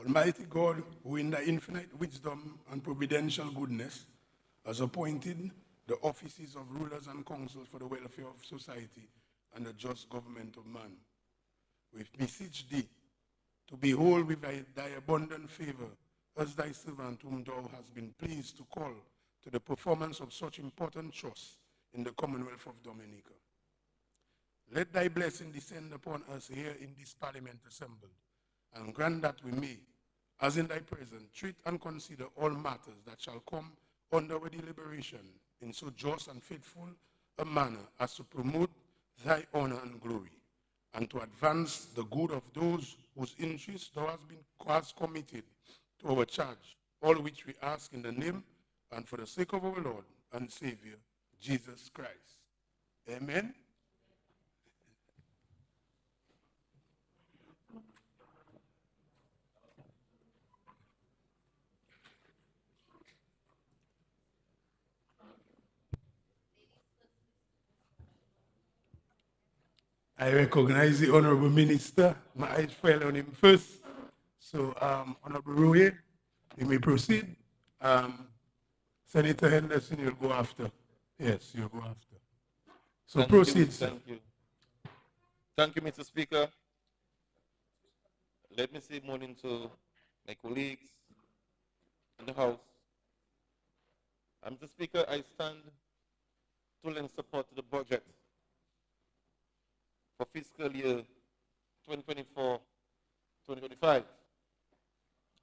Almighty God, who in the infinite wisdom and providential goodness has appointed the offices of rulers and councils for the welfare of society and the just government of man, we beseech thee to behold with thy abundant favor as thy servant whom thou hast been pleased to call to the performance of such important trusts in the Commonwealth of Dominica. Let thy blessing descend upon us here in this Parliament assembled, and grant that we may, as in thy presence, treat and consider all matters that shall come under our deliberation in so just and faithful a manner as to promote thy honor and glory, and to advance the good of those whose interests thou hast committed to our charge, all which we ask in the name and for the sake of our Lord and Savior, Jesus Christ. Amen. I recognize the Honorable Minister. My eyes fell on him first. So, Honorable Roy, you may proceed. Senator Henderson, you'll go after. Yes, you'll go after. So Thank proceed, you, sir. Thank you. Thank you, Mr. Speaker. Let me say morning to my colleagues in the House. Mr. Speaker, I stand to lend support to the budget for fiscal year 2024-2025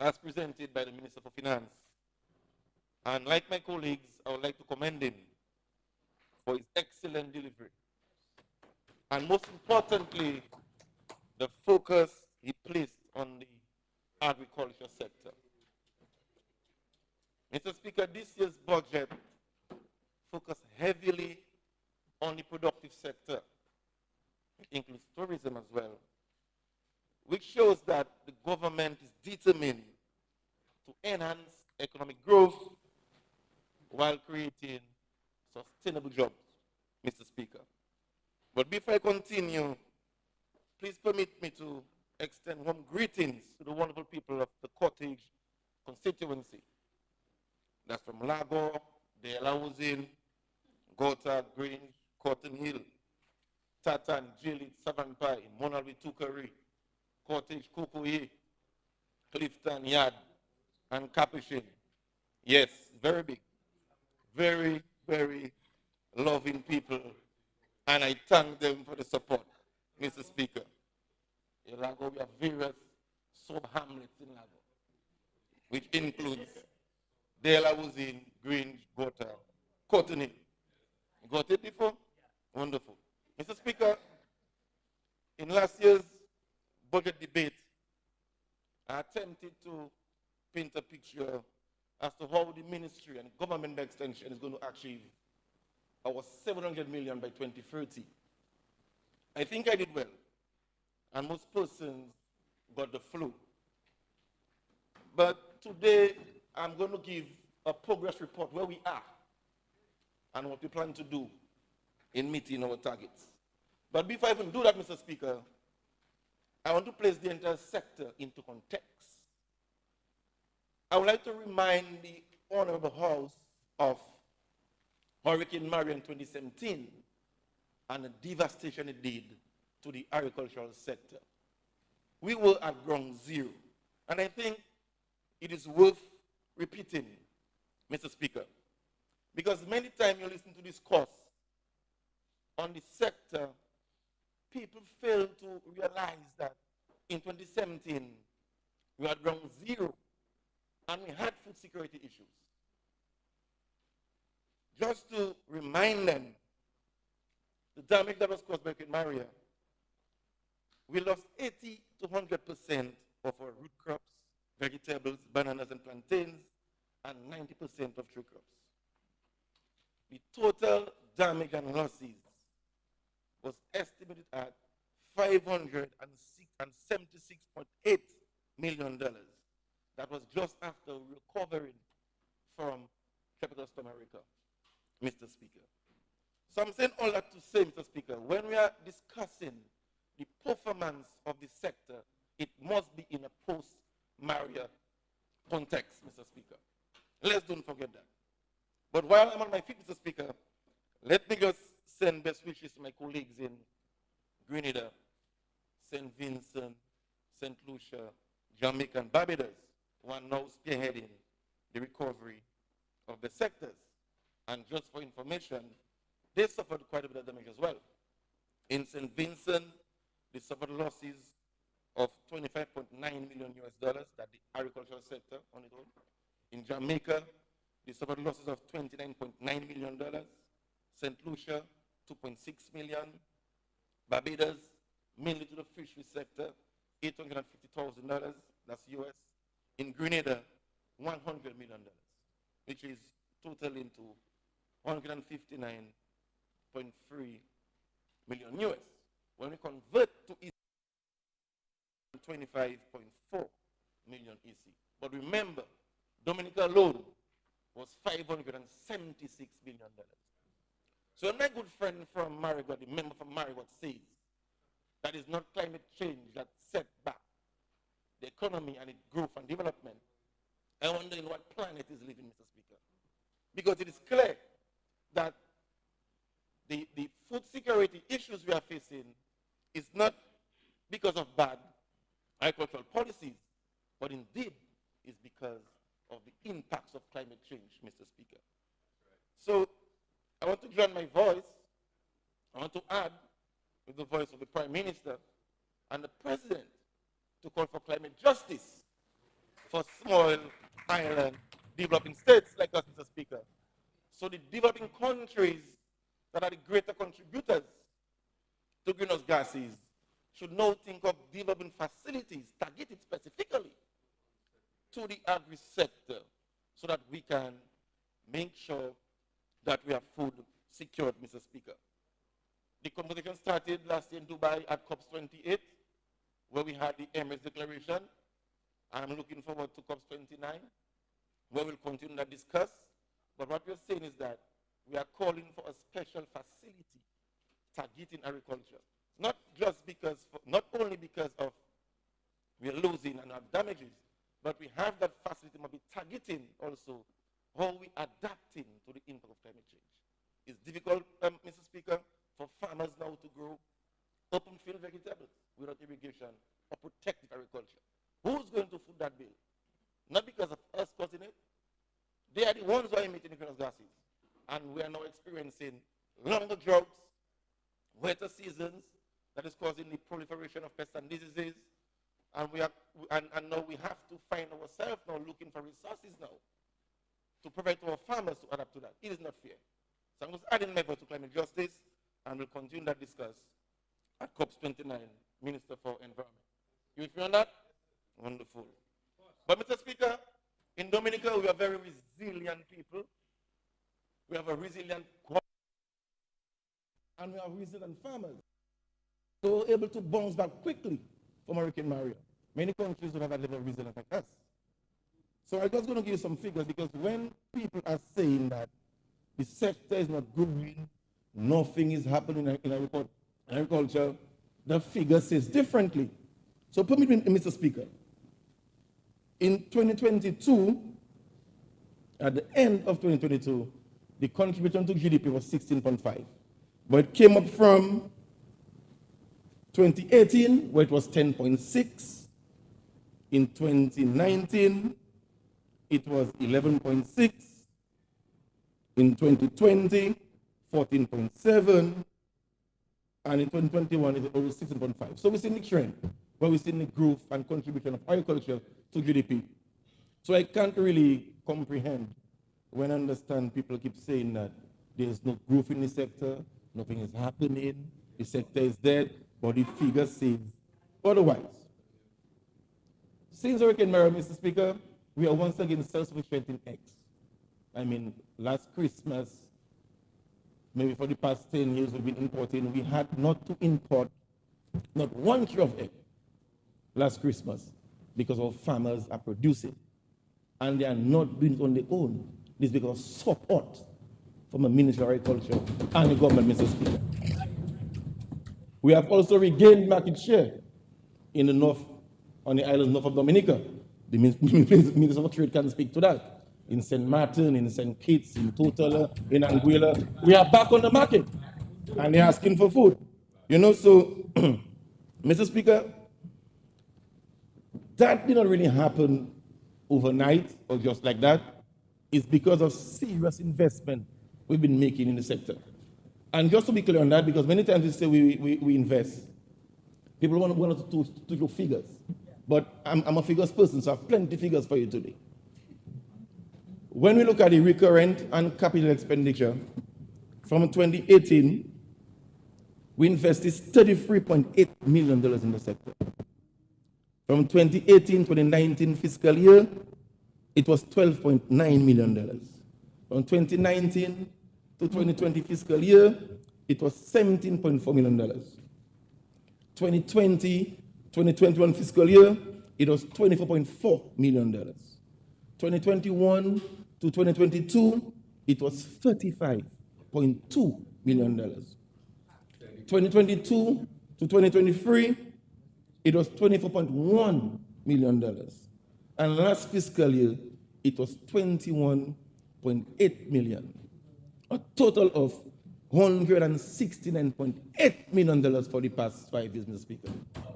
as presented by the Minister for Finance. And like my colleagues, I would like to commend him for his excellent delivery. And most importantly, the focus he placed on the agriculture sector. Mr. Speaker, this year's budget focused heavily on the productive sector. It includes tourism as well, which shows that the government is determined to enhance economic growth while creating sustainable jobs, Mr. Speaker. But before I continue, please permit me to extend warm greetings to the wonderful people of the Cottage Constituency. That's from Lago, Dale Housing, Gotha, Grange, Cotton Hill, Tatan, Jillit, Savannah, Monalwy, Tukari, Cottage, Kukuyi, Clifton, Yard, and Capuchin. Yes, very big. Very, very loving people. And I thank them for the support, Mr. Speaker. In Lago, we have various sub-hamlets in Lago, which includes Dale Housing, Grange, Gotha, Cotton Hill. You got it before? Wonderful. Mr. Speaker, in last year's budget debate, I attempted to paint a picture as to how the ministry and government by extension is going to achieve our 700 million by 2030. I think I did well, and most persons got the flow. But today, I'm going to give a progress report where we are and what we plan to do in meeting our targets. But before I even do that, Mr. Speaker, I want to place the entire sector into context. I would like to remind the Honorable House of Hurricane Maria in 2017 and the devastation it did to the agricultural sector. We were at ground zero. And I think it is worth repeating, Mr. Speaker, because many times you listen to discourse on the sector, people fail to realize that in 2017, we had ground zero and we had food security issues. Just to remind them, the damage that was caused by Hurricane Maria, we lost 80 to 100% of our root crops, vegetables, bananas, and plantains, and 90% of tree crops. The total damage and losses was estimated at $576.8 million. That was just after recovering from Tropical Storm America, Mr. Speaker. So I'm saying all that to say, Mr. Speaker, when we are discussing the performance of the sector, it must be in a Maria context, Mr. Speaker. Let's don't forget that. But while I'm on my feet, Mr. Speaker, let me just send best wishes to my colleagues in Grenada, St. Vincent, St. Lucia, Jamaica, and Barbados, who are now spearheading the recovery of the sectors. And just for information, they suffered quite a bit of damage as well. In St. Vincent, they suffered losses of 25.9 million US dollars, that the agricultural sector on its own. In Jamaica, they suffered losses of $29.9 million. St. Lucia, 2.6 million. Barbados, mainly to the fishery sector, $850,000, that's US. In Grenada, $100 million, which is totaling to 159.3 million US. When we convert to EC, 25.4 million EC. But remember, Dominica alone was $576 billion. So when my good friend from Marigot, the member from Marigot, says that it's not climate change that set back the economy and its growth and development, I wonder in what planet is living, Mr. Speaker. Because it is clear that the food security issues we are facing is not because of bad agricultural policies, but indeed is because of the impacts of climate change, Mr. Speaker. So I want to join my voice. I want to add with the voice of the Prime Minister and the President to call for climate justice for small island developing states like us, Mr. Speaker. So the developing countries that are the greater contributors to greenhouse gases should now think of developing facilities targeted specifically to the agri sector so that we can make sure that we have food secured, Mr. Speaker. The conversation started last year in Dubai at COP 28, where we had the Emirates Declaration. I'm looking forward to COP 29, where we'll continue to discuss. But what we're saying is that we are calling for a special facility targeting agriculture. Not only because of we're losing and have damages, but we have that facility might be targeting also how we adapting to the impact of climate change. It's difficult, Mr. Speaker, for farmers now to grow open field vegetables without irrigation or protective agriculture. Who's going to foot that bill? Not because of us causing it. They are the ones who are emitting the greenhouse gases. And we are now experiencing longer droughts, wetter seasons, that is causing the proliferation of pests and diseases. And now we have to find ourselves now looking for resources now to provide to our farmers to adapt to that. It is not fair. So I'm just adding my vote to climate justice, and we'll continue that discuss at COP 29, Minister for Environment. You with me on that? Wonderful. But Mr. Speaker, in Dominica, we are very resilient people. We have a resilient crop, and we have resilient farmers. So we're able to bounce back quickly from Hurricane Maria. Many countries don't have that level of resilience like us. So I'm just going to give you some figures, because when people are saying that the sector is not growing, nothing is happening in agriculture, the figure says differently. So permit me, Mr. Speaker, in 2022, at the end of 2022, the contribution to GDP was 16.5. But it came up from 2018, where it was 10.6. In 2019, it was 11.6. In 2020, 14.7. And in 2021, it was 16.5. So we're seeing the trend, where we're seeing the growth and contribution of agriculture to GDP. So I can't really comprehend when I understand people keep saying that there's no growth in the sector, nothing is happening, the sector is dead, but the figure says otherwise. Since Hurricane Maria, Mr. Speaker, we are once again self-sufficient in eggs. I mean, last Christmas, maybe for the past 10 years we've been importing, we had not to import not 1 kilo of egg last Christmas, because our farmers are producing. And they are not doing it on their own. This is because of support from the Ministry of Agriculture and the government, Mr. Speaker. We have also regained market share in the north, on the islands north of Dominica, The Minister of Trade can speak to that. In St. Martin, in St. Kitts, in Total, in Anguilla, we are back on the market, and they're asking for food. You know, so, Mr. Speaker, that did not really happen overnight or just like that. It's because of serious investment we've been making in the sector. And just to be clear on that, because many times we say we invest, people want us to show figures. But I'm a figures person, so I have plenty of figures for you today. When we look at the recurrent and capital expenditure, from 2018, we invested $33.8 million in the sector. From 2018-2019 fiscal year, it was $12.9 million. From 2019 to 2020 fiscal year, it was $17.4 million. 2020-2021 fiscal year, it was $24.4 million. 2021 to 2022, it was $35.2 million. 2022 to 2023, it was $24.1 million. And last fiscal year, it was $21.8 million. A total of $169.8 million for the past 5 years, Mr. Speaker.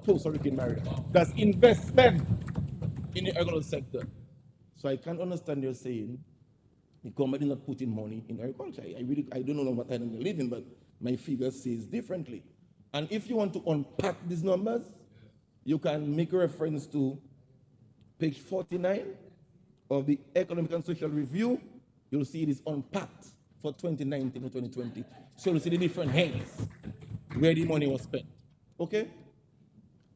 Post-Hurricane Maria. That's investment in the agricultural sector. So I can't understand you saying the government is not putting money in agriculture. I don't know what time you're living, but my figure says differently. And if you want to unpack these numbers, you can make a reference to page 49 of the Economic and Social Review. You'll see it is unpacked for 2019 to 2020. So you'll see the different heads where the money was spent. Okay?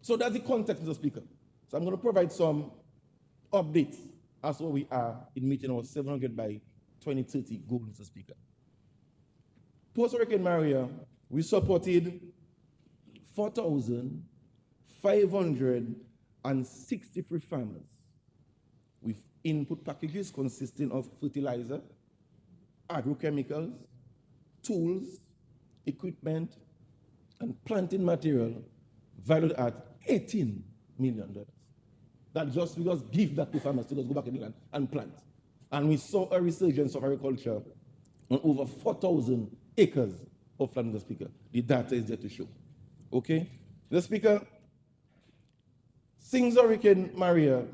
So that's the context, Mr. Speaker. So I'm going to provide some updates as where we are in meeting our 700 by 2030 goal, Mr. Speaker. Post-Hurricane Maria, we supported 4,563 farmers with input packages consisting of fertilizer, agrochemicals, tools, equipment, and planting material valued at $18 million. That just because give that to farmers to just go back in the land and plant. And we saw a resurgence of agriculture on over 4,000 acres of land, Mr. Speaker. The data is there to show. Okay? Mr. Speaker, since Hurricane Maria,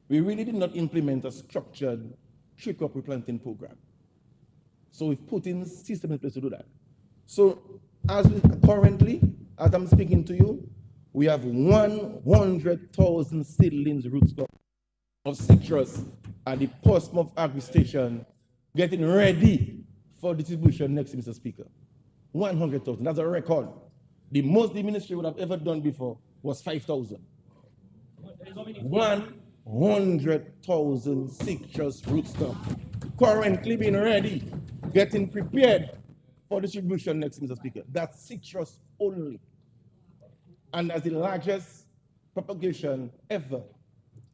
we really did not implement a structured tree-crop replanting program. So we've put in system in place to do that. So currently, as I'm speaking to you, we have 100,000 seedlings rootstock of citrus at the Portsmouth Agri Station getting ready for distribution next year, Mr. Speaker. 100,000, that's a record. The most the ministry would have ever done before was 5,000. 100,000 citrus rootstock currently being ready, getting prepared for distribution next year, Mr. Speaker. That's citrus only. And as the largest propagation ever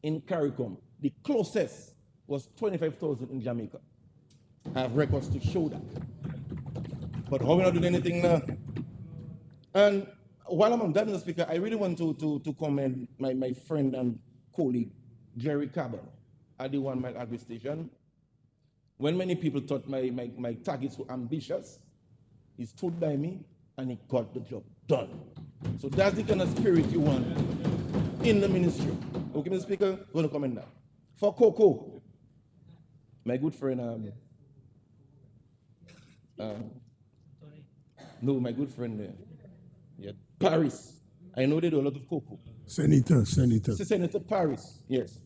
in CARICOM, the closest was 25,000 in Jamaica. I have records to show that. But how we not doing anything now? And while I'm on that, Mr. Speaker, I really want to commend my friend and colleague, Jerry Cabell, at the 1 Mile Agri Station. When many people thought my targets were ambitious, he stood by me and he got the job done. So that's the kind of spirit you want in the ministry. Okay, Mr. Speaker, I'm going to comment now. For cocoa, my good friend, my good friend there. Yeah, Paris. I know they do a lot of cocoa. Senator. Senator Paris, yes.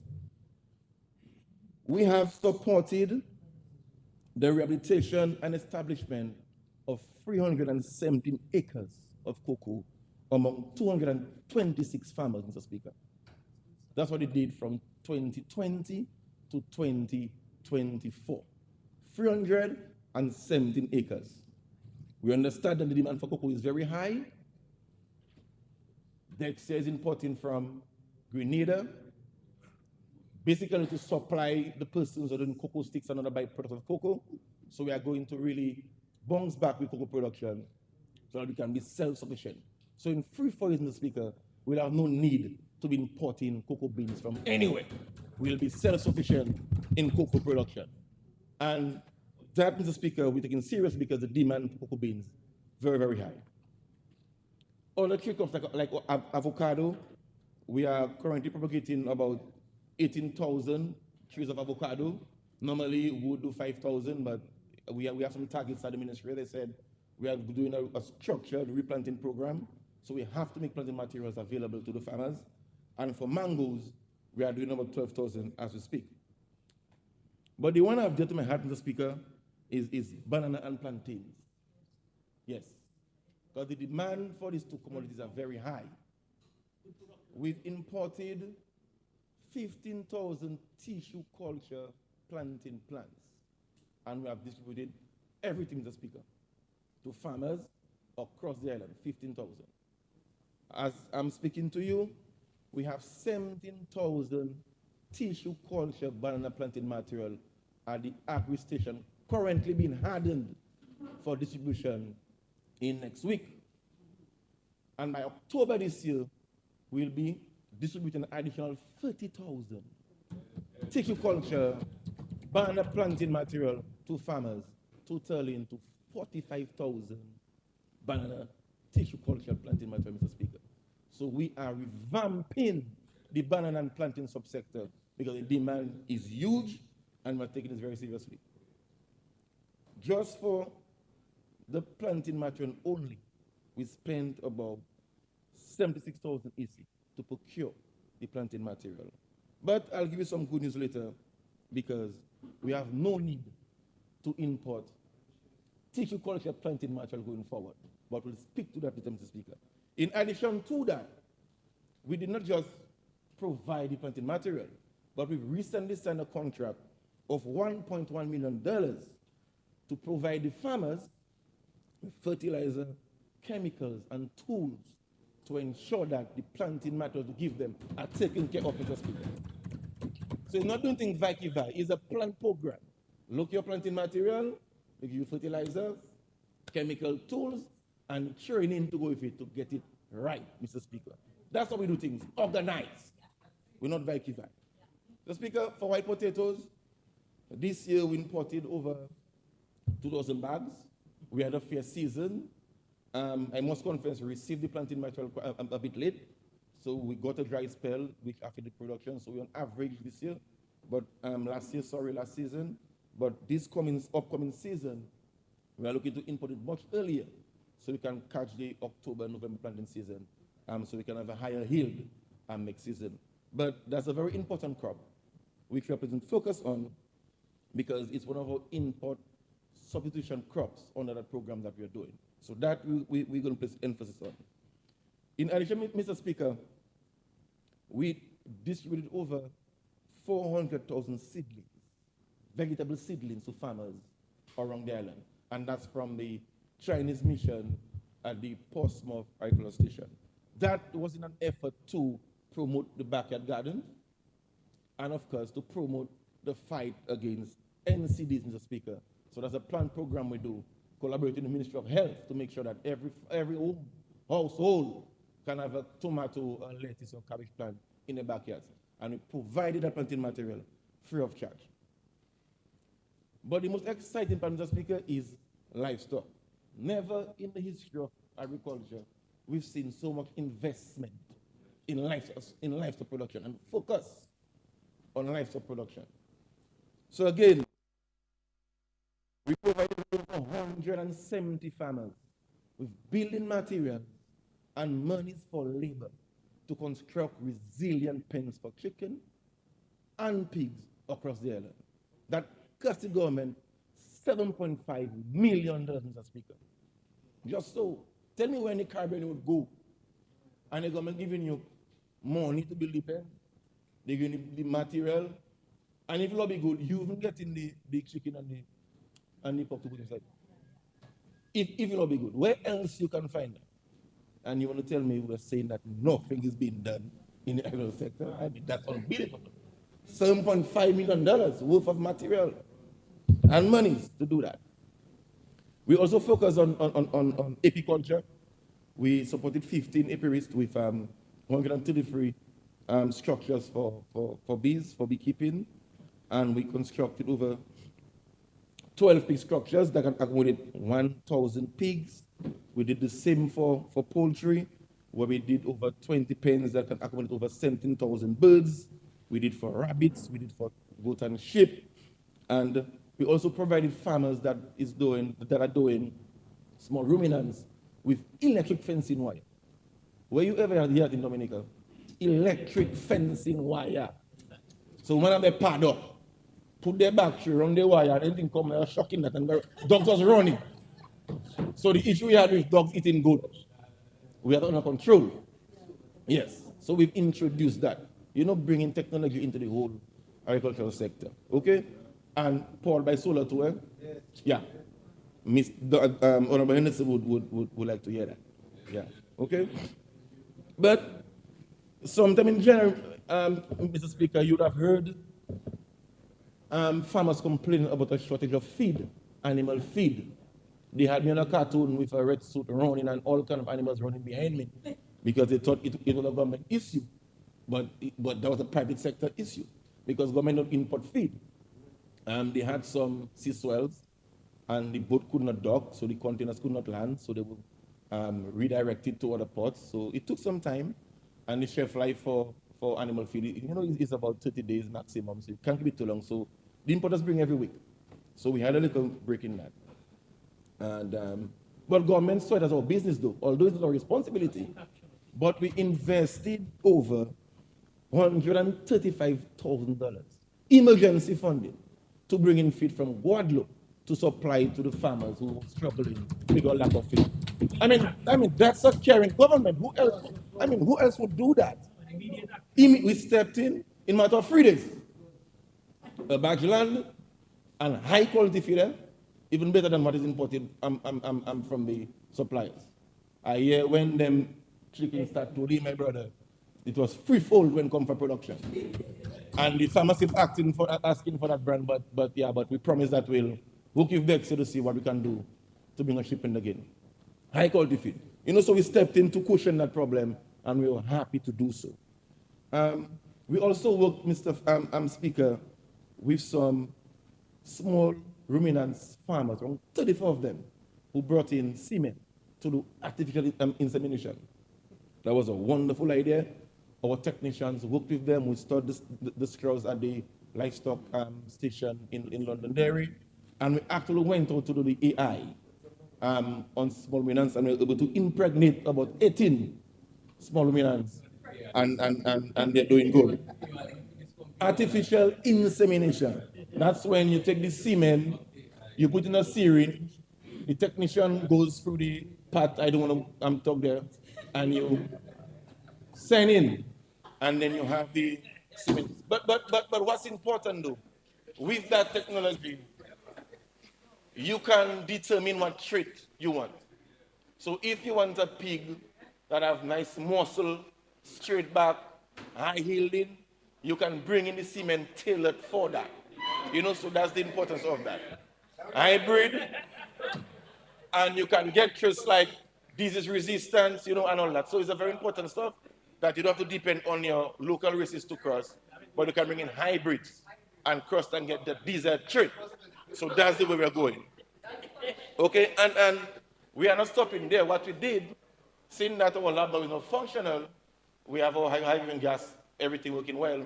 We have supported the rehabilitation and establishment of 317 acres of cocoa among 226 farmers, Mr. Speaker. That's what it did from 2020 to 2024. 317 acres. We understand that the demand for cocoa is very high. Dexia is importing from Grenada, basically to supply the persons who are doing cocoa sticks and other byproducts of cocoa. So we are going to really bounce back with cocoa production so that we can be self-sufficient. So in 3-4 years, Mr. Speaker, we'll have no need to be importing cocoa beans from anywhere. We'll be self-sufficient in cocoa production. And that, Mr. Speaker, we're taking serious because the demand for cocoa beans very, very high. Other tree crops like avocado, we are currently propagating about 18,000 trees of avocado. Normally we would do 5,000, but we have some targets at the ministry. They said we are doing a structured replanting program, so we have to make planting materials available to the farmers. And for mangoes, we are doing about 12,000 as we speak. But the one I've dear to my heart, Mr. Speaker, is banana and plantains. Yes, because the demand for these two commodities are very high. We've imported 15,000 tissue culture planting plants, and we have distributed everything, Mr. Speaker, to farmers across the island, 15,000. As I'm speaking to you, we have 17,000 tissue culture banana planting material at the agri station currently being hardened for distribution in next week. And by October this year, we'll be distributing an additional 30,000 tissue culture banana planting material to farmers, totaling to 45,000 banana tissue culture planting material, Mr. Speaker. So we are revamping the banana and planting subsector because the demand is huge and we're taking this very seriously. Just for the planting material only, we spent about 76,000 EC to procure the planting material. But I'll give you some good news later because we have no need to import tissue culture planting material going forward. But we'll speak to that, Mr. Speaker. In addition to that, we did not just provide the planting material, but we've recently signed a contract of $1.1 million to provide the farmers with fertilizer, chemicals, and tools to ensure that the planting materials we give them are taken care of, Mr. Speaker. So it's not doing things vice versa. It's a plant program. Look your planting material, we give you fertilizers, chemical tools, and training to go with it to get it right, Mr. Speaker. That's how we do things, organized. We're not vice versa. Mr. Speaker, for white potatoes, this year we imported over 2,000 bags. We had a fair season. I must confess, we received the planting material a bit late, so we got a dry spell which affected the production. So we're on average this year, but last season. But this upcoming season, we are looking to import it much earlier, so we can catch the October-November planting season, so we can have a higher yield next season. But that's a very important crop, which we are putting focus on because it's one of our import substitution crops under that program that we are doing. So that we're going to place emphasis on. In addition, Mr. Speaker, we distributed over 400,000 seedlings, vegetable seedlings to farmers around the island. And that's from the Chinese mission at the Portsmouth Agricultural Station. That was in an effort to promote the backyard garden and, of course, to promote the fight against NCDs, Mr. Speaker. So that's a planned program we do, collaborating with the Ministry of Health to make sure that every home, household can have a tomato, a lettuce, or cabbage plant in the backyard. And we provided that planting material free of charge. But the most exciting part, Mr. Speaker, is livestock. Never in the history of agriculture we've seen so much investment in livestock production and focus on livestock production. So again, we provided over 170 farmers with building materials and monies for labor to construct resilient pens for chicken and pigs across the island. That cost the government $7.5 million, Mr. Speaker. Just so, tell me when the Caribbean would go and the government giving you money to build the pen, they're giving you the material, and if it'll be good, you even getting the big chicken and the pork to put inside. If it'll be good, where else you can find that? And you want to tell me we're saying that nothing is being done in the agricultural sector? I mean, that's unbelievable. $7.5 million worth of material and monies to do that. We also focus on apiculture. We supported 15 apiarists with 133 structures for bees, for beekeeping, and we constructed over 12 pig structures that can accommodate 1,000 pigs. We did the same for poultry, where we did over 20 pens that can accommodate over 17,000 birds. We did for rabbits, we did for goat and sheep, and we also provided farmers that are doing small ruminants with electric fencing wire. Were you ever heard in Dominica? Electric fencing wire. So when they pad up, put their back through, run the wire, anything come, they're shocking that, and the dogs was running. So the issue we had with dogs eating good, we had under control. Yes. So we've introduced that. Bringing technology into the whole agricultural sector. Okay? And powered by solar too, eh? Yes. Yeah. Honorable Henderson would like to hear that. Yeah. Okay? But sometime in general, Mr. Speaker, you'd have heard farmers complaining about a shortage of feed, animal feed. They had me on a cartoon with a red suit running and all kind of animals running behind me because they thought it was a government issue. But that was a private sector issue because government don't import feed. They had some sea swells and the boat could not dock, so the containers could not land, so they were redirected to other ports. So it took some time, and the shelf life for animal feed, is about 30 days maximum, so it can't be too long. So the importers bring every week. So we had a little break in that. And but government saw it as our business though, although it's our responsibility. But we invested over $135,000 emergency funding to bring in feed from Guadeloupe to supply to the farmers who were struggling with a lack of feed. I mean, that's a caring government. Who else would do that? We stepped in matter of 3 days. A badge land and high quality feed, even better than what is imported from the suppliers. I hear when them chickens start to leave, my brother, it was threefold when come for production. And the farmers keep asking for that brand, but we promise that we'll give back to see what we can do to bring a shipment again. High quality feed. So we stepped in to cushion that problem, and we were happy to do so. We also worked, Mr. Speaker, with some small ruminants farmers, around 34 of them, who brought in semen to do artificial insemination. That was a wonderful idea. Our technicians worked with them. We stored the straws at the Livestock station in Londonderry. And we actually went out to do the AI on small ruminants, and we were able to impregnate about 18 small ruminants. And they're doing good. Artificial insemination. That's when you take the semen, you put in a syringe, the technician goes through the part, I don't want to talk there, and you send in, and then you have the semen. But what's important though, with that technology, you can determine what trait you want. So if you want a pig that have nice muscle, straight back, high yielding, you can bring in the semen tailored for that. So that's the importance of that. Hybrid, and you can get traits like disease resistance, and all that. So it's a very important stuff that you don't have to depend on your local races to cross, but you can bring in hybrids and cross and get the desired trait. So that's the way we're going. Okay, and we are not stopping there. What we did, seeing that our lab is not functional, we have our hydrogen gas, everything working well.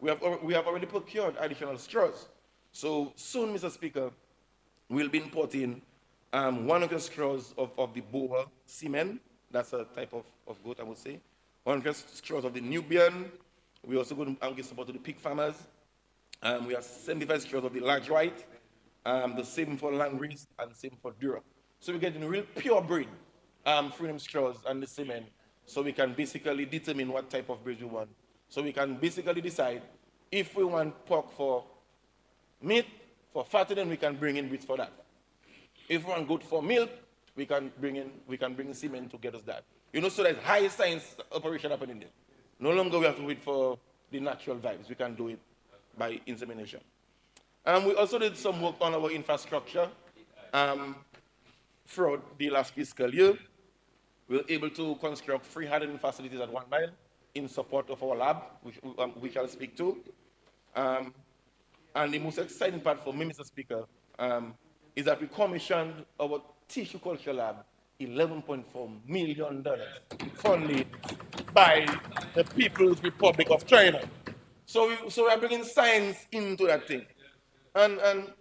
We have already procured additional straws. So soon, Mr. Speaker, we'll be importing 100 straws of the Boer semen. That's a type of goat, I would say. 100 straws of the Nubian. We're also going to give support to the pig farmers. We have 75 straws of the large white. The same for Langrese and same for Dura. So we're getting real pure breed freedom straws and the semen, so we can basically determine what type of breed we want. So we can basically decide if we want pork for meat, for fattening, we can bring in breeds for that. If we want goat for milk, we can bring in semen to get us that. So there's high science operation happening there. No longer we have to wait for the natural vibes. We can do it by insemination. We also did some work on our infrastructure throughout the last fiscal year. We were able to construct 3 hardening facilities at 1 mile. in support of our lab, which I'll speak to. And the most exciting part for me, Mr. Speaker, is that we commissioned our tissue culture lab $11.4 million funded by the People's Republic of China. So we are bringing science into that thing. And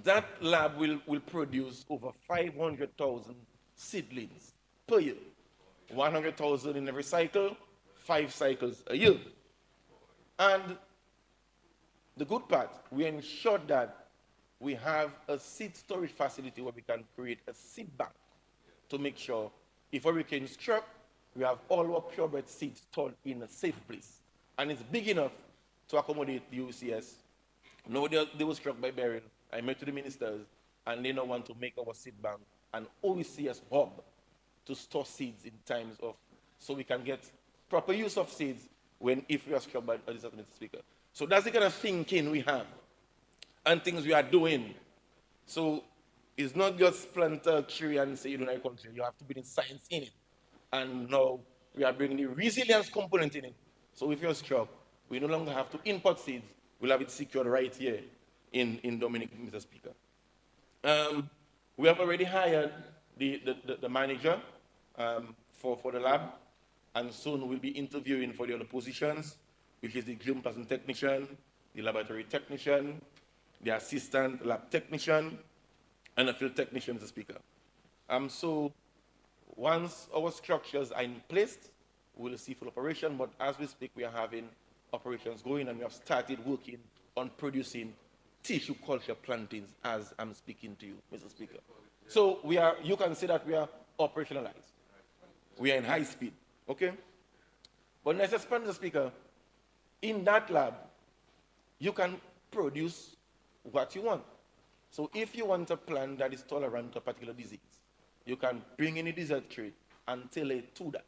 that lab will produce over 500,000 seedlings per year. 100,000 in every cycle, 5 cycles a year. And the good part, we ensured that we have a seed storage facility where we can create a seed bank to make sure if hurricane struck, we have all our purebred seeds stored in a safe place. And it's big enough to accommodate the UCS. No, they were struck by burial. I met with the ministers, and they now want to make our seed bank an OECS hub to store seeds in times of, so we can get proper use of seeds if we are struck by a disaster, Mr. Speaker. So that's the kind of thinking we have and things we are doing. So it's not just plant a tree and say you don't like country. You have to bring in science in it. And now we are bringing the resilience component in it. So if you're struck, we no longer have to import seeds. We'll have it secured right here in Dominic, Mr. Speaker. We have already hired the manager for the lab, and soon we'll be interviewing for the other positions, which is the germplasm technician, the laboratory technician, the assistant lab technician, and a field technician, Mr. Speaker. So once our structures are in place, we'll see full operation, but as we speak, we are having operations going, and we have started working on producing tissue culture plantings as I'm speaking to you, Mr. Speaker. So you can say that we are operationalized. We are in high speed, okay? But let's expand, Mr. Speaker. In that lab, you can produce what you want. So if you want a plant that is tolerant to a particular disease, you can bring in a desert trait and tailor it to that.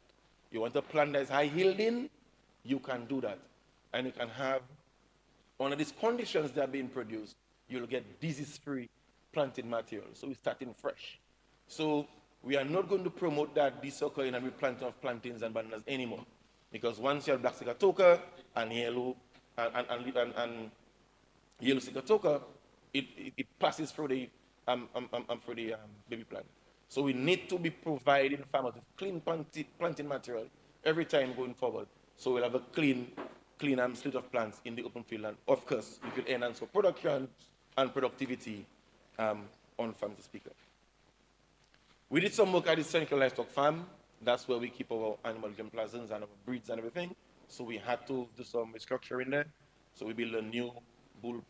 You want a plant that is high yielding, you can do that. And you can have, under these conditions that are being produced, you'll get disease-free planting material. So we're starting fresh. So we are not going to promote that desuckering and replanting of plantains and bananas anymore. Because once you have black sigatoka and yellow yellow sigatoka, it passes through the baby plant. So we need to be providing farmers with clean planting material every time going forward. So we'll have a clean slate of plants in the open field, and of course, we will enhance for production and productivity on farm, Mr. Speaker. We did some work at the Central Livestock Farm. That's where we keep our animal germplasms and our breeds and everything. So we had to do some restructuring there. So we built a new bull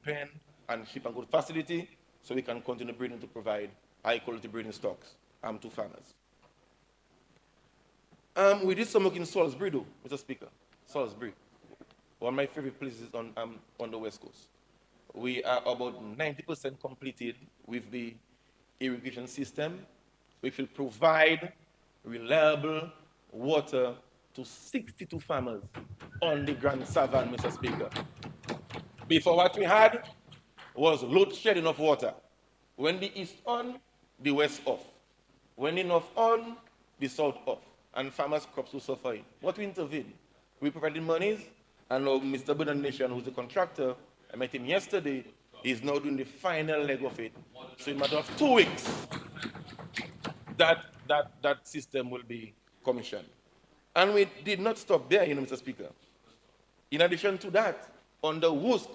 pen and sheep and goat facility, so we can continue breeding to provide high quality breeding stocks to farmers. We did some work in Salisbury, though, Mr. Speaker. Salisbury, one of my favorite places on the West Coast. We are about 90% completed with the irrigation system, which will provide reliable water to 62 farmers on the Grand Savannah, Mr. Speaker. Before, what we had was load shedding of water. When the east on, the west off. When the north on, the south off. And farmers' crops were suffering. What we intervened? We provided monies, and now Mr. Bernard Nation, who's the contractor, I met him yesterday, he's now doing the final leg of it. So in a matter of 2 weeks, that system will be commissioned. And we did not stop there, Mr. Speaker. In addition to that, on the WUSC,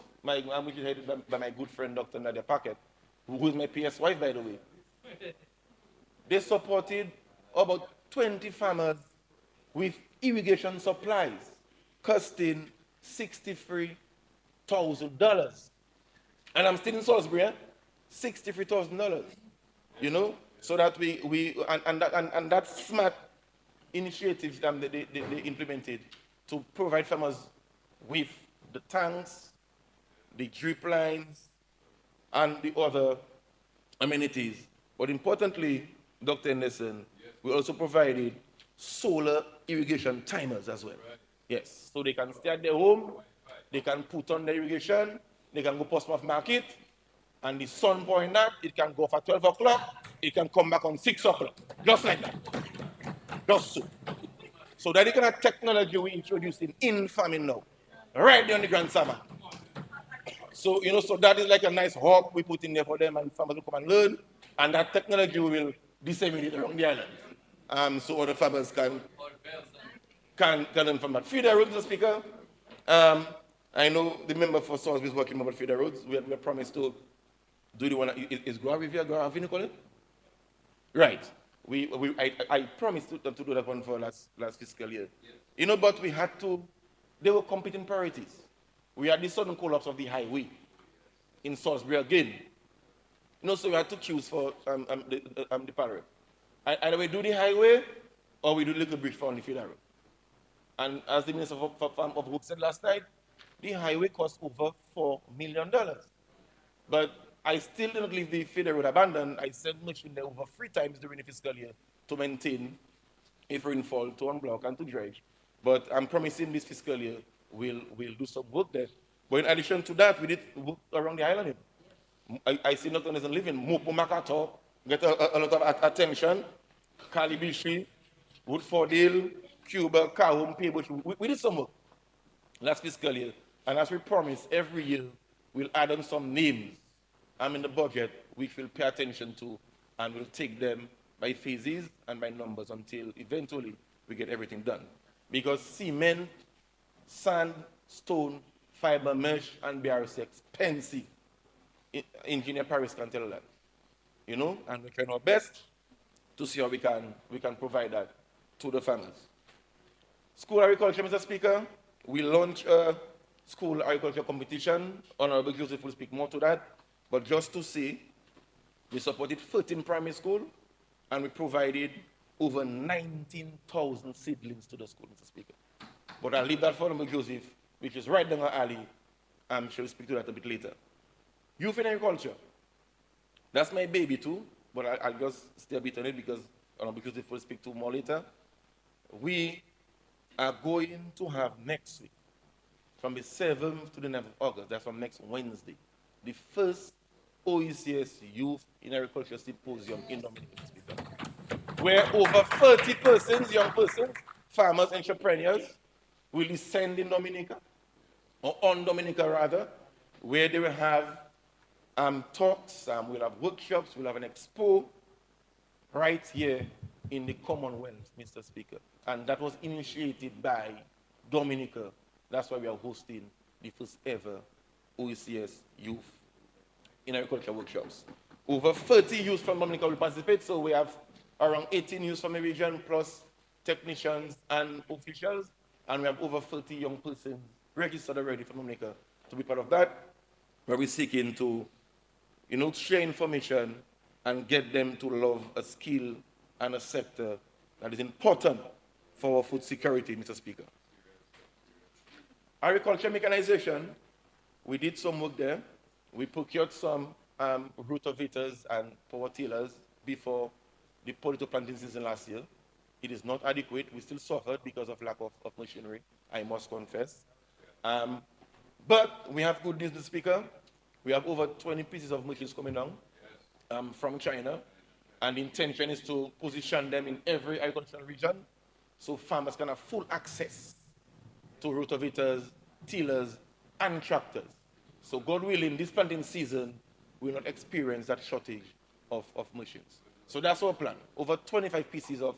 which is headed by my good friend, Dr. Nadia Paquette, who is my PS wife, by the way, they supported about 20 farmers with irrigation supplies costing $63,000. And I'm still in Salisbury, $63,000, so that and that smart initiatives that they implemented to provide farmers with the tanks, the drip lines, and the other amenities. But importantly, Dr. Anderson, we also provided solar irrigation timers as well. Right. Yes, so they can stay at their home, they can put on the irrigation, they can go Portsmouth Market, and the sun pouring out, it can go for 12 o'clock, it can come back on 6 o'clock, just like that. Just so. So that the kind of technology we introducing in farming now, right there on the Grand Sama. So, so that is like a nice hub we put in there for them, and farmers will come and learn, and that technology will disseminate around the island. So other farmers can learn from that. Feeder roads, Mr. Speaker. I know the member for Salisbury is working about feeder roads. We have promised to do the one. Is Goa Riviera, Goa Avenue, call it? Right. I promised to do that one for last fiscal year. Yes. But we had to, they were competing priorities. We had the sudden collapse of the highway in Salisbury again. So we had to choose for the parallel. Either we do the highway or we do little bridge for the feeder road. And as the Minister of Works said last night, the highway cost over $4 million. But I still did not leave the feeder road abandoned. I sent machine there over 3 times during the fiscal year to maintain, if rainfall, to unblock and to dredge. But I'm promising this fiscal year we'll do some work there. But in addition to that, we did work around the island. I see not only living, Mopo Makato get a lot of attention, Kalibishi, Woodford Hill, Cuba, Kahum, Paybush. We did some work last fiscal year. And as we promised, every year we'll add on some names in the budget which we'll pay attention to, and we'll take them by phases and by numbers until eventually we get everything done. Because cement, sand, stone, fiber mesh, and BRC expensive. Engineer Paris can tell that. And we try our best to see how we can provide that to the farmers. School agriculture, Mr. Speaker, we launched a school agriculture competition. Honorable Joseph will speak more to that. But just to say, we supported 13 primary schools, and we provided over 19,000 seedlings to the school, Mr. Speaker. But I'll leave that for Honorable Joseph, which is right down our alley. She'll speak to that a bit later. Youth in agriculture. That's my baby too, but I'll just stay a bit on it because Honorable Joseph will speak to more later. We are going to have next week, from the 7th to the 9th of August, that's from next Wednesday, the first OECS Youth in Agriculture Symposium in Dominica, where over 30 persons, young persons, farmers, entrepreneurs, will descend in Dominica, or on Dominica rather, where they will have talks, we'll have workshops, we'll have an expo right here in the Commonwealth, Mr. Speaker. And that was initiated by Dominica. That's why we are hosting the first ever OECS Youth in Agriculture workshops. Over 30 youth from Dominica will participate, so we have around 18 youth from the region, plus technicians and officials, and we have over 30 young persons registered already from Dominica to be part of that, where we're seeking to, share information and get them to love a skill and a sector that is important for our food security, Mr. Speaker. Agriculture mechanization, we did some work there. We procured some rotovators and power tillers before the potato planting season last year. It is not adequate. We still suffered because of lack of machinery, I must confess. But we have good news, Mr. Speaker. We have over 20 pieces of machines coming down from China, and the intention is to position them in every agricultural region so farmers can have full access to rotovators, tillers, and tractors. So God willing, this planting season will not experience that shortage of machines. So that's our plan. Over 25 pieces of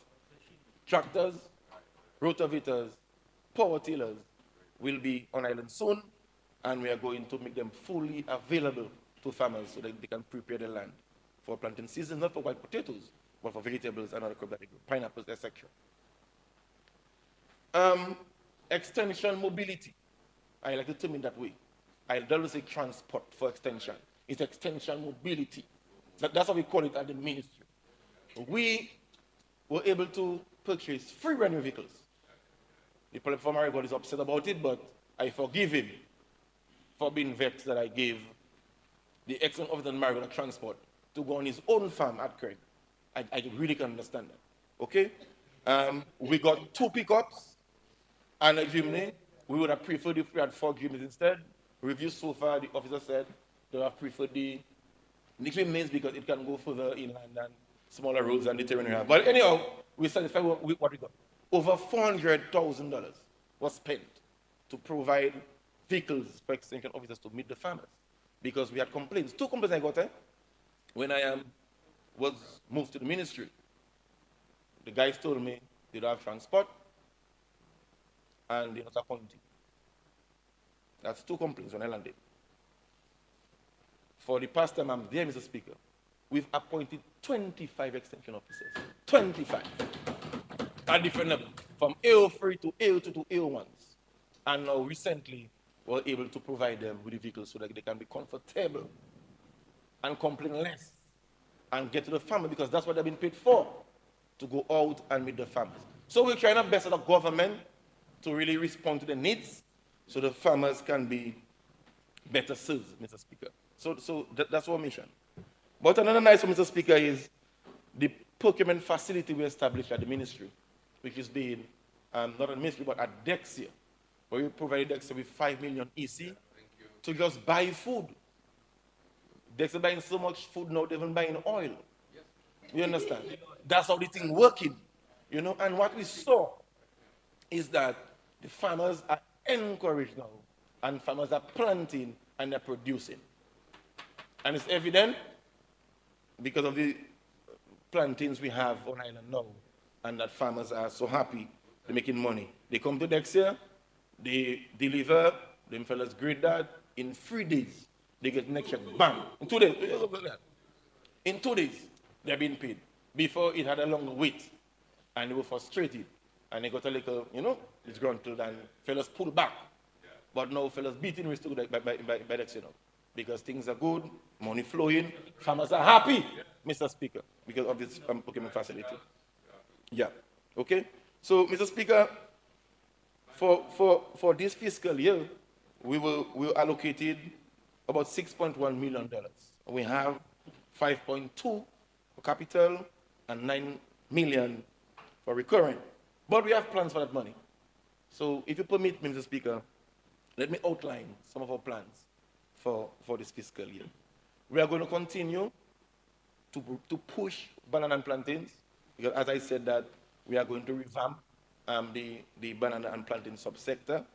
tractors, rotovators, power tillers will be on island soon, and we are going to make them fully available to farmers so that they can prepare the land for planting season, not for white potatoes, but for vegetables and other crops that they grow, pineapples, etc. Extension mobility. I like to term it that way. I don't say transport for extension. It's extension mobility. That's what we call it at the ministry. We were able to purchase 3 brand new vehicles. The Public Farmer God is upset about it, but I forgive him for being vexed that I gave the excellent officer in Marigold Transport to go on his own farm at Craig. I really can understand that. Okay? We got 2 pickups and a Jimny. We would have preferred if we had 4 Jimnys instead. Review so far, the officer said they have preferred the Jimnys because it can go further inland and smaller roads and the terrain we have. But anyhow, we satisfied with what we got. over $400,000 was spent to provide vehicles for extension officers to meet the farmers because we had complaints. 2 complaints I got when I was moved to the ministry. The guys told me they don't have transport and they're not appointing. That's 2 complaints when I landed. For the past time I'm there, Mr. Speaker, we've appointed 25 extension officers. 25. At different levels, from AO3 to AO2 to AO1s. And now recently, we're able to provide them with the vehicles so that they can be comfortable and complain less and get to the farmer because that's what they've been paid for, to go out and meet the farmers. So we're trying our best as a government to really respond to the needs so the farmers can be better served, Mr. Speaker. So that's our mission. But another nice one, Mr. Speaker, is the procurement facility we established at the ministry, which is being, not at the ministry, but at Dexia, where we provided Dexia with 5 million EC to just buy food. Dexia buying so much food now, they're even buying oil. You understand? That's how the thing working, you know. And what we saw is that the farmers are encouraged now, and farmers are planting and they're producing. And it's evident because of the plantains we have on island now, and that farmers are so happy, they're making money. They come to Dexia, they deliver, them fellas grade that, in 3 days, they get next check, bam, in 2 days, in 2 days, they're being paid. Before, it had a longer wait, and they were frustrated, and they got a little, you know, disgruntled, and fellas pulled back. But now fellas beating wrist by Dexia now, because things are good, money flowing, farmers are happy, Mr. Speaker, because of this procurement facility. Yeah, okay. So, Mr. Speaker, for this fiscal year, we allocated about $6.1 million. We have 5.2 for capital and 9 million for recurrent. But we have plans for that money. So, if you permit me, Mr. Speaker, let me outline some of our plans for this fiscal year. We are going to continue to push banana and plantains, because as I said that we are going to revamp the banana and plantain subsector.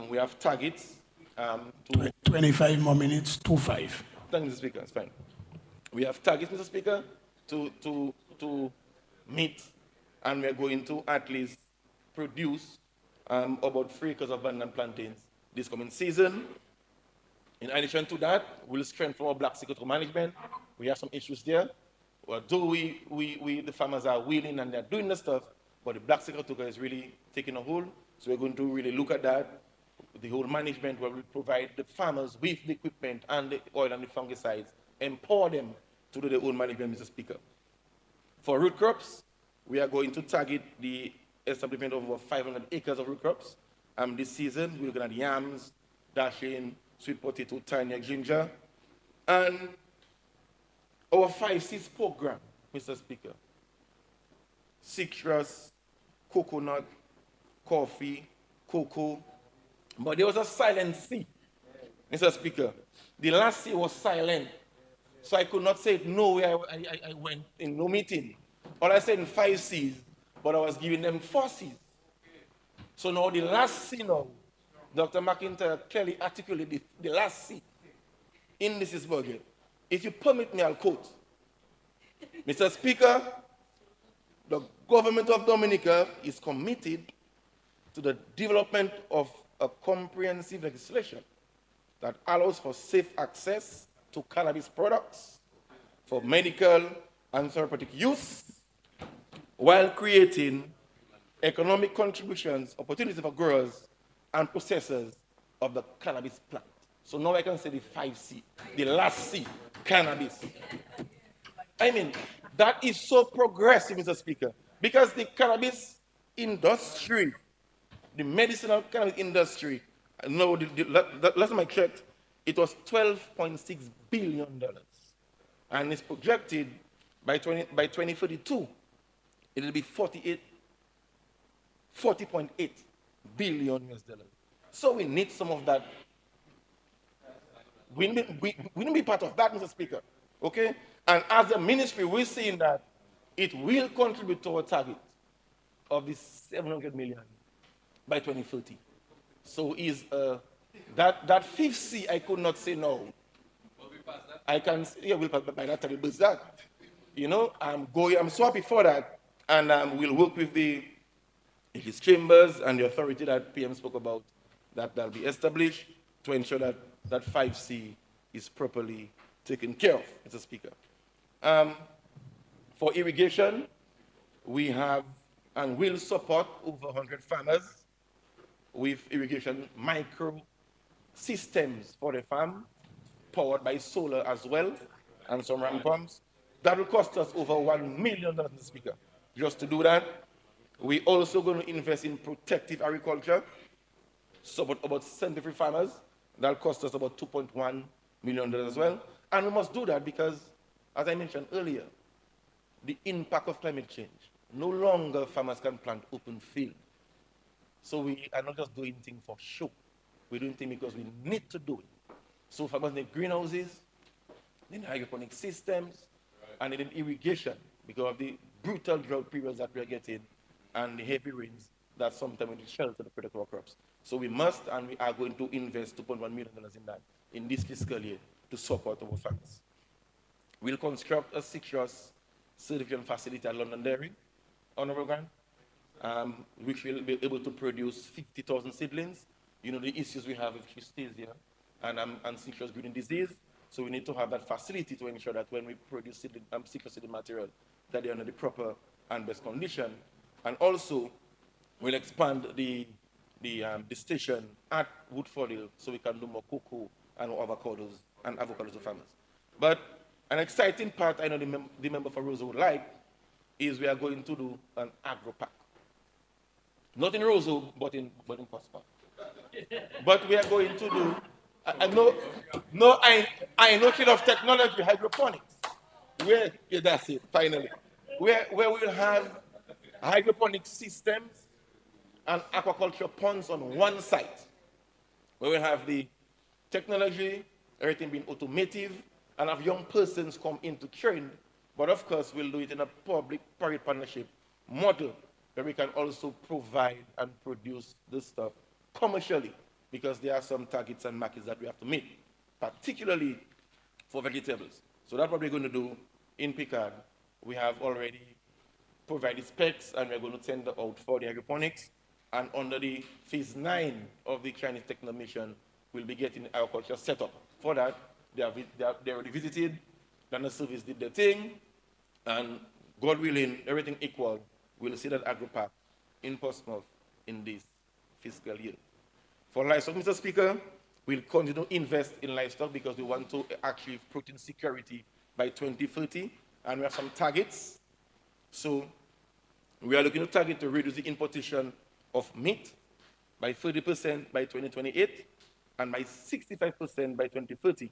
We have targets to 25 more minutes, 2-5. Thank you, Mr. Speaker, it's fine. We have targets, Mr. Speaker, to meet, and we're going to at least produce about 3 acres of banana and plantains this coming season. In addition to that, we'll strengthen our black sector management. We have some issues there. Although the farmers are willing and they're doing the stuff, but the black sector is really taking a hold. So we're going to really look at that, the whole management, where we provide the farmers with the equipment and the oil and the fungicides, empower them to do their own management, Mr. Speaker. For root crops, we are going to target the establishment of over 500 acres of root crops. This season, we're looking at yams, dashing, sweet potato, tiny ginger, and our 5Cs program, Mr. Speaker. Citrus, coconut, coffee, cocoa, but there was a silent C, Mr. Speaker. The last C was silent, so I could not say no way I went in no meeting. All I said in 5 Cs, but I was giving them 4 Cs. So now the last C now, Dr. McIntyre clearly articulated the last C in this budget. If you permit me, I'll quote. Mr. Speaker, the government of Dominica is committed to the development of a comprehensive legislation that allows for safe access to cannabis products for medical and therapeutic use while creating economic contributions, opportunities for growers and processors of the cannabis plant. So now I can say the 5C, the last C, cannabis. I mean, that is so progressive, Mr. Speaker, because the cannabis industry, the medicinal cannabis industry, no, the last time I checked, it was $12.6 billion. And it's projected by 2032, it will be 40.8 billion US dollars. So we need some of that. We need to be part of that, Mr. Speaker. Okay? And as a ministry, we're seeing that it will contribute to our target of this 700 million by 2030. So is that fifth C I could not say no. I can say, yeah, we'll pass by that time we'll that. You know, I'm so happy for that. And we'll work with the his chambers and the authority that PM spoke about that'll be established to ensure that that 5C is properly taken care of, Mr. Speaker. For irrigation, we have and will support over 100 farmers with irrigation micro systems for the farm, powered by solar as well, and some hand pumps. That will cost us over $1 million, Mr. Speaker, just to do that. We're also going to invest in protective agriculture, support about 73 farmers. That'll cost us about $2.1 million as well. And we must do that because, as I mentioned earlier, the impact of climate change. No longer farmers can plant open field. So we are not just doing things for show. We're doing things because we need to do it. So farmers need greenhouses, they need hydroponic systems, and they need irrigation because of the brutal drought periods that we are getting and the heavy rains that sometimes will shelter the product of our crops. So we must and we are going to invest $2.1 million in that in this fiscal year to support our farmers. We'll construct a citrus certification facility at Londonderry, Honorable Grant, which will be able to produce 50,000 seedlings. You know the issues we have with Chistesia and citrus greening disease. So we need to have that facility to ensure that when we produce citrus seedling material, that they're under the proper and best condition. And also, we'll expand the station at Woodford so we can do more cocoa and avocados to farmers. But an exciting part I know the member for Roseau would like is we are going to do an agro park. Not in Roseau, but in Prosper. But we are going to do, I know kid of technology, hydroponics. Yeah, that's it, finally. Where we'll have hydroponic systems and aquaculture ponds on one site. Where we have the technology, everything being automative, and have young persons come in to train. But of course, we'll do it in a public-private partnership model where we can also provide and produce this stuff commercially because there are some targets and markets that we have to meet, particularly for vegetables. So that's what we're going to do in Picard. We have already provided specs and we're going to tender out for the hydroponics. And under the phase 9 of the Chinese Techno Mission, we'll be getting agriculture set up. For that, they already visited, done the service, did their thing, and God willing, everything equal, we'll see that agro park in Portsmouth in this fiscal year. For livestock, Mr. Speaker, we'll continue to invest in livestock because we want to achieve protein security by 2030, and we have some targets. So we are looking to target to reduce the importation of meat by 30% by 2028 and by 65% by 2030.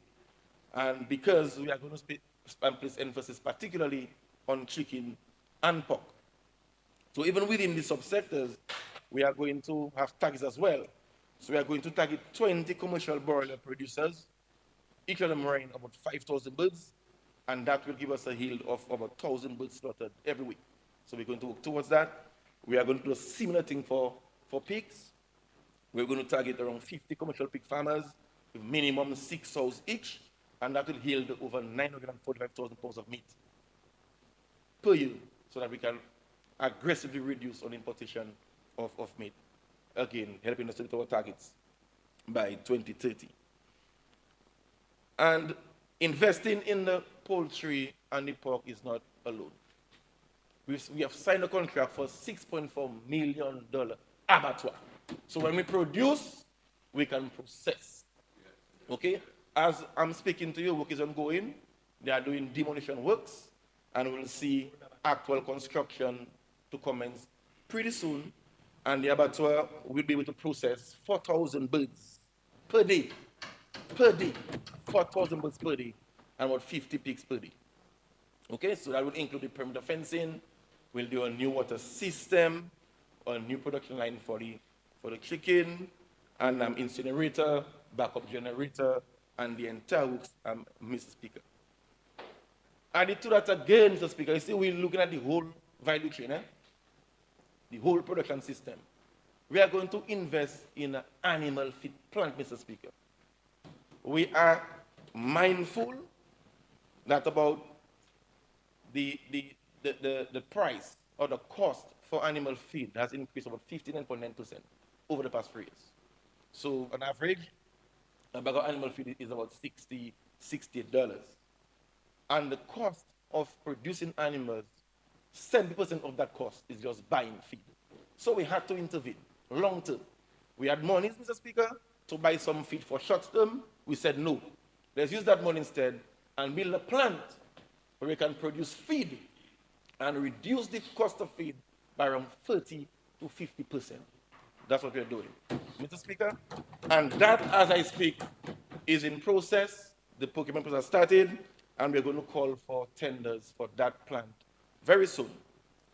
And because we are going to place emphasis particularly on chicken and pork. So even within the subsectors, we are going to have targets as well. So we are going to target 20 commercial broiler producers, each of them rearing about 5,000 birds, and that will give us a yield of about 1,000 birds slaughtered every week. So we're going to work towards that. We are going to do a similar thing for pigs. We're going to target around 50 commercial pig farmers with minimum 6 sows each, and that will yield over 945,000 pounds of meat per year, so that we can aggressively reduce on importation of meat. Again, helping us to hit our targets by 2030. And investing in the poultry and the pork is not alone. We have signed a contract for $6.4 million abattoir. So when we produce, we can process. Okay? As I'm speaking to you, work is ongoing. They are doing demolition works, and we'll see actual construction to commence pretty soon. And the abattoir will be able to process 4,000 birds per day. 4,000 birds per day, and about 50 pigs per day. Okay, so that will include the perimeter fencing. We'll do a new water system, a new production line for the chicken, and incinerator, backup generator, and the entire works, Mr. Speaker. Added to that again, Mr. Speaker, you see we're looking at the whole value chain. the whole production system. We are going to invest in an animal feed plant, Mr. Speaker. We are mindful that about the price or the cost for animal feed has increased about 59.9% over the past 3 years. So on average, a bag of animal feed is about $68. And the cost of producing animals, 70% of that cost is just buying feed. So we had to intervene long term. We had money, Mr. Speaker, to buy some feed for short term. We said no. Let's use that money instead and build a plant where we can produce feed and reduce the cost of feed by around 30 to 50%. That's what we're doing, Mr. Speaker. And that, as I speak, is in process. The procurement process started, and we're going to call for tenders for that plant very soon.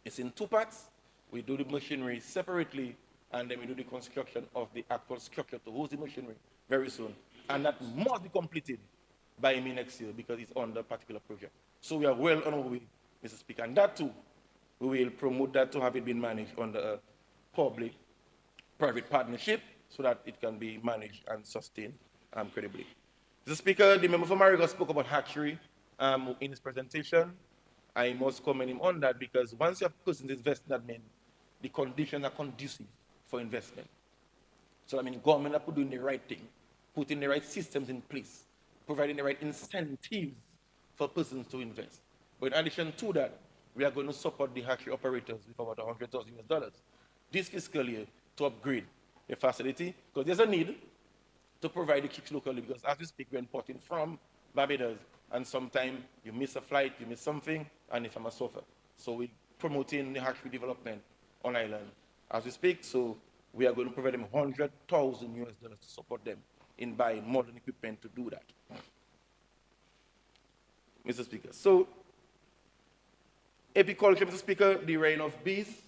It's in 2 parts. We do the machinery separately, and then we do the construction of the actual structure to host the machinery very soon. And that must be completed by me next year because it's on the particular project. So we are well on our way, Mr. Speaker. And that too, we will promote that to have it been managed under a public-private partnership so that it can be managed and sustained credibly. Mr. Speaker, the member for Marigot spoke about hatchery in his presentation. I must commend him on that because once you have persons investing, that means the conditions are conducive for investment. So I mean, government are doing the right thing, putting the right systems in place, providing the right incentives for persons to invest. But in addition to that, we are going to support the hatchery operators with about $100,000 this fiscal year to upgrade the facility because there's a need to provide the chicks locally because as we speak, we're importing from Barbados and sometimes you miss a flight, you miss something, and the farmers suffer. So we're promoting the hatchery development on island as we speak. So we are going to provide them $100,000 to support them in buying modern equipment to do that. Mr. Speaker, so apiculture, Mr. Speaker, the reign of bees,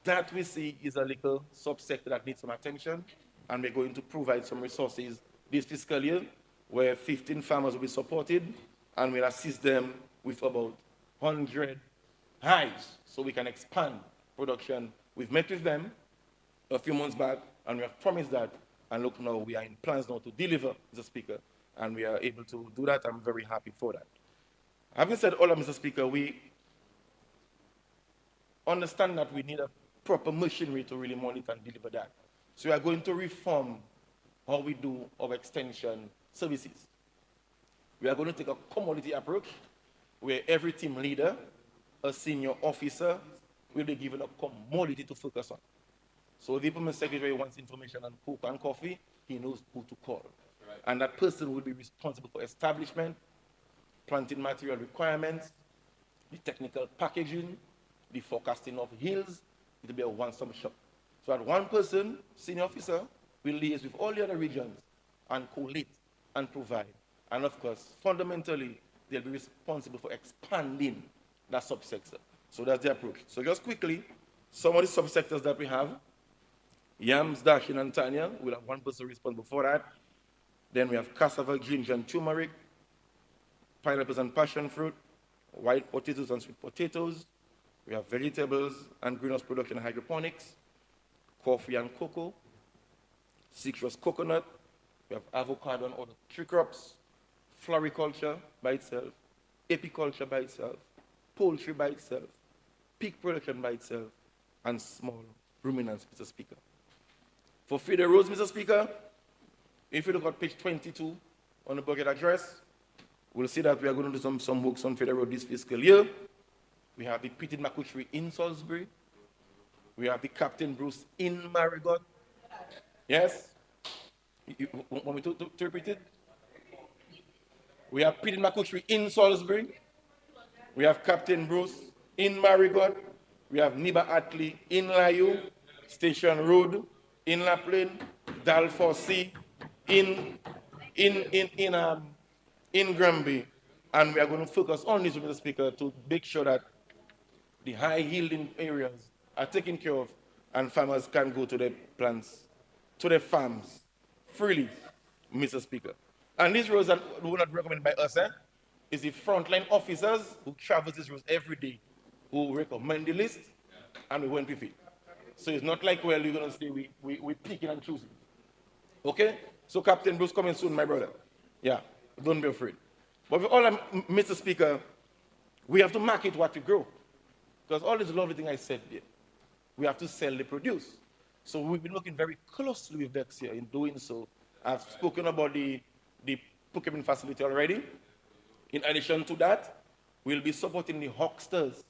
that we see is a little subsector that needs some attention, and we're going to provide some resources this fiscal year where 15 farmers will be supported, and we'll assist them with about 100 hives so we can expand production. We've met with them a few months back, and we have promised that, and look now, we are in plans now to deliver, Mr. Speaker, and we are able to do that. I'm very happy for that. Having said all that, Mr. Speaker, we understand that we need a proper machinery to really monitor and deliver that. So we are going to reform how we do our extension services. We are going to take a commodity approach where every team leader, a senior officer, will be given a commodity to focus on. So if the Implement Secretary wants information on cocoa and coffee, he knows who to call. Right. And that person will be responsible for establishment, planting material requirements, the technical packaging, the forecasting of yields. It will be a one-stop shop. So that one person, senior officer, will liaise with all the other regions and collate and provide. And of course, fundamentally, they'll be responsible for expanding that subsector. So that's the approach. So just quickly, some of the subsectors that we have, yams, dashing, and tanya, we'll have one person responsible for that. Then we have cassava, ginger, and turmeric, pineapples and passion fruit, white potatoes and sweet potatoes. We have vegetables and greenhouse production and hydroponics, coffee and cocoa, citrus coconut. We have avocado and other tree crops, floriculture by itself, apiculture by itself, poultry by itself, pig production by itself, and small ruminants, Mr. Speaker. For feeder roads, Mr. Speaker, if you look at page 22 on the budget address, we'll see that we are going to do some works on feeder road this fiscal year. We have the Pitted Macuchery in Salisbury. We have the Captain Bruce in Marigot. Yes? You want me to repeat it? We have Pitted Macuchery in Salisbury. We have Captain Bruce in Marigot. We have Niba Atley in Layu, Station Road in Laplain, Dalfossey in Granby. And we are going to focus on this, Mr. Speaker, to make sure that the high-yielding areas are taken care of and farmers can go to their plants, to their farms freely, Mr. Speaker. And these roads that were not recommended by us, is the frontline officers who travel these roads every day, who recommend the list, and we went with it. So it's not like, well, you're going to say we picking and choosing. Okay? So Captain Bruce coming soon, my brother. Yeah, don't be afraid. But with all, Mr. Speaker, we have to market what we grow. Because all these lovely things I said there, we have to sell the produce. So we've been working very closely with Dexia in doing so. I've spoken about the procurement facility already. In addition to that, we'll be supporting the hucksters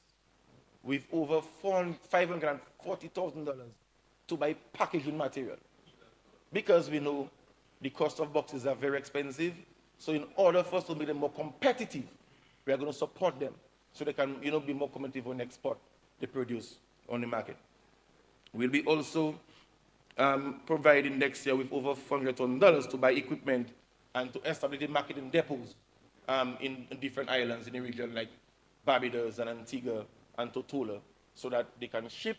with over $540,000 to buy packaging material. Because we know the cost of boxes are very expensive. So in order for us to make them more competitive, we are going to support them so they can be more competitive on export the produce on the market. We'll be also providing next year with over $400,000 to buy equipment and to establish the marketing depots in different islands in the region like Barbados and Antigua and Tortola so that they can ship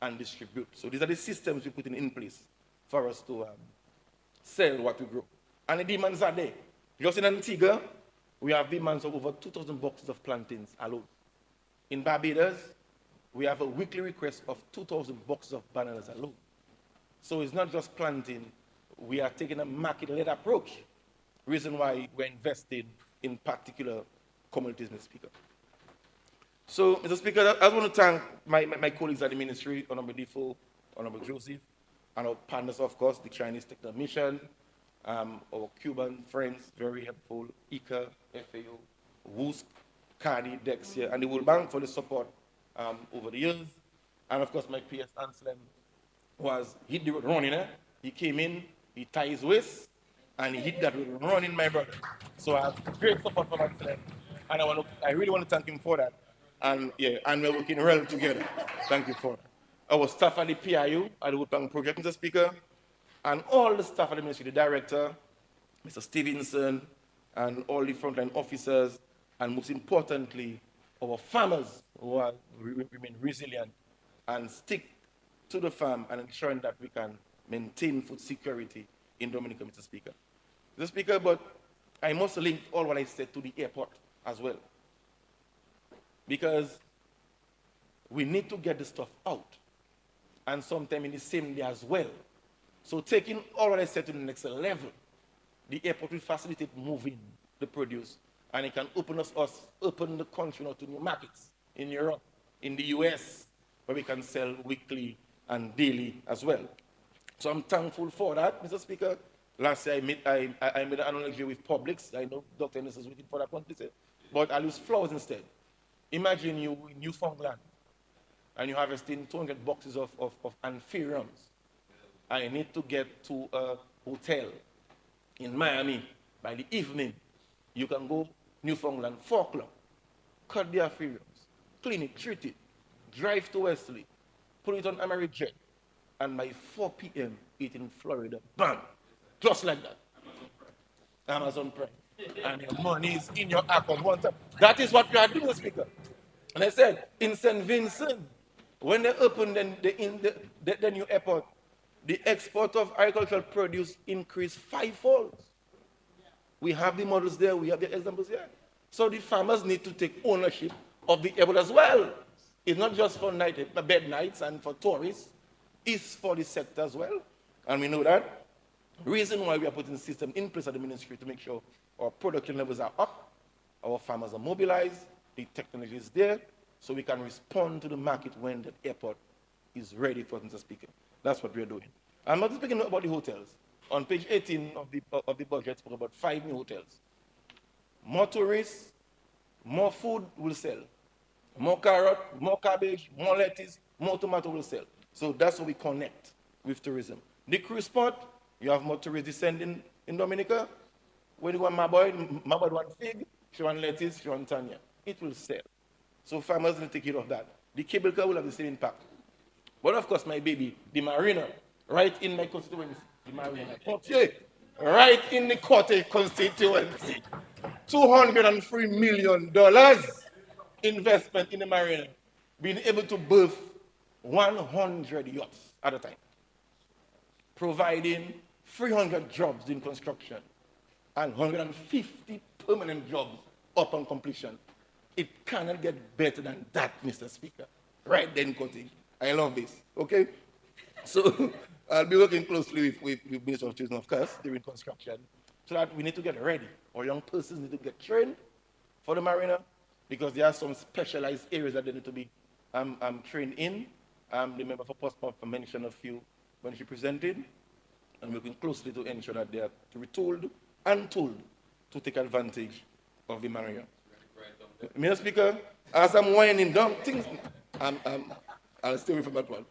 and distribute. So these are the systems we're putting in place for us to sell what we grow. And the demands are there. Just in Antigua, we have demands of over 2,000 boxes of plantains alone. In Barbados, we have a weekly request of 2,000 boxes of bananas alone. So it's not just planting. We are taking a market-led approach. Reason why we're investing in particular commodities, Mr. Speaker. So, Mr. Speaker, I want to thank my colleagues at the ministry, Honorable Defoe, Honorable Joseph, and our partners, of course, the Chinese Technical Mission, our Cuban friends, very helpful, ICA, FAO, WUSP, CARDI, Dexia, and the World Bank for the support over the years. And of course, my PS Anselm hit the road running. He came in, he tied his waist, and he hit that road running, my brother. So I have great support from Anselm, and I really want to thank him for that. And yeah, and we're working well together. Thank you for that. Our staff at the PIU, at the World Bank Project, Mr. Speaker, and all the staff at the ministry, the director, Mr. Stevenson, and all the frontline officers, and most importantly, our farmers who remain resilient and stick to the farm and ensuring that we can maintain food security in Dominica, Mr. Speaker. Mr. Speaker, but I must link all what I said to the airport as well. Because we need to get the stuff out, and sometime in the same day as well. So taking all what I said to the next level, the airport will facilitate moving the produce, and it can open the country now to new markets in Europe, in the US, where we can sell weekly and daily as well. So I'm thankful for that, Mr. Speaker. Last year I made an analogy with Publix. I know Dr. Ennis is waiting for that one to say, but I'll use flowers instead. Imagine you in Newfoundland and you're harvesting 200 boxes of anthuriums. I need to get to a hotel in Miami by the evening. You can go Newfoundland 4 o'clock, cut the anthuriums, clean it, treat it, drive to Wesley, put it on Amerijet, and by 4 p.m. eat in Florida. Bam! Just like that. Amazon Prime. And your money is in your account one time. That is what we are doing, Speaker. And I said, in St. Vincent, when they opened the new airport, the export of agricultural produce increased 5-fold. We have the models there, we have the examples here. So the farmers need to take ownership of the airport as well. It's not just for bed nights and for tourists, it's for the sector as well. And we know that. Reason why we are putting the system in place at the ministry to make sure our production levels are up, our farmers are mobilized, the technology is there, so we can respond to the market when the airport is ready for us, Mr. Speaker. That's what we are doing. I'm not speaking about the hotels. On page 18 of the budget, spoke about 5 new hotels. More tourists, more food will sell. More carrot, more cabbage, more lettuce, more tomato will sell. So that's how we connect with tourism. The cruise spot, you have more tourists descending in Dominica. When you want my boy want fig, she want lettuce, she want tanya. It will sell. So farmers will take care of that. The cable car will have the same impact. But of course, my baby, the marina, right in my constituency, the marina. Okay. Right in the Cottage constituency. $203 million investment in the marina. Being able to birth 100 yachts at a time. Providing 300 jobs in construction and 150 permanent jobs upon completion. It cannot get better than that, Mr. Speaker. Right then, Cottage. I love this, okay? So I'll be working closely with Minister of Tourism, of course, during construction, so that we need to get ready. Our young persons need to get trained for the marina, because there are some specialized areas that they need to be trained in. The member for Postmark mentioned a few when she presented, and working closely to ensure that they are retooled and tooled to take advantage of the marina. Mr. Speaker, as I'm winding down things, I'll stay away from that one.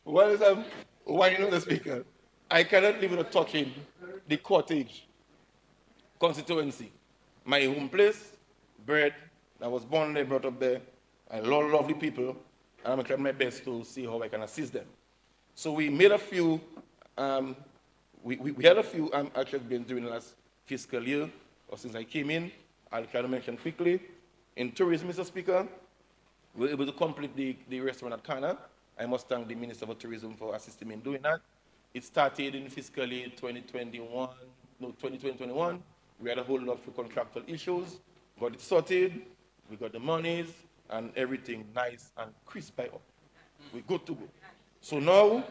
While I'm winding up the speaker, I cannot live without touching the Cottage Constituency. My home place, bred, I was born there, brought up there. I love lovely people, and I'm trying my best to see how I can assist them. So we made a few, we had a few actions been during the last fiscal year, or since I came in. I'll try to mention quickly. In tourism, Mr. Speaker, we were able to complete the restaurant at Kana. I must thank the Minister of Tourism for assisting me in doing that. It started in fiscal year 2021. We had a whole lot of contractual issues, got it sorted, we got the monies, and everything nice and crisp by up. We're good to go. So now,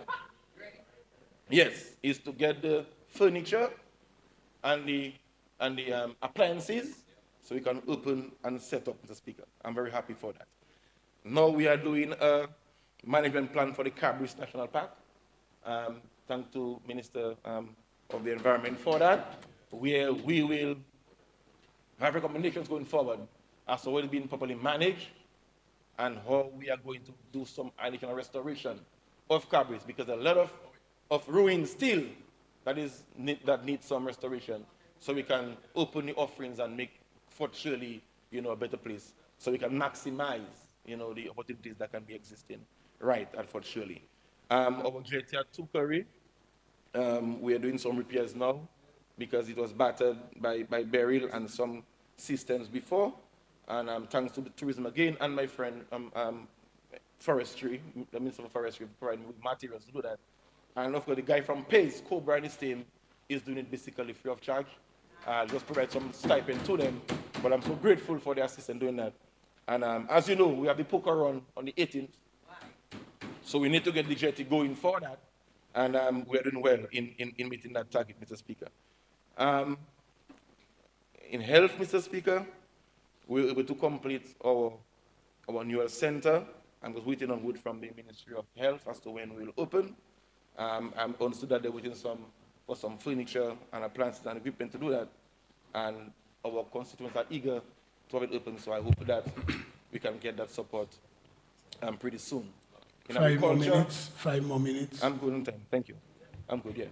yes, is to get the furniture and the appliances so we can open and set up, Mr. Speaker. I'm very happy for that. Now we are doing a management plan for the Carbis National Park. Thanks to Minister of the Environment for that, where we will have recommendations going forward as to what is being properly managed and how we are going to do some additional restoration of Carbis, because a lot of ruins still that need some restoration, so we can open the offerings and make Fort Shirley, a better place, so we can maximize, the opportunities that can be existing right at Fort Shirley. Our jetty at Tukari, we are doing some repairs now because it was battered by burial and some systems before. And thanks to the tourism again and my friend Forestry, the Minister of Forestry, providing me with materials to do that. And of course, the guy from Pace, Cobra and his team, is doing it basically free of charge. Just provide some stipend to them. But I'm so grateful for their assistance doing that. And as you know, we have the poker run on the 18th. So we need to get the jetty going for that. And we're doing well in meeting that target, Mr. Speaker. In health, Mr. Speaker, we were able to complete our annual center. I was waiting on word from the Ministry of Health as to when we will open. I'm understood that they're waiting for some furniture and appliances and equipment to do that. And our constituents are eager to have it open, so I hope that we can get that support pretty soon. In 5 more minutes. 5 more minutes. I'm good on time. Thank you. I'm good, yeah.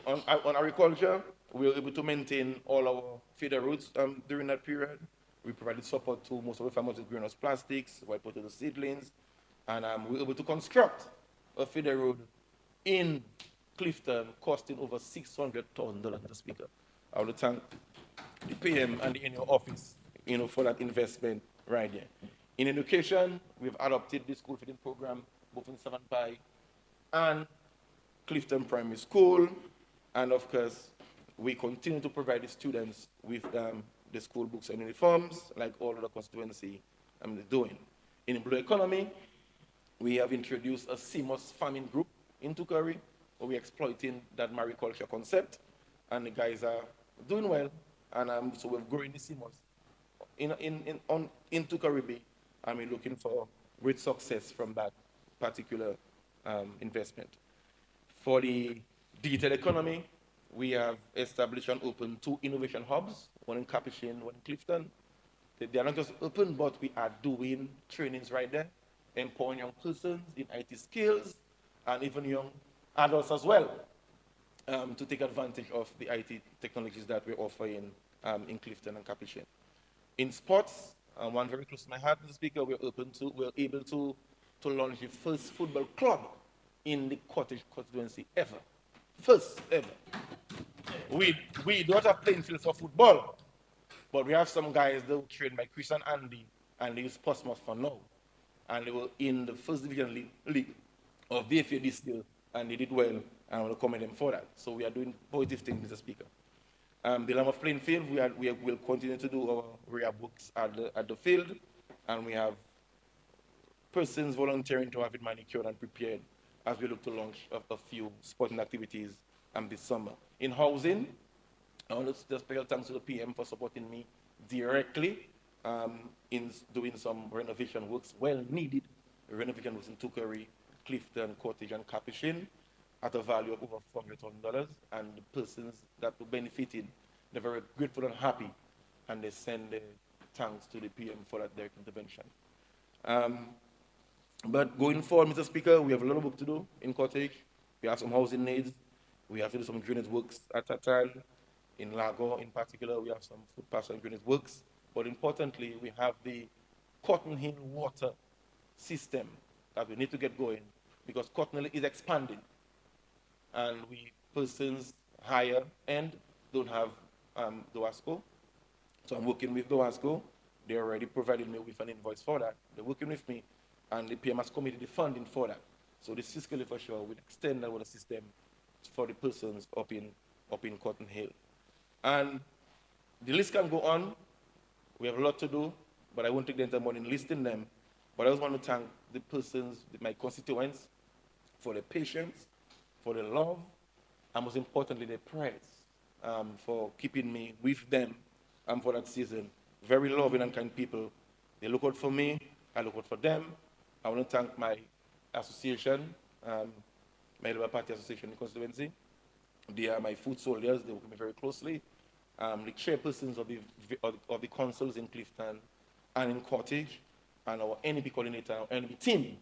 On agriculture, we were able to maintain all our feeder routes during that period. We provided support to most of the farmers with greenhouse plastics, white potato seedlings, and we were able to construct a feeder road in Clifton costing over $600,000, Mr. Speaker. I would thank the PM and the NO office, for that investment right there. In education, we've adopted the school feeding program both in Seven Pie and Clifton Primary School, and of course, we continue to provide the students with the school books and uniforms, like all of the constituency doing. In the blue economy, we have introduced a CMOS farming group in Tukari, where we're exploiting that mariculture concept, and the guys are doing well, and so we're growing the CMOS in Tukari Bay, and we're looking for great success from that particular investment. For the digital economy, we have established and opened 2 innovation hubs, one in Capuchin, one in Clifton. They are not just open, but we are doing trainings right there, empowering young persons in IT skills, and even young adults as well, to take advantage of the IT technologies that we're offering in Clifton and Capuchin. In sports, one very close to my heart, Mr. Speaker, we're able to launch the first football club in the Cottage constituency ever. First ever. We don't have playing fields for football, but we have some guys that were trained by Chris and Andy, and they use Portsmouth for now. And they were in the first division league of the FA this year, and they did well, and I want to commend them for that. So we are doing positive things, Mr. Speaker. The Lamb of Playing Field, we will continue to do our rehab books at the field, and we have persons volunteering to have it manicured and prepared as we look to launch a few sporting activities this summer. In housing, I want to just special thanks to the PM for supporting me directly in doing some renovation works, well needed renovation works in Tukari, Clifton, Cottage, and Capuchin at a value of over $400,000. And the persons that benefited, they're very grateful and happy, and they send their thanks to the PM for that direct intervention. But going forward, Mr. Speaker, we have a lot of work to do in Cottage. We have some housing needs. We have to do some drainage works at that time. In Lago, in particular, we have some footpaths and drainage works. But importantly, we have the Cotton Hill water system that we need to get going because Cotton Hill is expanding. And we persons higher end don't have DOASCO. So I'm working with DOASCO. They already provided me with an invoice for that. They're working with me, and the PM has committed the funding for that. So this fiscally for sure will extend that water system for the persons up in Cotton Hill. And the list can go on. We have a lot to do, but I won't take the entire morning listing them. But I just want to thank the persons, my constituents, for their patience, for their love, and most importantly, their prayers for keeping me with them for that season. Very loving and kind people. They look out for me, I look out for them. I want to thank my association, my Labour Party Association in the Constituency. They are my foot soldiers, they work with me very closely. The chairpersons of the councils in Clifton and in Cottage, and our NEB coordinator, our NEB team,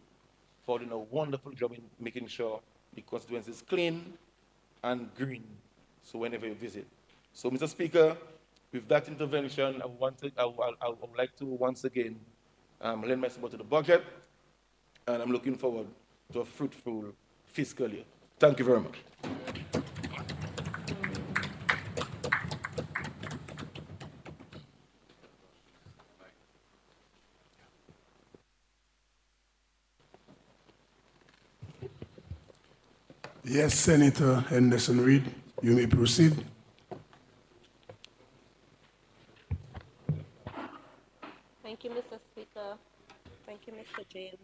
for doing a wonderful job in making sure the constituency is clean and green, so whenever you visit. So, Mr. Speaker, with that intervention, I would like to once again lend my support to the budget, and I'm looking forward to a fruitful fiscal year. Thank you very much. Yes, Senator Henderson Reed, you may proceed. Thank you, Mr. Speaker. Thank you, Mr. James.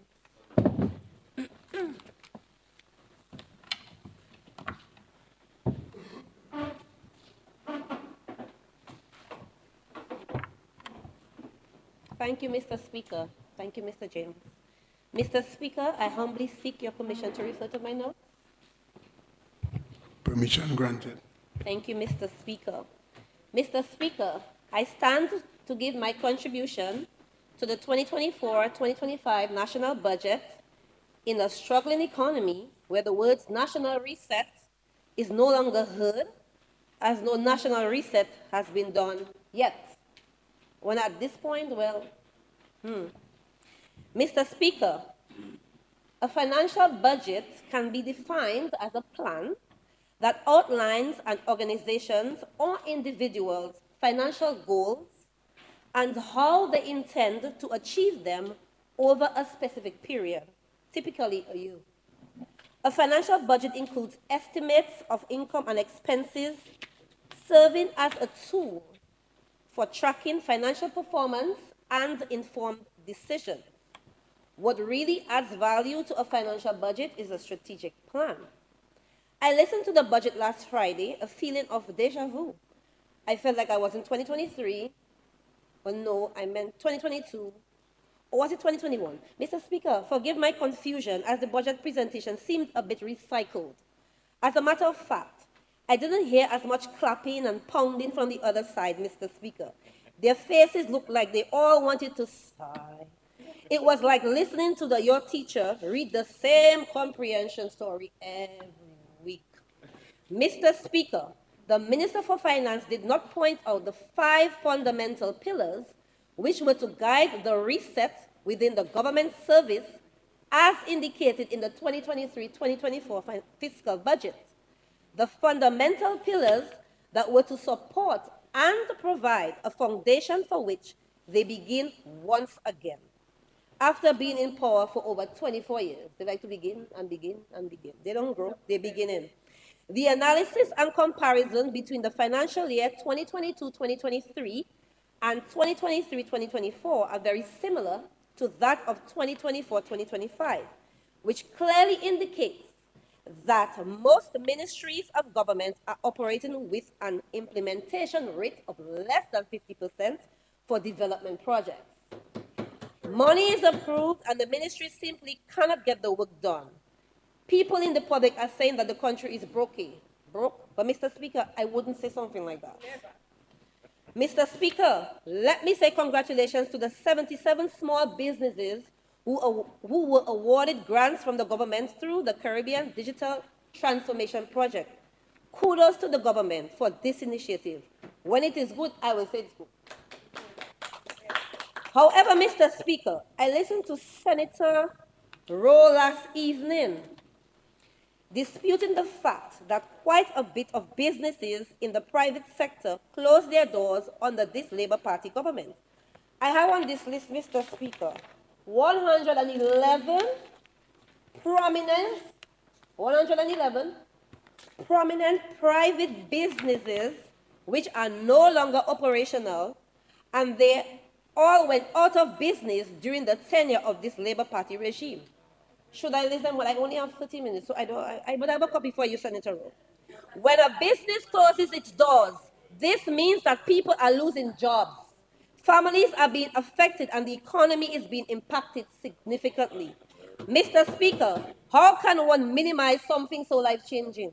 Thank you, Mr. Speaker. Thank you, Mr. James. Mr. Speaker, I humbly seek your permission to refer to my notes. Permission granted. Thank you, Mr. Speaker. Mr. Speaker, I stand to give my contribution to the 2024-2025 national budget in a struggling economy where the words national reset is no longer heard, as no national reset has been done yet. When at this point, well, Mr. Speaker, a financial budget can be defined as a plan that outlines an organization's or individual's financial goals and how they intend to achieve them over a specific period, typically a year. A financial budget includes estimates of income and expenses, serving as a tool for tracking financial performance and informed decisions. What really adds value to a financial budget is a strategic plan. I listened to the budget last Friday, a feeling of deja vu. I felt like I was in 2023, but no, I meant 2022, or was it 2021? Mr. Speaker, forgive my confusion as the budget presentation seemed a bit recycled. As a matter of fact, I didn't hear as much clapping and pounding from the other side, Mr. Speaker. Their faces looked like they all wanted to sigh. It was like listening to your teacher read the same comprehension story every week. Mr. Speaker, the Minister for Finance did not point out the 5 fundamental pillars which were to guide the reset within the government service as indicated in the 2023-2024 fiscal budget. The fundamental pillars that were to support and provide a foundation for which they begin once again. After being in power for over 24 years, they like to begin and begin and begin. They don't grow, they begin in. The analysis and comparison between the financial year 2022-2023 and 2023-2024 are very similar to that of 2024-2025, which clearly indicates that most ministries of government are operating with an implementation rate of less than 50% for development projects. Money is approved and the ministry simply cannot get the work done. People in the public are saying that the country is broke. But Mr. Speaker, I wouldn't say something like that. Mr. Speaker, let me say congratulations to the 77 small businesses who were awarded grants from the government through the Caribbean Digital Transformation Project. Kudos to the government for this initiative. When it is good, I will say it's good. However, Mr. Speaker, I listened to Senator Rowe last evening disputing the fact that quite a bit of businesses in the private sector closed their doors under this Labour Party government. I have on this list, Mr. Speaker, 111 prominent, 111 prominent private businesses which are no longer operational, and they all went out of business during the tenure of this Labour Party regime. Should I list them? Well, I only have 30 minutes, so I would have a copy for you, Senator Rowe. When a business closes its doors, this means that people are losing jobs. Families are being affected and the economy is being impacted significantly. Mr. Speaker, how can one minimize something so life-changing?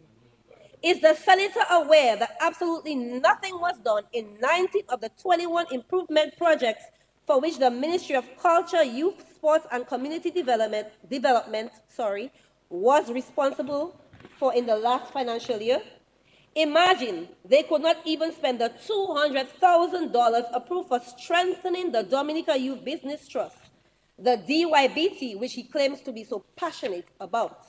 Is the senator aware that absolutely nothing was done in 19 of the 21 improvement projects for which the Ministry of Culture, Youth, Sports and Community Development was responsible for in the last financial year? Imagine they could not even spend the $200,000 approved for strengthening the Dominica Youth Business Trust, the DYBT, which he claims to be so passionate about.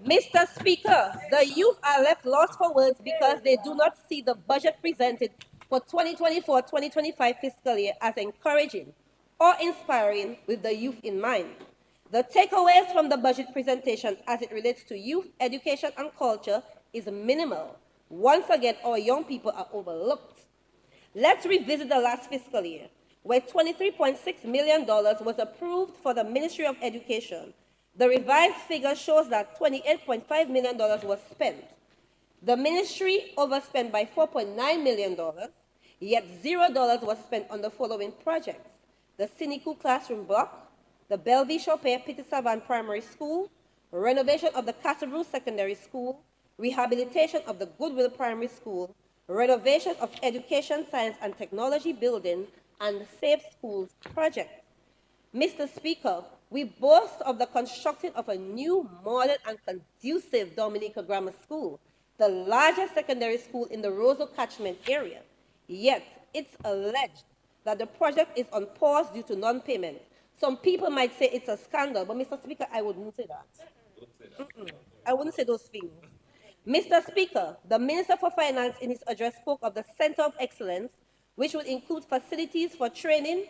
Mr. Speaker, the youth are left lost for words because they do not see the budget presented for 2024-2025 fiscal year as encouraging or inspiring with the youth in mind. The takeaways from the budget presentation as it relates to youth, education, and culture is minimal. Once again, our young people are overlooked. Let's revisit the last fiscal year, where $23.6 million was approved for the Ministry of Education. The revised figure shows that $28.5 million was spent. The ministry overspent by $4.9 million, yet $0 was spent on the following projects: the Siniku Classroom Block, the Bellevue Chopin Petit Savant Primary School, renovation of the Cottage Secondary School, rehabilitation of the Goodwill Primary School, renovation of Education, Science and Technology Building, and Safe Schools Project. Mr. Speaker, we boast of the construction of a new, modern, and conducive Dominica Grammar School, the largest secondary school in the Roseau catchment area. Yet, it's alleged that the project is on pause due to non-payment. Some people might say it's a scandal, but Mr. Speaker, I wouldn't say that. I wouldn't say those things. Mr. Speaker, the Minister for Finance in his address spoke of the Center of Excellence, which would include facilities for training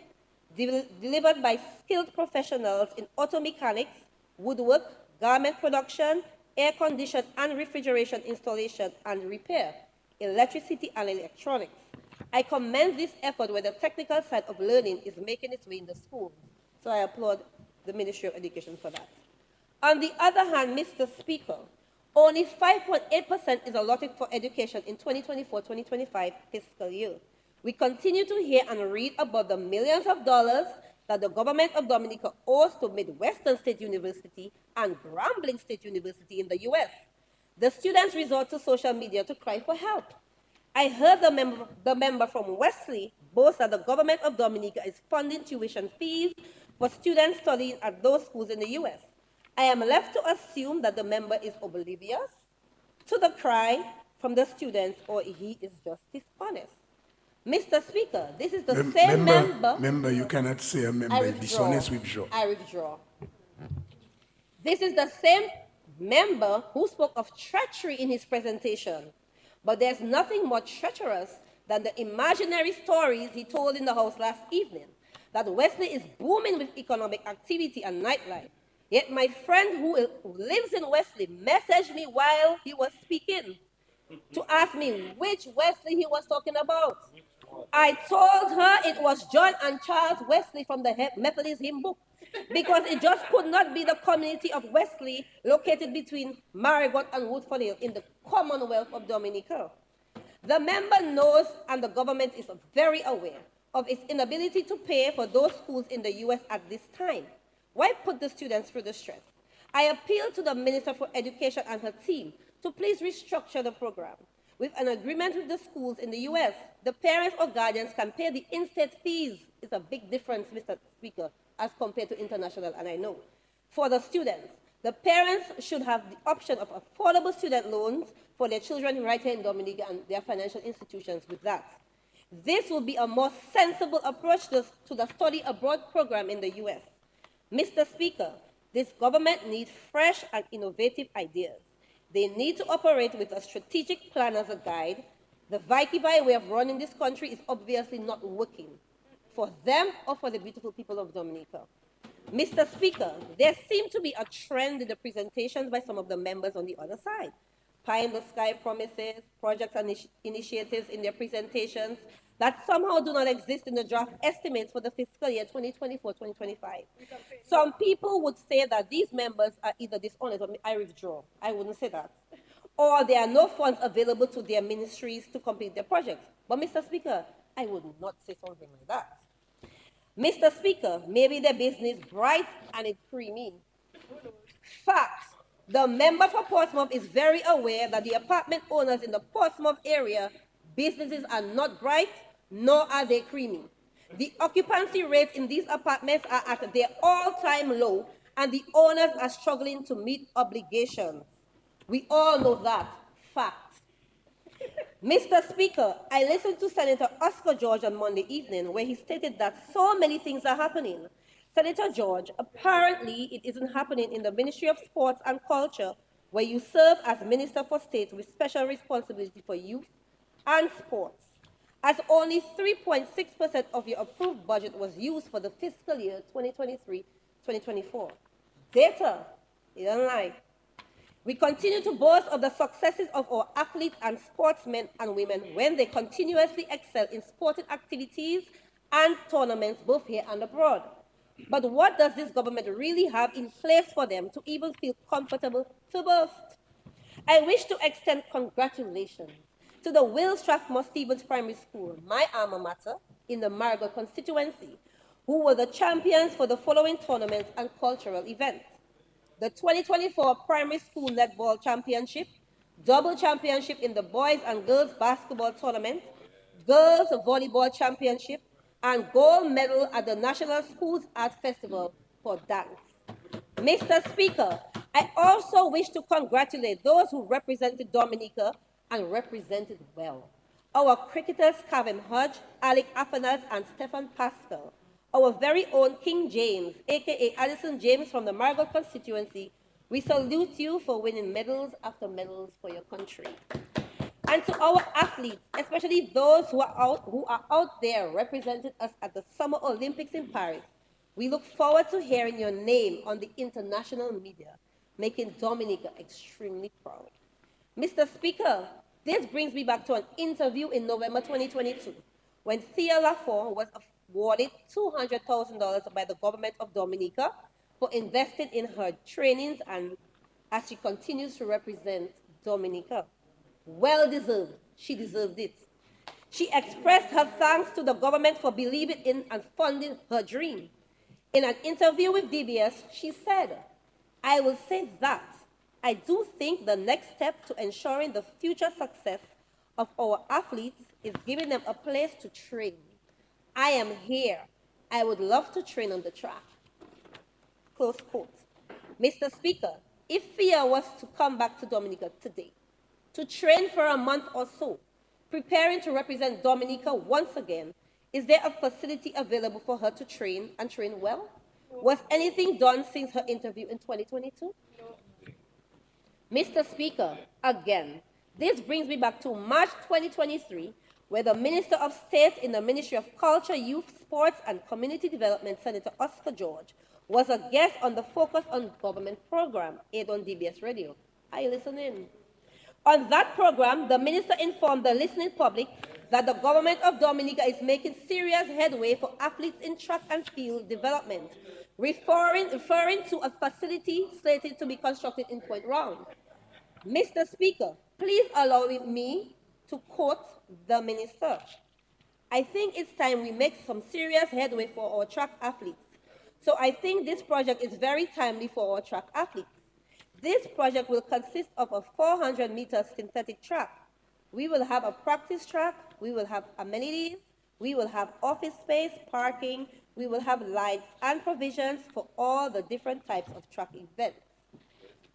delivered by skilled professionals in auto mechanics, woodwork, garment production, air condition and refrigeration installation and repair, electricity and electronics. I commend this effort where the technical side of learning is making its way in the schools. So I applaud the Ministry of Education for that. On the other hand, Mr. Speaker, only 5.8% is allotted for education in 2024-2025 fiscal year. We continue to hear and read about the millions of dollars that the government of Dominica owes to Midwestern State University and Grambling State University in the US. The students resort to social media to cry for help. I heard the member from Wesley boast that the government of Dominica is funding tuition fees for students studying at those schools in the US. I am left to assume that the member is oblivious to the cry from the students, or he is just dishonest. Mr. Speaker, this is the same member. Member, you cannot say a member is dishonest. Withdraw. I withdraw. This is the same member who spoke of treachery in his presentation. But there's nothing more treacherous than the imaginary stories he told in the House last evening, that Wesley is booming with economic activity and nightlife. Yet my friend who lives in Wesley messaged me while he was speaking to ask me which Wesley he was talking about. I told her it was John and Charles Wesley from the Methodist hymn book because it just could not be the community of Wesley located between Marigot and Woodford Hill in the Commonwealth of Dominica. The member knows and the government is very aware of its inability to pay for those schools in the US at this time. Why put the students through the stress? I appeal to the Minister for Education and her team to please restructure the program. With an agreement with the schools in the US, the parents or guardians can pay the in-state fees. It's a big difference, Mr. Speaker, as compared to international, and I know. For the students, the parents should have the option of affordable student loans for their children right here in Dominica and their financial institutions with that. This will be a more sensible approach to the study abroad program in the US. Mr. Speaker, this government needs fresh and innovative ideas. They need to operate with a strategic plan as a guide. The Vicky-Vai way of running this country is obviously not working for them or for the beautiful people of Dominica. Mr. Speaker, there seems to be a trend in the presentations by some of the members on the other side. Pie in the sky promises, projects and initiatives in their presentations that somehow do not exist in the draft estimates for the fiscal year 2024-2025. Some people would say that these members are either dishonest or I withdraw. I wouldn't say that. Or there are no funds available to their ministries to complete their projects. But Mr. Speaker, I would not say something like that. Mr. Speaker, maybe their business bright and it's creamy. Fact, the member for Portsmouth is very aware that the apartment owners in the Portsmouth area, businesses are not bright, nor are they creamy. The occupancy rates in these apartments are at their all-time low, and the owners are struggling to meet obligations. We all know that. Fact. Mr. Speaker, I listened to Senator Oscar George on Monday evening where he stated that so many things are happening. Senator George, apparently it isn't happening in the Ministry of Sports and Culture where you serve as Minister for State with special responsibility for youth and sports, as only 3.6% of your approved budget was used for the fiscal year 2023-2024. Data, you don't lie. We continue to boast of the successes of our athletes and sportsmen and women when they continuously excel in sporting activities and tournaments both here and abroad. But what does this government really have in place for them to even feel comfortable to boast? I wish to extend congratulations to the Will Strathmore Stevens Primary School, my alma mater, in the Marigot constituency, who were the champions for the following tournaments and cultural events: the 2024 Primary School Netball Championship, double championship in the boys and girls basketball tournament, girls volleyball championship, and gold medal at the National Schools Art Festival for dance. Mr. Speaker, I also wish to congratulate those who represented Dominica and represented well. Our cricketers Kevin Hodge, Alec Afanaz, and Stephen Pascal. Our very own King James, aka Addison James from the Marigot constituency, we salute you for winning medals after medals for your country. And to our athletes, especially those who are out there representing us at the Summer Olympics in Paris, we look forward to hearing your name on the international media, making Dominica extremely proud. Mr. Speaker, this brings me back to an interview in November 2022, when Thea Lafont was awarded $200,000 by the government of Dominica for investing in her trainings and as she continues to represent Dominica. Well deserved. She deserved it. She expressed her thanks to the government for believing in and funding her dream. In an interview with DBS, she said, I will say that I do think the next step to ensuring the future success of our athletes is giving them a place to train. I am here. I would love to train on the track. Close quote. Mr. Speaker, if Fia was to come back to Dominica today, to train for a month or so, preparing to represent Dominica once again, is there a facility available for her to train and train well? Was anything done since her interview in 2022? Mr. Speaker, again, this brings me back to March 2023, where the Minister of State in the Ministry of Culture, Youth, Sports, and Community Development, Senator Oscar George, was a guest on the Focus on Government program, aired on DBS Radio. Are you listening? On that program, the minister informed the listening public that the government of Dominica is making serious headway for athletes in track and field development, referring to a facility slated to be constructed in Point Round. Mr. Speaker, please allow me to quote the minister. I think it's time we make some serious headway for our track athletes. So I think this project is very timely for our track athletes. This project will consist of a 400-meter synthetic track. We will have a practice track, we will have amenities, we will have office space, parking, we will have lights and provisions for all the different types of track events.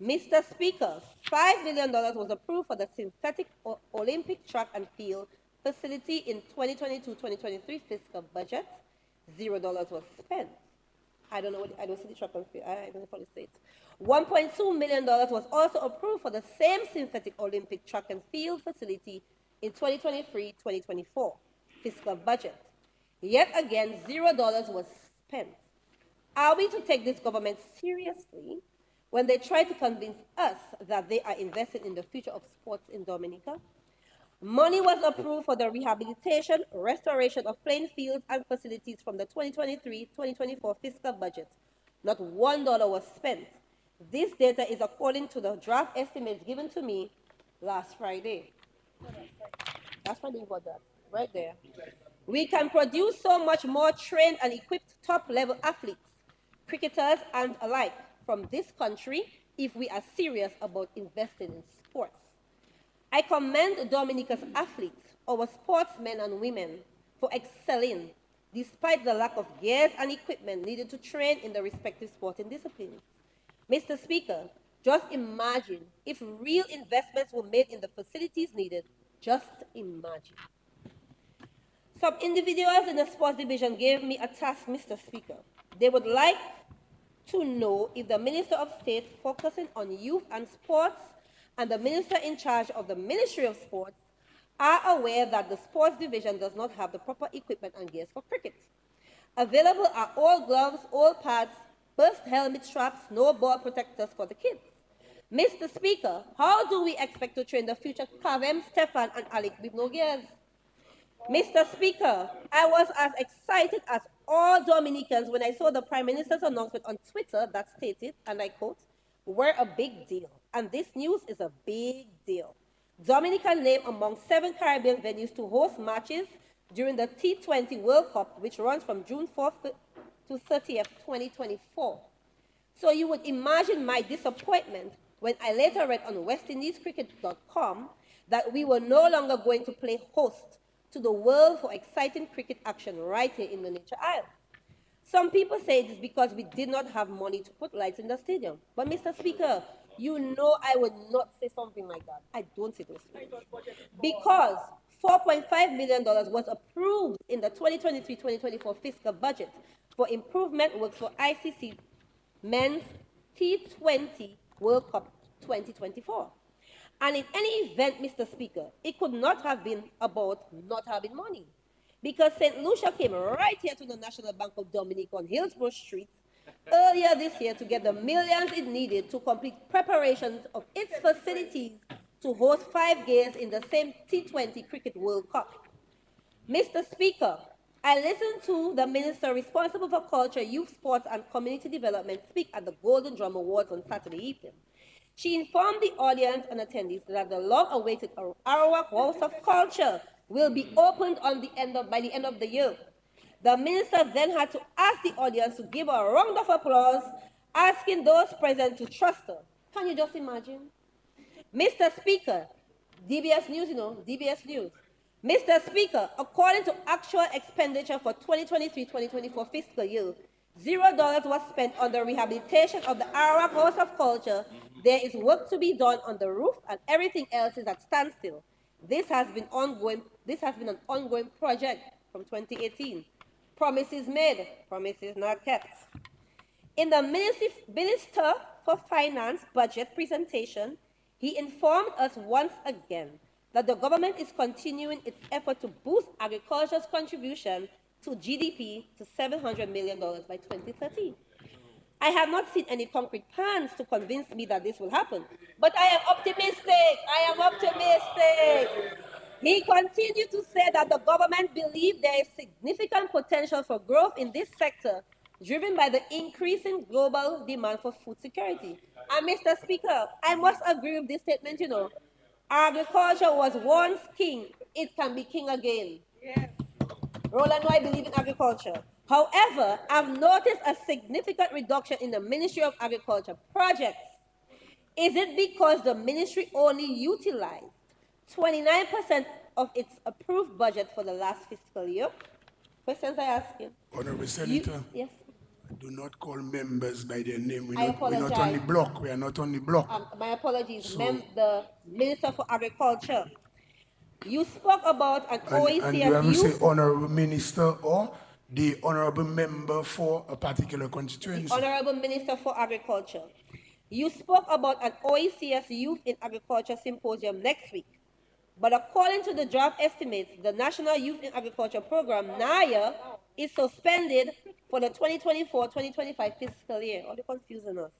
Mr. Speaker, $5 million was approved for the synthetic Olympic track and field facility in 2022-2023 fiscal budget. $0 was spent. I don't see the track and field. I don't know how to say it. $1.2 million was also approved for the same synthetic Olympic track and field facility in 2023-2024 fiscal budget. Yet again, $0 was spent. Are we to take this government seriously when they try to convince us that they are investing in the future of sports in Dominica? Money was approved for the rehabilitation, restoration of playing fields and facilities from the 2023-2024 fiscal budget. Not $1 was spent. This data is according to the draft estimates given to me last Friday. Last Friday you got that, right there. We can produce so much more trained and equipped top-level athletes, cricketers and alike from this country if we are serious about investing in sports. I commend Dominica's athletes, our sportsmen and women, for excelling despite the lack of gears and equipment needed to train in the respective sporting disciplines. Mr. Speaker, just imagine if real investments were made in the facilities needed. Just imagine. Some individuals in the sports division gave me a task, Mr. Speaker. They would like to know if the Minister of State focusing on youth and sports and the Minister in charge of the Ministry of Sports are aware that the sports division does not have the proper equipment and gears for cricket. Available are all gloves, all pads, burst helmet straps, no ball protectors for the kids. Mr. Speaker, how do we expect to train the future Kavem, Stefan, and Alec with no gears? Mr. Speaker, I was as excited as all Dominicans when I saw the Prime Minister's announcement on Twitter that stated, and I quote, "We're a big deal, and this news is a big deal. Dominica named among 7 Caribbean venues to host matches during the T20 World Cup, which runs from June 4th to 30th, 2024. So you would imagine my disappointment when I later read on WestIndiesCricket.com that we were no longer going to play host to the world for exciting cricket action right here in the Nature Isle. Some people say it is because we did not have money to put lights in the stadium. But Mr. Speaker, you know I would not say something like that. I don't say those things. Because $4.5 million was approved in the 2023-2024 fiscal budget for improvement works for ICC Men's T20 World Cup 2024. And in any event, Mr. Speaker, it could not have been about not having money. Because St. Lucia came right here to the National Bank of Dominica on Hillsborough Street earlier this year to get the millions it needed to complete preparations of its facilities to host 5 games in the same T20 Cricket World Cup. Mr. Speaker, I listened to the minister responsible for culture, youth, sports, and community development speak at the Golden Drum Awards on Saturday evening. She informed the audience and attendees that the long-awaited Arawak House of Culture will be opened by the end of the year. The minister then had to ask the audience to give a round of applause, asking those present to trust her. Can you just imagine? Mr. Speaker, DBS News, DBS News. Mr. Speaker, according to actual expenditure for 2023-2024 fiscal year, $0 was spent on the rehabilitation of the Arawak House of Culture. There is work to be done on the roof, and everything else is at standstill. This has been an ongoing project from 2018. Promises made, promises not kept. In the Minister for Finance budget presentation, he informed us once again that the government is continuing its effort to boost agriculture's contribution to GDP to $700 million by 2030. I have not seen any concrete plans to convince me that this will happen. But I am optimistic. I am optimistic. He continued to say that the government believes there is significant potential for growth in this sector, driven by the increasing global demand for food security. And Mr. Speaker, I must agree with this statement, Agriculture was once king, it can be king again. Roland, I believe in agriculture. However, I've noticed a significant reduction in the Ministry of Agriculture projects. Is it because the ministry only utilized 29% of its approved budget for the last fiscal year? Questions I ask you. Honorable Senator, Yes. do not call members by their name. I We're not on the apologize. block. We are not on the block. My apologies. So, The Minister for Agriculture. You spoke about an and you have to say OECS honorable minister or the honorable member for a particular the constituency. Honorable Minister for Agriculture. You spoke about an OECS Youth in Agriculture Symposium next week. But according to the draft estimates, the National Youth in Agriculture Program, NAYA, is suspended for the 2024-2025 fiscal year. Are they confusing us?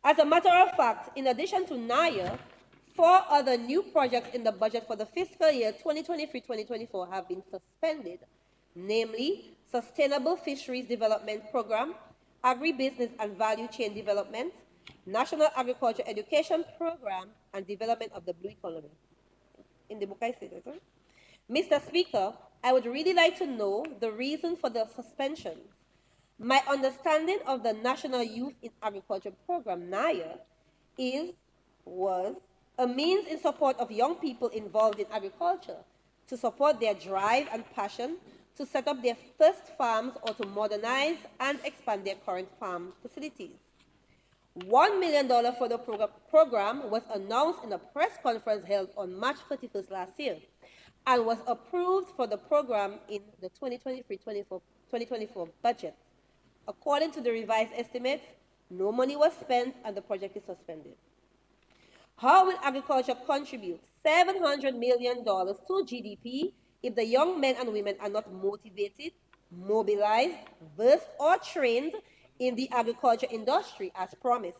As a matter of fact, in addition to NAYA, 4 other new projects in the budget for the fiscal year 2023-2024 have been suspended, namely Sustainable Fisheries Development Program, Agribusiness and Value Chain Development, National Agriculture Education Program, and Development of the Blue Economy. In the book I said that, right? Mr. Speaker, I would really like to know the reason for the suspension. My understanding of the National Youth in Agriculture Program, NAYA, was a means in support of young people involved in agriculture to support their drive and passion to set up their first farms or to modernize and expand their current farm facilities. $1 million for the program was announced in a press conference held on March 31st last year and was approved for the program in the 2023-2024 budget. According to the revised estimates, no money was spent and the project is suspended. How will agriculture contribute $700 million to GDP if the young men and women are not motivated, mobilized, versed, or trained in the agriculture industry as promised?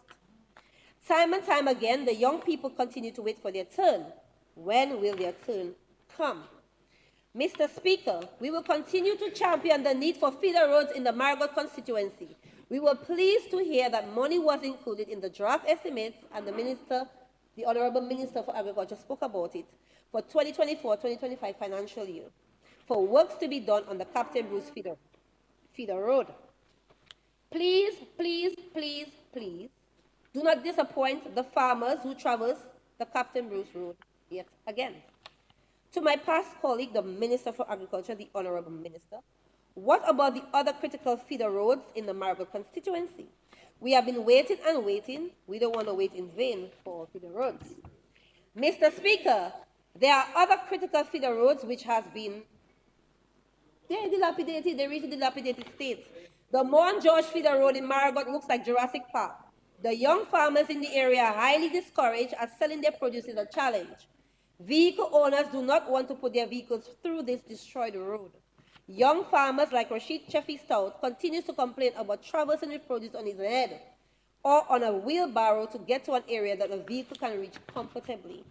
Time and time again, the young people continue to wait for their turn. When will their turn come? Mr. Speaker, we will continue to champion the need for feeder roads in the Marigot constituency. We were pleased to hear that money was included in the draft estimates and the Honorable Minister for Agriculture spoke about it for 2024-2025 financial year for works to be done on the Captain Bruce feeder road. Please, please, please, please do not disappoint the farmers who traverse the Captain Bruce Road yet again. To my past colleague, the Minister for Agriculture, the Honorable Minister, what about the other critical feeder roads in the Marigot constituency? We have been waiting and waiting. We don't want to wait in vain for feeder roads. Mr. Speaker, there are other critical feeder roads which has been they're dilapidated, they reach a dilapidated state. The Mount George feeder road in Marigot looks like Jurassic Park. The young farmers in the area are highly discouraged as selling their produce is a challenge. Vehicle owners do not want to put their vehicles through this destroyed road. Young farmers like Rashid Chefi Stout continues to complain about traversing with produce on his head or on a wheelbarrow to get to an area that a vehicle can reach comfortably.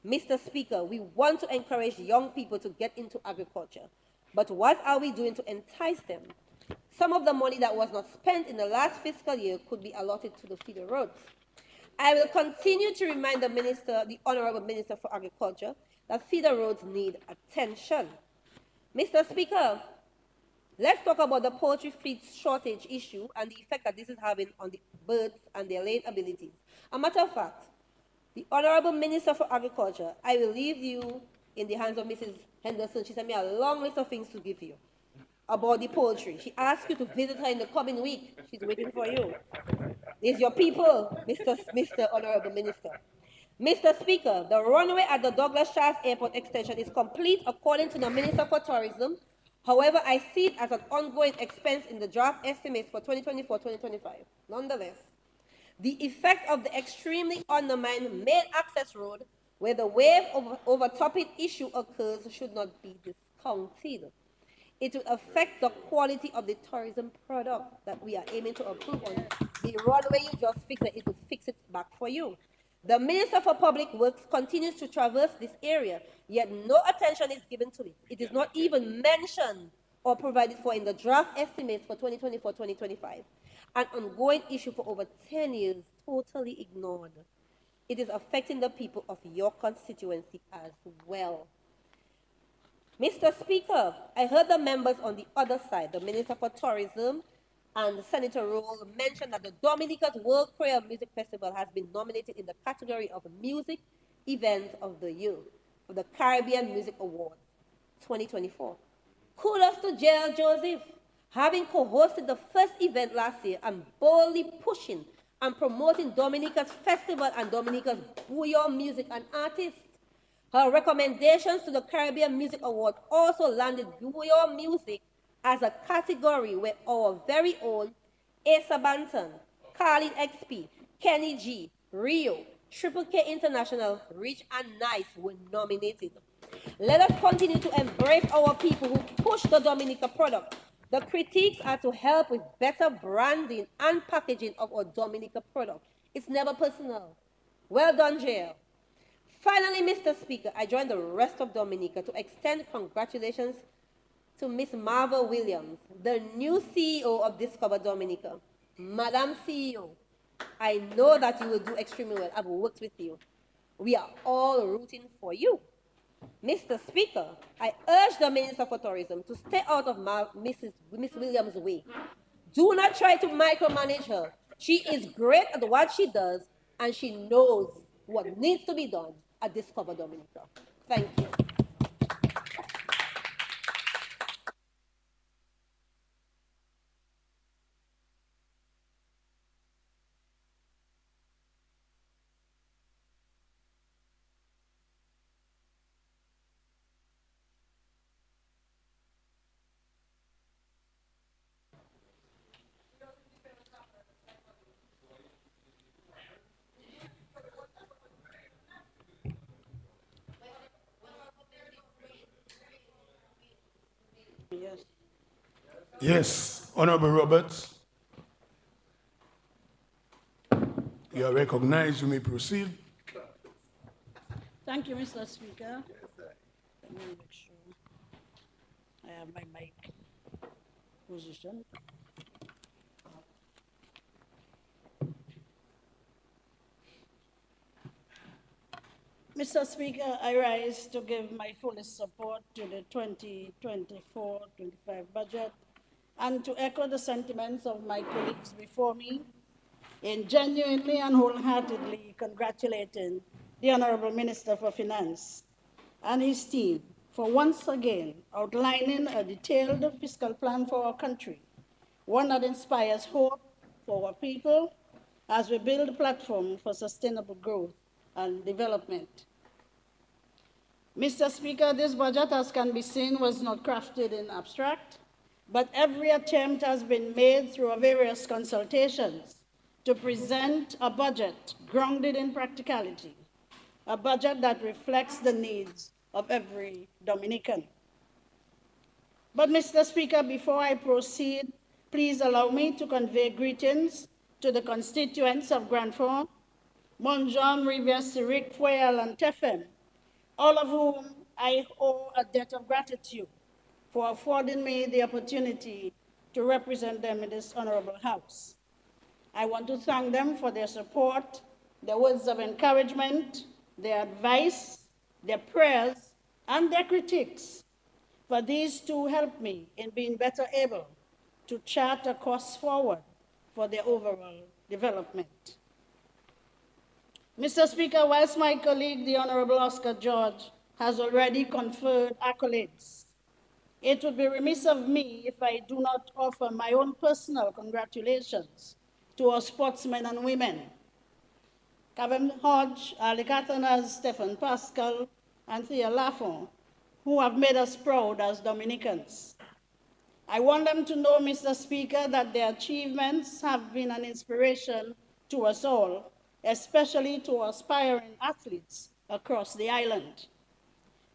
Mr. Speaker, we want to encourage young people to get into agriculture, but what are we doing to entice them? Some of the money that was not spent in the last fiscal year could be allotted to the feeder roads. I will continue to remind the Minister, the Honorable Minister for Agriculture, that feeder roads need attention. Mr. Speaker, let's talk about the poultry feed shortage issue and the effect that this is having on the birds and their laying abilities. A matter of fact, the Honorable Minister for Agriculture, I will leave you in the hands of Mrs. Henderson. She sent me a long list of things to give you about the poultry. She asked you to visit her in the coming week. She's waiting for you. These your people, Mr. Honorable Minister. Mr. Speaker, the runway at the Douglas Charles Airport extension is complete according to the Minister for Tourism. However, I see it as an ongoing expense in the draft estimates for 2024-2025. Nonetheless, the effect of the extremely undermined main access road where the wave over topic issue occurs should not be discounted. It will affect the quality of the tourism product that we are aiming to improve on. The runway you just fix it will fix it back for you. The Minister for Public Works continues to traverse this area, yet no attention is given to it. It is not even mentioned or provided for in the draft estimates for 2024-2025. An ongoing issue for over 10 years, totally ignored. It is affecting the people of your constituency as well. Mr. Speaker, I heard the members on the other side, the Minister for Tourism and Senator Roll, mention that the Dominica's World Prayer Music Festival has been nominated in the category of Music Event of the Year for the Caribbean Music Awards 2024. Kudos to J.L. Joseph, having co-hosted the first event last year and boldly pushing and promoting Dominica's festival and Dominica's bouillon music and artists. Her recommendations to the Caribbean Music Award also landed bouillon music as a category where our very own Asa Banton, Carlin XP, Kenny G, Rio, Triple K International, Rich and Nice were nominated. Let us continue to embrace our people who push the Dominica product. The critiques are to help with better branding and packaging of our Dominica product. It's never personal. Well done, JL. Finally, Mr. Speaker, I join the rest of Dominica to extend congratulations to Miss Marva Williams, the new CEO of Discover Dominica. Madam CEO, I know that you will do extremely well. I've worked with you. We are all rooting for you. Mr. Speaker, I urge the Minister for Tourism to stay out of Miss Williams' way. Do not try to micromanage her. She is great at what she does, and she knows what needs to be done at Discover Dominica. Thank you. Yes. Yes, Honorable Roberts, you are recognized. You may proceed. Thank you, Mr. Speaker. Let me make sure I have my mic position. Mr. Speaker, I rise to give my fullest support to the 2024-25 budget and to echo the sentiments of my colleagues before me in genuinely and wholeheartedly congratulating the Honorable Minister for Finance and his team for once again outlining a detailed fiscal plan for our country, one that inspires hope for our people as we build a platform for sustainable growth and development. Mr. Speaker, this budget, as can be seen, was not crafted in abstract, but every attempt has been made through various consultations to present a budget grounded in practicality, a budget that reflects the needs of every Dominican. But Mr. Speaker, before I proceed, please allow me to convey greetings to the constituents of Grand Fort, Monjon, Rivière, Sirik, Foyal, and Tefem, all of whom I owe a debt of gratitude for affording me the opportunity to represent them in this honorable house. I want to thank them for their support, their words of encouragement, their advice, their prayers, and their critiques, for these two helped me in being better able to chart a course forward for their overall development. Mr. Speaker, whilst my colleague, the Honorable Oscar George, has already conferred accolades, it would be remiss of me if I do not offer my own personal congratulations to our sportsmen and women, Kevin Hodge, Ali Cathanas, Stephen Pascal, and Thea Lafont, who have made us proud as Dominicans. I want them to know, Mr. Speaker, that their achievements have been an inspiration to us all, especially to aspiring athletes across the island.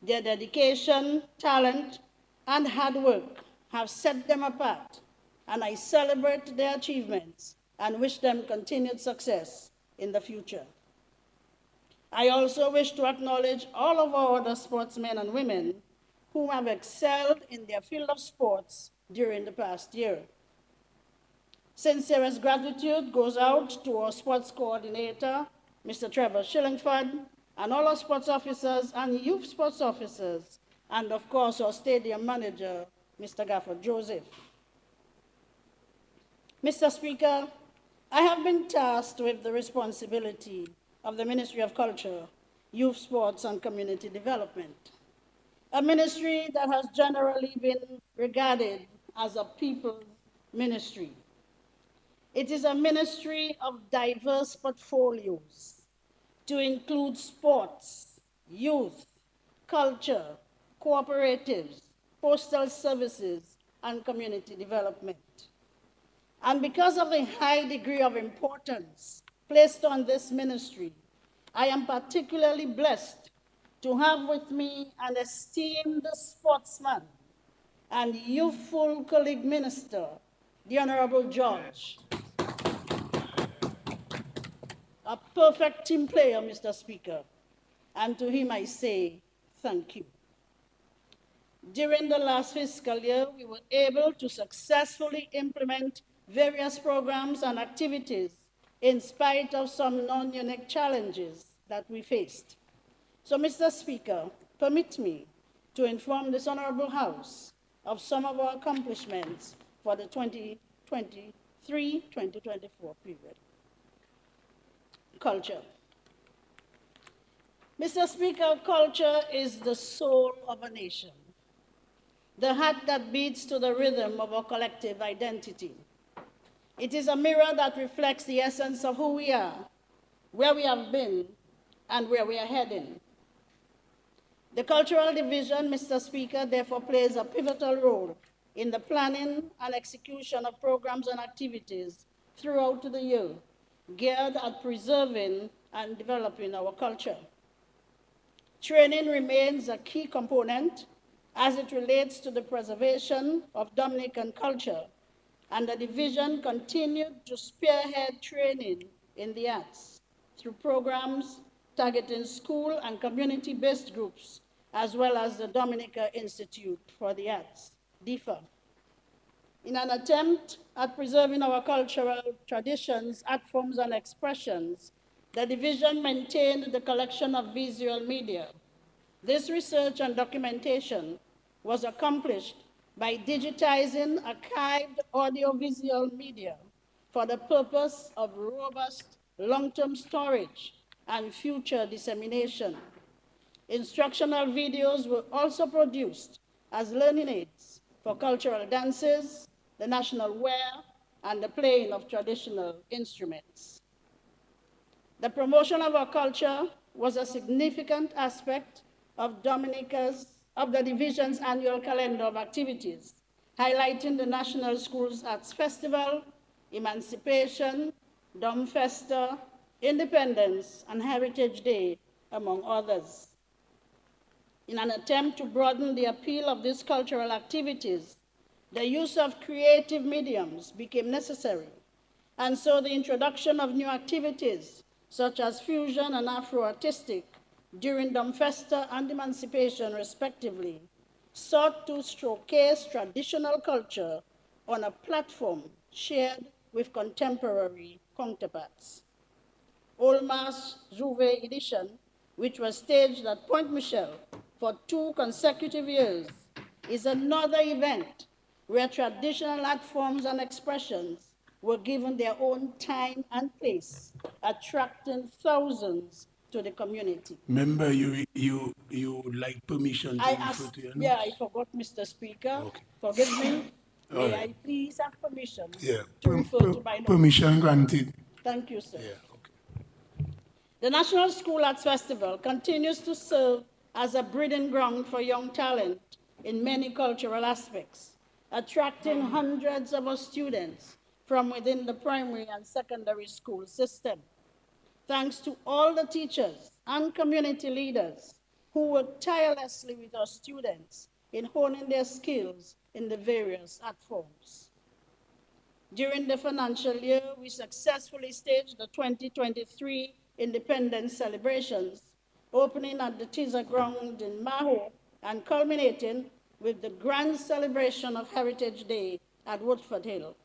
Their dedication, talent, and hard work have set them apart, and I celebrate their achievements and wish them continued success in the future. I also wish to acknowledge all of our other sportsmen and women who have excelled in their field of sports during the past year. Sincerest gratitude goes out to our sports coordinator, Mr. Trevor Shillingford, and all our sports officers and youth sports officers, and of course our stadium manager, Mr. Gafford Joseph. Mr. Speaker, I have been tasked with the responsibility of the Ministry of Culture, Youth Sports and Community Development, a ministry that has generally been regarded as a people's ministry. It is a ministry of diverse portfolios to include sports, youth, culture, cooperatives, postal services, and community development. And because of the high degree of importance placed on this ministry, I am particularly blessed to have with me an esteemed sportsman and youthful colleague minister, the Honorable George. A perfect team player, Mr. Speaker, and to him I say thank you. During the last fiscal year, we were able to successfully implement various programs and activities in spite of some non-unique challenges that we faced. So, Mr. Speaker, permit me to inform this Honorable House of some of our accomplishments for the 2023-2024 period. Culture. Mr. Speaker, culture is the soul of a nation, the heart that beats to the rhythm of our collective identity. It is a mirror that reflects the essence of who we are, where we have been, and where we are heading. The Cultural Division, Mr. Speaker, therefore plays a pivotal role in the planning and execution of programs and activities throughout the year, geared at preserving and developing our culture. Training remains a key component as it relates to the preservation of Dominican culture, and the division continued to spearhead training in the arts through programs targeting school and community-based groups, as well as the Dominica Institute for the Arts, DIFA. In an attempt at preserving our cultural traditions, art forms, and expressions, the division maintained the collection of visual media. This research and documentation was accomplished by digitizing archived audiovisual media for the purpose of robust long-term storage and future dissemination. Instructional videos were also produced as learning aids for cultural dances, the national wear, and the playing of traditional instruments. The promotion of our culture was a significant aspect of the division's annual calendar of activities, highlighting the National Schools Arts Festival, Emancipation, Domfesta, Independence, and Heritage Day, among others. In an attempt to broaden the appeal of these cultural activities, the use of creative mediums became necessary, and so the introduction of new activities, such as fusion and Afro-artistic, during Domfesta and Emancipation, respectively, sought to showcase traditional culture on a platform shared with contemporary counterparts. Old Mass Jouvet edition, which was staged at Point Michel for 2 consecutive years, is another event where traditional art forms and expressions were given their own time and place, attracting thousands to the community. Remember, you would like permission to refer to your notes? Yeah, I forgot, Mr. Speaker. Okay. Forgive me. May right. I please have permission Yeah. to refer to my notes? Permission granted. Thank you, sir. Yeah, okay. The National School Arts Festival continues to serve as a breeding ground for young talent in many cultural aspects, attracting hundreds of our students from within the primary and secondary school system. Thanks to all the teachers and community leaders who work tirelessly with our students in honing their skills in the various art forms. During the financial year, we successfully staged the 2023 Independence celebrations, opening at the teaser ground in Maho and culminating with the grand celebration of Heritage Day at Woodford Hill.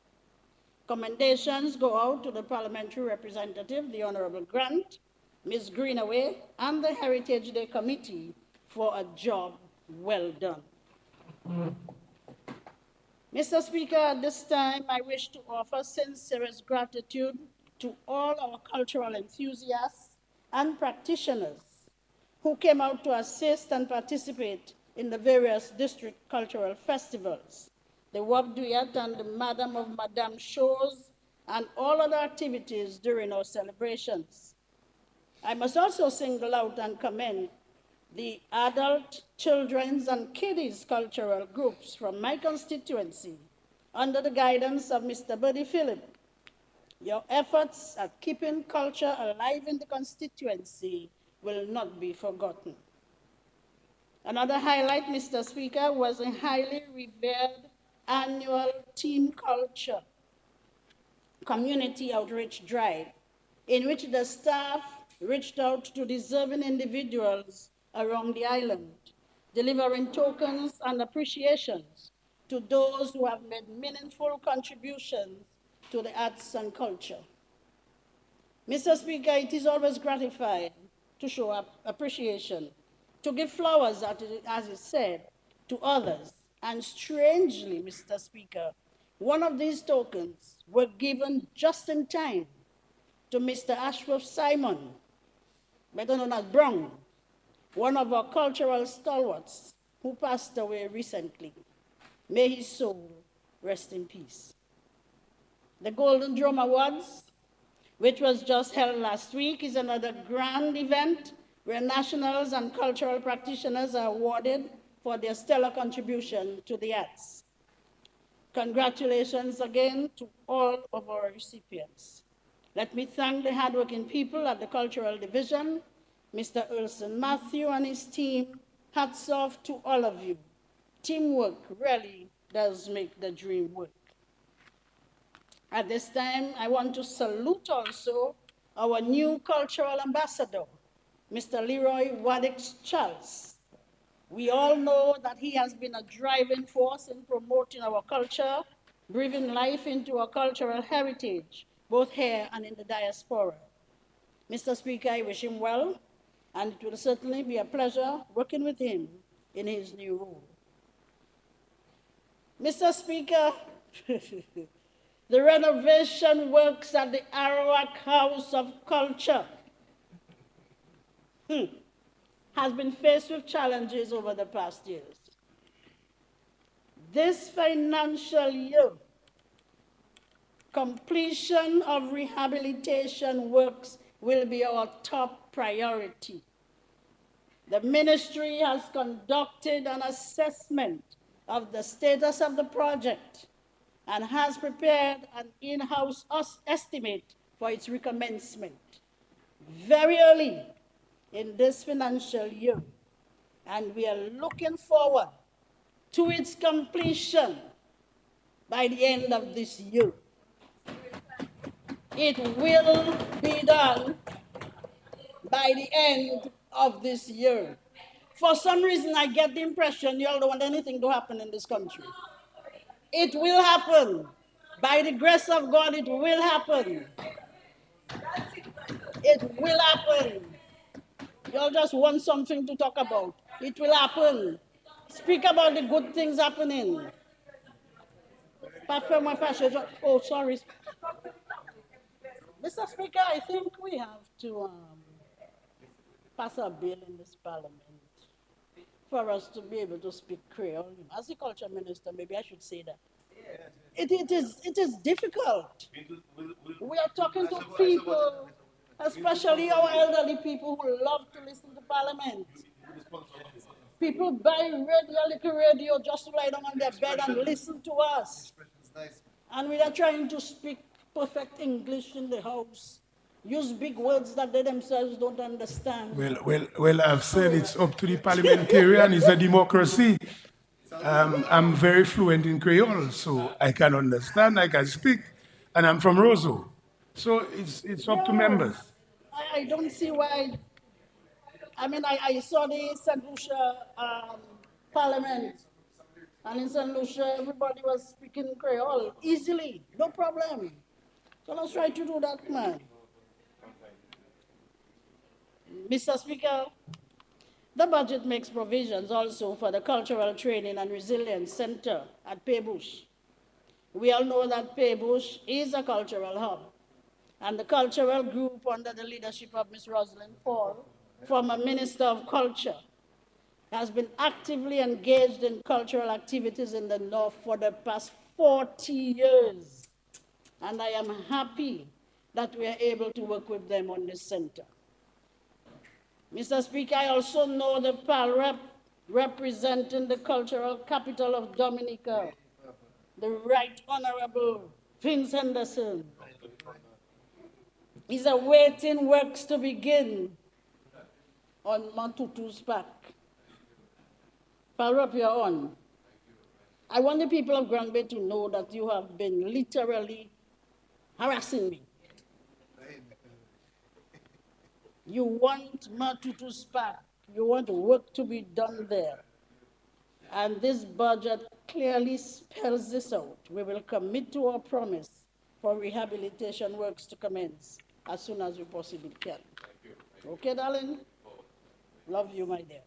Commendations go out to the parliamentary representative, the Honorable Grant, Ms. Greenaway, and the Heritage Day Committee for a job well done. Mr. Speaker, at this time, I wish to offer sincerest gratitude to all our cultural enthusiasts and practitioners who came out to assist and participate in the various district cultural festivals, the Wabduyat and the Madam of Madame shows, and all other activities during our celebrations. I must also single out and commend the adult, children's, and kiddies cultural groups from my constituency under the guidance of Mr. Buddy Phillip. Your efforts at keeping culture alive in the constituency will not be forgotten. Another highlight, Mr. Speaker, was a highly revered annual Team Culture community outreach drive, in which the staff reached out to deserving individuals around the island, delivering tokens and appreciations to those who have made meaningful contributions to the arts and culture. Mr. Speaker, it is always gratifying to show appreciation, to give flowers, as is said, to others. And strangely, Mr. Speaker, one of these tokens were given just in time to Mr. Ashworth Simon, better known as Brown, one of our cultural stalwarts who passed away recently. May his soul rest in peace. The Golden Drum Awards, which was just held last week, is another grand event where nationals and cultural practitioners are awarded for their stellar contribution to the arts. Congratulations again to all of our recipients. Let me thank the hardworking people at the Cultural Division, Mr. Ulson Matthew and his team. Hats off to all of you. Teamwork really does make the dream work. At this time, I want to salute also our new cultural ambassador, Mr. Leroy Waddix Charles. We all know that he has been a driving force in promoting our culture, breathing life into our cultural heritage, both here and in the diaspora. Mr. Speaker, I wish him well, and it will certainly be a pleasure working with him in his new role. Mr. Speaker, the renovation works at the Arawak House of Culture has been faced with challenges over the past years. This financial year, completion of rehabilitation works will be our top priority. The ministry has conducted an assessment of the status of the project and has prepared an in-house estimate for its recommencement very early in this financial year, and we are looking forward to its completion by the end of this year. It will be done by the end of this year. For some reason, I get the impression you all don't want anything to happen in this country. It will happen. By the grace of God, it will happen. It will happen. You all just want something to talk about. It will happen. Speak about the good things happening. Oh, sorry. Mr. Speaker, I think we have to pass a bill in this parliament for us to be able to speak Creole. As the culture minister, maybe I should say that. It is difficult. We are talking to people, especially our elderly people who love to listen to parliament. People buy little radio just to lie down on their bed and listen to us. And we are trying to speak perfect English in the house. Use big words that they themselves don't understand. Well, I've said it's up to the parliamentarian. It's a democracy. I'm very fluent in Creole, so I can understand, I can speak, and I'm from Roseau. So it's up to members. I don't see why. I mean, I saw the St. Lucia Parliament, and in St. Lucia, everybody was speaking Creole easily, no problem. So let's try to do that, man. Mr. Speaker, the budget makes provisions also for the Cultural Training and Resilience Center at Paybush. We all know that Paybush is a cultural hub, and the cultural group under the leadership of Ms. Rosalind Paul, former Minister of Culture, has been actively engaged in cultural activities in the North for the past 40 years. And I am happy that we are able to work with them on this center. Mr. Speaker, I also know the PAL rep representing the cultural capital of Dominica, the Right Honorable Vince Henderson. He's awaiting works to begin on Matutu's Park. PAL rep, you're on. I want the people of Grand Bay to know that you have been literally harassing me. You want Matutu's Park. You want work to be done there. And this budget clearly spells this out. We will commit to our promise for rehabilitation works to commence as soon as we possibly can. Okay, darling? Love you, my dear.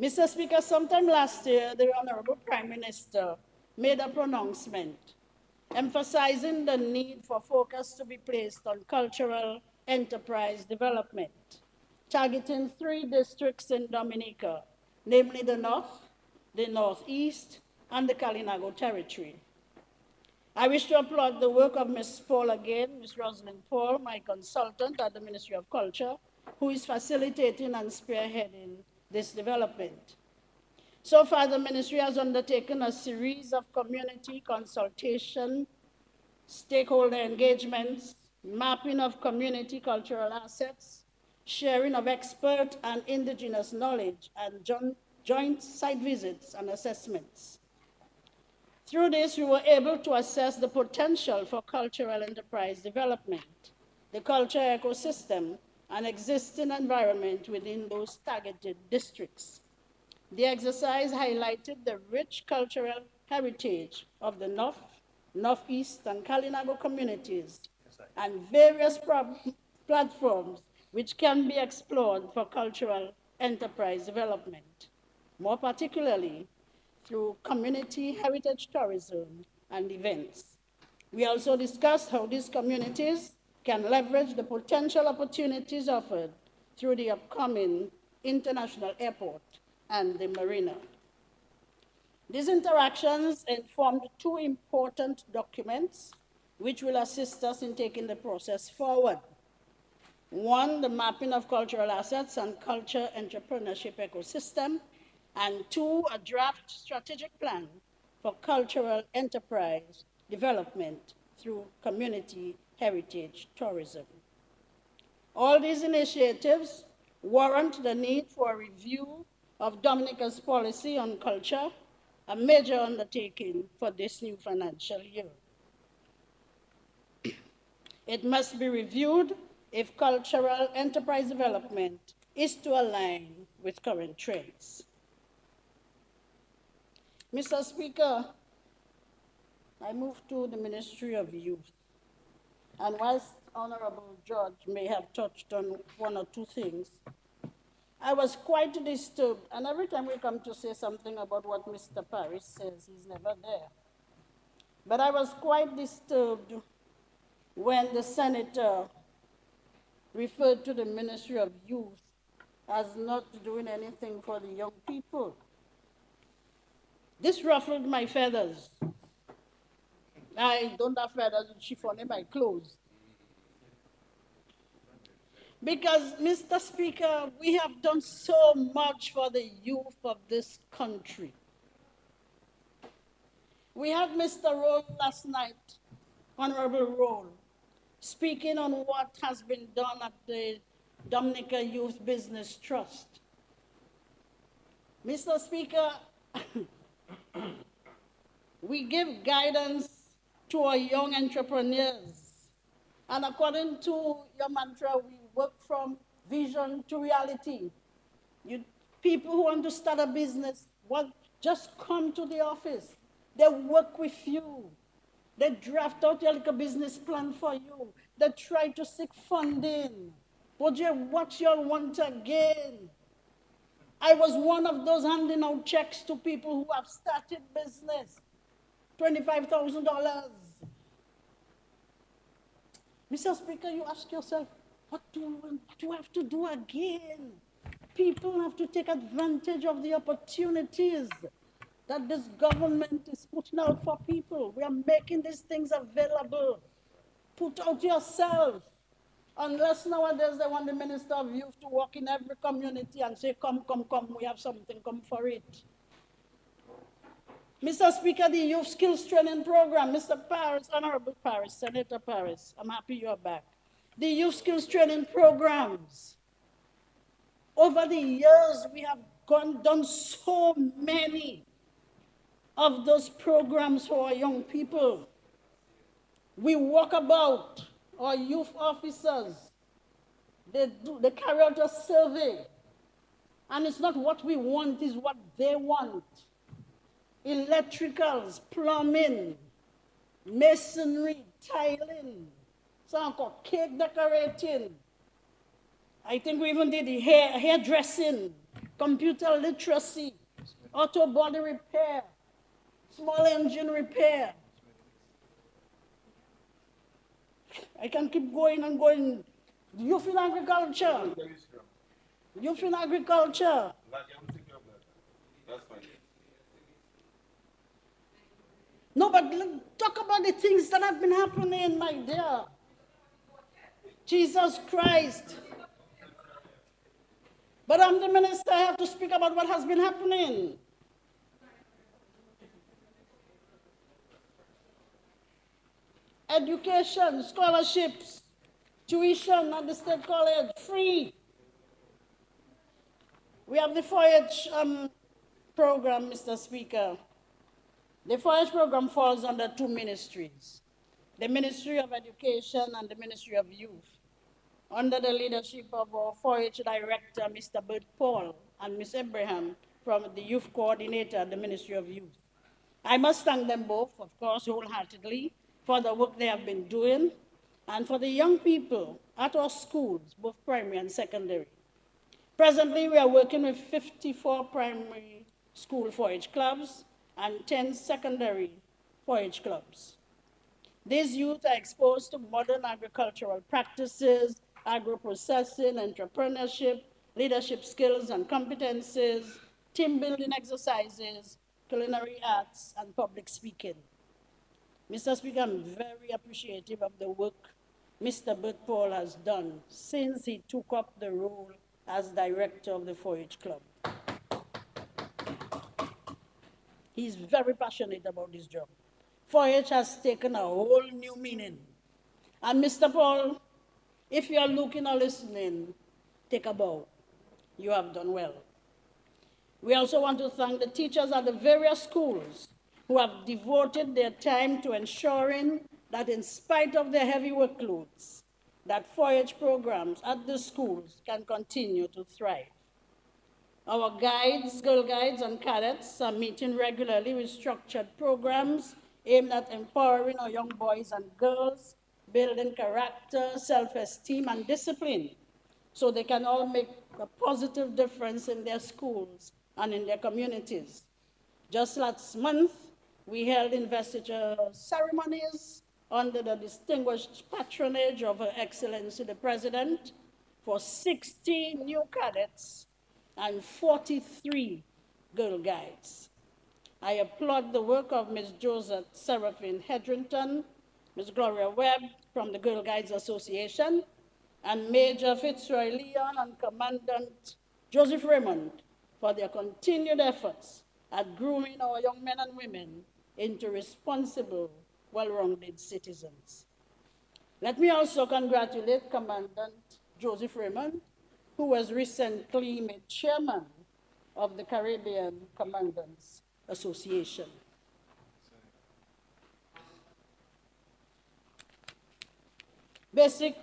Mr. Speaker, sometime last year, the Honorable Prime Minister made a pronouncement emphasizing the need for focus to be placed on cultural enterprise development, targeting 3 districts in Dominica, namely the North, the Northeast, and the Kalinago Territory. I wish to applaud the work of Ms. Paul again, Ms. Rosalind Paul, my consultant at the Ministry of Culture, who is facilitating and spearheading this development. So far, the ministry has undertaken a series of community consultation, stakeholder engagements, mapping of community cultural assets, sharing of expert and indigenous knowledge, and joint site visits and assessments. Through this, we were able to assess the potential for cultural enterprise development, the culture ecosystem, and existing environment within those targeted districts. The exercise highlighted the rich cultural heritage of the North, Northeast, and Kalinago communities, and various platforms which can be explored for cultural enterprise development, more particularly through community heritage tourism and events. We also discussed how these communities can leverage the potential opportunities offered through the upcoming international airport and the marina. These interactions informed 2 important documents which will assist us in taking the process forward. 1, the mapping of cultural assets and culture entrepreneurship ecosystem, and 2, a draft strategic plan for cultural enterprise development through community heritage tourism. All these initiatives warrant the need for a review of Dominica's policy on culture, a major undertaking for this new financial year. It must be reviewed if cultural enterprise development is to align with current trends. Mr. Speaker, I move to the Ministry of Youth. And whilst Honorable George may have touched on 1 or 2 things, I was quite disturbed, and every time we come to say something about what Mr. Paris says, he's never there. But I was quite disturbed when the senator referred to the Ministry of Youth as not doing anything for the young people. This ruffled my feathers. I don't have feathers to chiffon in my clothes. Because, Mr. Speaker, we have done so much for the youth of this country. We had Mr. Roll last night, Honorable Roll, speaking on what has been done at the Dominica Youth Business Trust. Mr. Speaker, We give guidance to our young entrepreneurs. And according to your mantra, we work from vision to reality. You people who want to start a business, just come to the office. They work with you. They draft out your little business plan for you. They try to seek funding. But what you want again? I was one of those handing out checks to people who have started business. $25,000. Mr. Speaker, you ask yourself, what do I have to do again? People have to take advantage of the opportunities that this government is putting out for people. We are making these things available. Put out yourself. Unless nowadays they want the Minister of Youth to walk in every community and say, come, come, come, we have something, come for it. Mr. Speaker, the Youth Skills Training Program, Mr. Paris, Honorable Paris, Senator Paris, I'm happy you're back. The Youth Skills Training Programs. Over the years, we have done so many of those programs for our young people. We walk about, our youth officers, they carry out a survey, and it's not what we want, it's what they want. Electricals, plumbing, masonry, tiling, some called cake decorating. I think we even did the hairdressing, computer literacy, auto body repair, small engine repair. I can keep going and going. Youth in agriculture. Youth in agriculture. That's fine. No, but talk about the things that have been happening, my dear. Jesus Christ. But I'm the minister, I have to speak about what has been happening. Education, scholarships, tuition at the state college, free. We have the 4-H program, Mr. Speaker. The 4-H program falls under two ministries, the Ministry of Education and the Ministry of Youth, under the leadership of our 4-H director, Mr. Bert Paul, and Ms. Abraham from the Youth Coordinator at the Ministry of Youth. I must thank them both, of course, wholeheartedly for the work they have been doing and for the young people at our schools, both primary and secondary. Presently, we are working with 54 primary school 4-H clubs and 10 secondary 4-H clubs. These youth are exposed to modern agricultural practices, agro-processing, entrepreneurship, leadership skills and competencies, team building exercises, culinary arts, and public speaking. Mr. Speaker, I'm very appreciative of the work Mr. Bert Paul has done since he took up the role as director of the 4-H club. He's very passionate about this job. 4-H has taken a whole new meaning. And Mr. Paul, if you are looking or listening, take a bow. You have done well. We also want to thank the teachers at the various schools who have devoted their time to ensuring that in spite of their heavy workloads, that 4-H programs at the schools can continue to thrive. Our guides, girl guides and cadets are meeting regularly with structured programs aimed at empowering our young boys and girls, building character, self-esteem, and discipline, so they can all make a positive difference in their schools and in their communities. Just last month, we held investiture ceremonies under the distinguished patronage of Her Excellency the President for 60 new cadets and 43 girl guides. I applaud the work of Ms. Joseph Seraphine Hedrington, Ms. Gloria Webb from the Girl Guides Association, and Major Fitzroy Leon and Commandant Joseph Raymond for their continued efforts at grooming our young men and women into responsible, well-rounded citizens. Let me also congratulate Commandant Joseph Raymond, who was recently made chairman of the Caribbean Commandants Association. Basic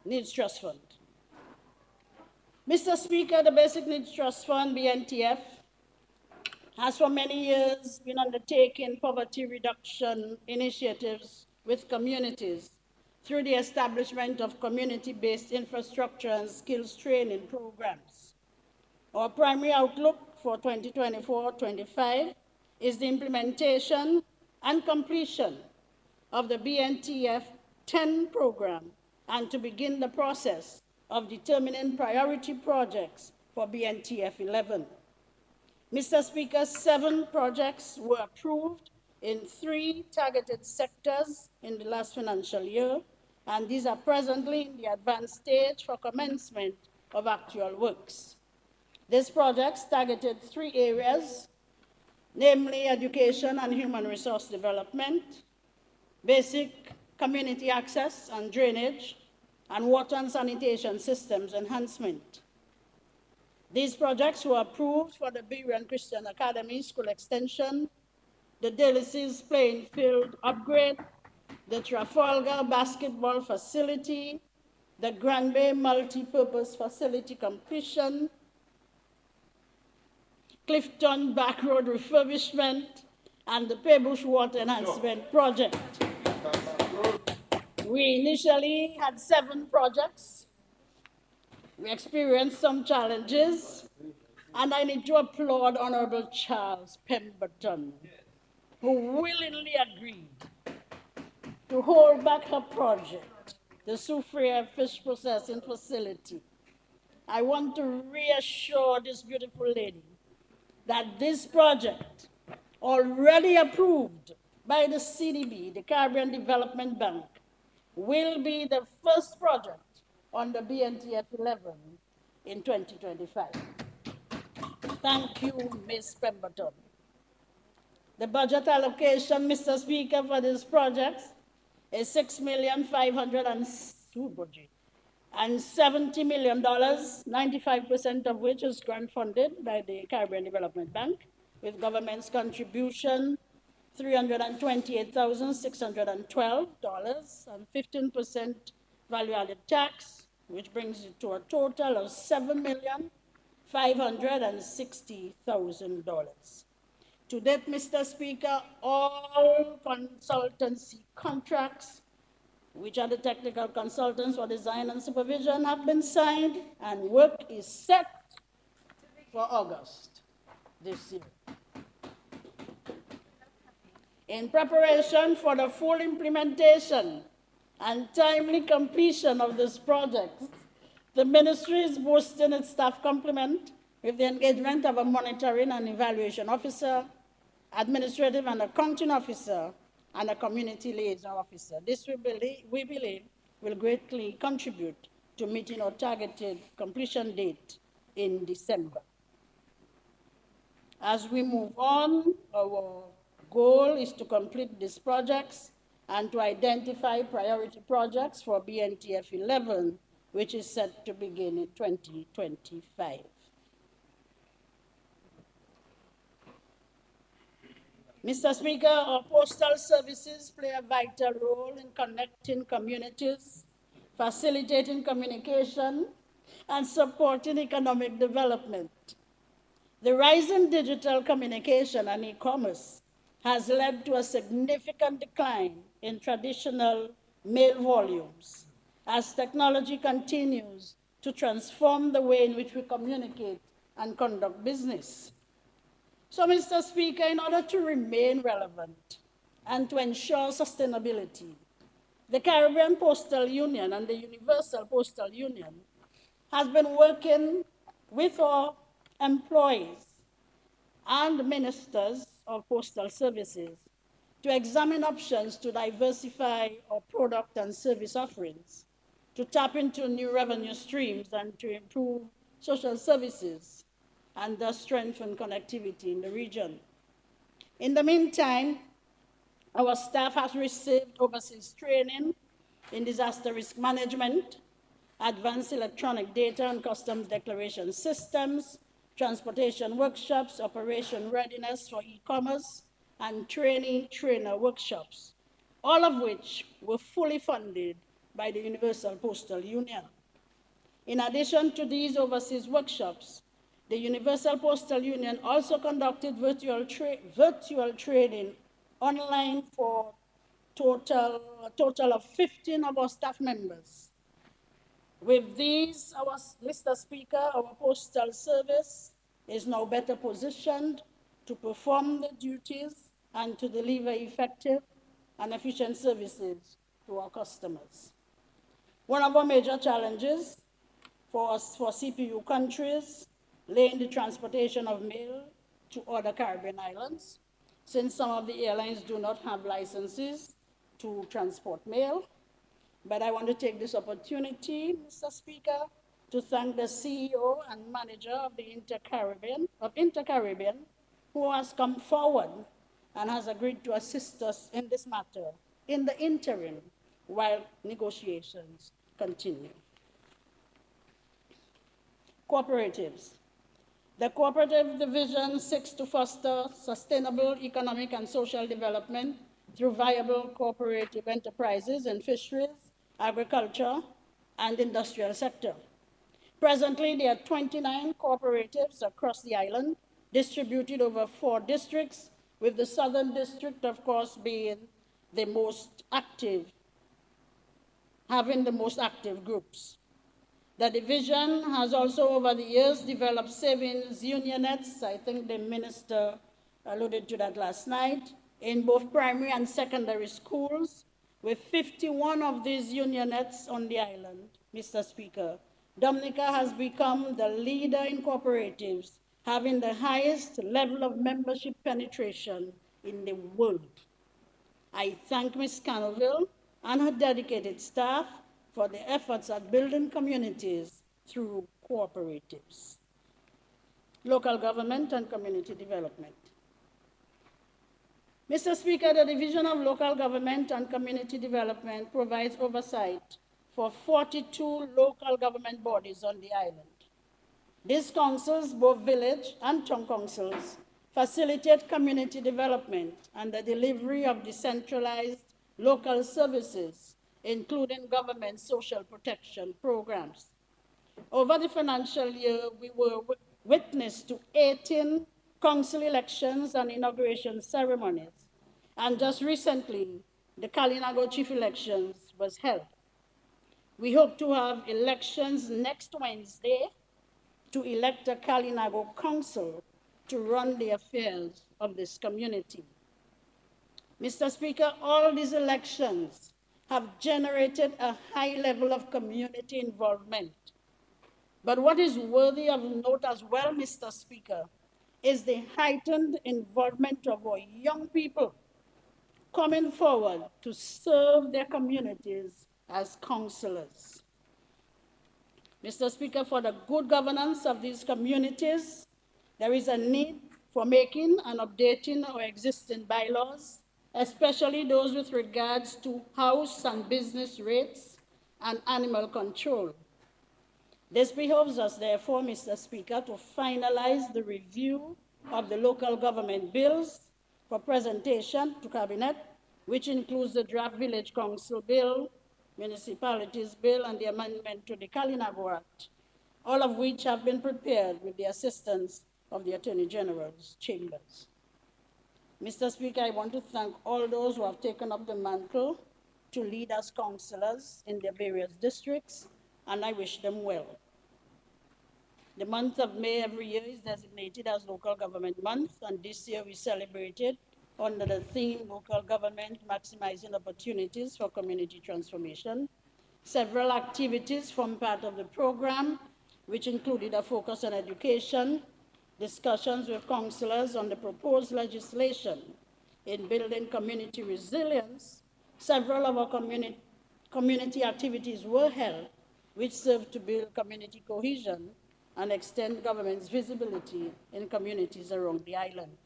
Needs Trust Fund. Mr. Speaker, the Basic Needs Trust Fund, BNTF, has for many years been undertaking poverty reduction initiatives with communities through the establishment of community-based infrastructure and skills training programs. Our primary outlook for 2024-25 is the implementation and completion of the BNTF 10 program and to begin the process of determining priority projects for BNTF 11. Mr. Speaker, 7 projects were approved in 3 targeted sectors in the last financial year, and these are presently in the advanced stage for commencement of actual works. These projects targeted 3 areas, namely education and human resource development, basic community access and drainage, and water and sanitation systems enhancement. These projects were approved for the Berean Christian Academy School Extension, the Delices Playing Field Upgrade, the Trafalgar Basketball Facility, the Grand Bay Multi-Purpose Facility completion, Clifton Back Road refurbishment, and the Paybush Water Enhancement Project. We initially had 7 projects. We experienced some challenges, and I need to applaud Honorable Charles Pemberton, who willingly agreed to hold back her project, the Soufriere Fish Processing Facility. I want to reassure this beautiful lady that this project, already approved by the CDB, the Caribbean Development Bank, will be the first project on the BNTF 11 in 2025. Thank you, Ms. Pemberton. The budget allocation, Mr. Speaker, for this project is $6,570 million, 95% of which is grant funded by the Caribbean Development Bank, with government's contribution $328,612 and 15% value-added tax, which brings it to a total of $7,560,000. To date, Mr. Speaker, all consultancy contracts, which are the technical consultants for design and supervision, have been signed, and work is set for August this year. In preparation for the full implementation and timely completion of this project, the ministry is boosting its staff complement with the engagement of a monitoring and evaluation officer, administrative and accounting officer, and a community liaison officer. This, we believe, will greatly contribute to meeting our targeted completion date in December. As we move on, our goal is to complete these projects and to identify priority projects for BNTF 11, which is set to begin in 2025. Mr. Speaker, our postal services play a vital role in connecting communities, facilitating communication, and supporting economic development. The rise in digital communication and e-commerce has led to a significant decline in traditional mail volumes as technology continues to transform the way in which we communicate and conduct business. So, Mr. Speaker, in order to remain relevant and to ensure sustainability, the Caribbean Postal Union and the Universal Postal Union has been working with our employees and ministers of postal services to examine options to diversify our product and service offerings, to tap into new revenue streams, and to improve social services and thus strengthen connectivity in the region. In the meantime, our staff has received overseas training in disaster risk management, advanced electronic data and customs declaration systems, transportation workshops, operation readiness for e-commerce, and trainer workshops, all of which were fully funded by the Universal Postal Union. In addition to these overseas workshops, the Universal Postal Union also conducted virtual training online for a total of 15 of our staff members. With these, Mr. Speaker, our postal service is now better positioned to perform the duties and to deliver effective and efficient services to our customers. One of our major challenges for CPU countries lay in the transportation of mail to other Caribbean islands, since some of the airlines do not have licenses to transport mail. But I want to take this opportunity, Mr. Speaker, to thank the CEO and manager of the Inter-Caribbean, who has come forward and has agreed to assist us in this matter in the interim while negotiations continue. Cooperatives. The cooperative division seeks to foster sustainable economic and social development through viable cooperative enterprises in fisheries, agriculture, and industrial sector. Presently, there are 29 cooperatives across the island, distributed over 4 districts, with the southern district, of course, being the most active, having the most active groups. The division has also, over the years, developed savings unionettes. I think the minister alluded to that last night, in both primary and secondary schools, with 51 of these unionettes on the island, Mr. Speaker. Dominica has become the leader in cooperatives, having the highest level of membership penetration in the world. I thank Ms. Canoville and her dedicated staff for the efforts at building communities through cooperatives. Local government and community development. Mr. Speaker, the Division of Local Government and Community Development provides oversight for 42 local government bodies on the island. These councils, both village and town councils, facilitate community development and the delivery of decentralized local services, including government social protection programs. Over the financial year, we were witness to 18 council elections and inauguration ceremonies. And just recently, the Kalinago chief elections was held. We hope to have elections next Wednesday to elect a Kalinago council to run the affairs of this community. Mr. Speaker, all these elections have generated a high level of community involvement. But what is worthy of note as well, Mr. Speaker, is the heightened involvement of our young people coming forward to serve their communities as councillors. Mr. Speaker, for the good governance of these communities, there is a need for making and updating our existing bylaws, especially those with regards to house and business rates and animal control. This behoves us, therefore, Mr. Speaker, to finalize the review of the local government bills for presentation to Cabinet, which includes the draft Village Council Bill, Municipalities Bill, and the amendment to the Kalinago Act, all of which have been prepared with the assistance of the Attorney General's chambers. Mr. Speaker, I want to thank all those who have taken up the mantle to lead as councillors in their various districts, and I wish them well. The month of May every year is designated as Local Government Month, and this year we celebrated under the theme Local Government Maximizing Opportunities for Community Transformation. Several activities form part of the program, which included a focus on education, discussions with councillors on the proposed legislation in building community resilience. Several of our community activities were held, which served to build community cohesion and extend government's visibility in communities around the island.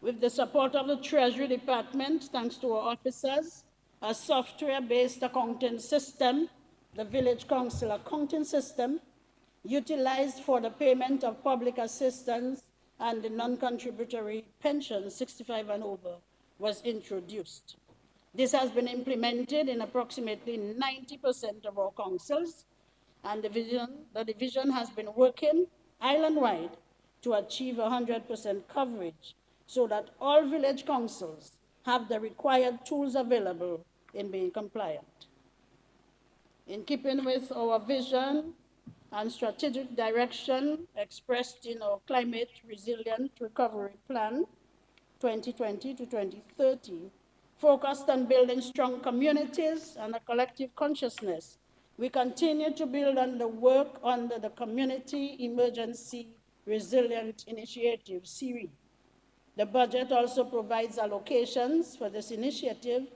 With the support of the Treasury Department, thanks to our officers, a software-based accounting system, the Village Council Accounting System, utilized for the payment of public assistance and the non-contributory pension 65 and over, was introduced. This has been implemented in approximately 90% of our councils, and the division has been working island-wide to achieve 100% coverage so that all village councils have the required tools available in being compliant. In keeping with our vision and strategic direction expressed in our Climate Resilient Recovery Plan 2020 to 2030, focused on building strong communities and a collective consciousness, we continue to build on the work under the Community Emergency Resilient Initiative, CERI. The budget also provides allocations for this initiative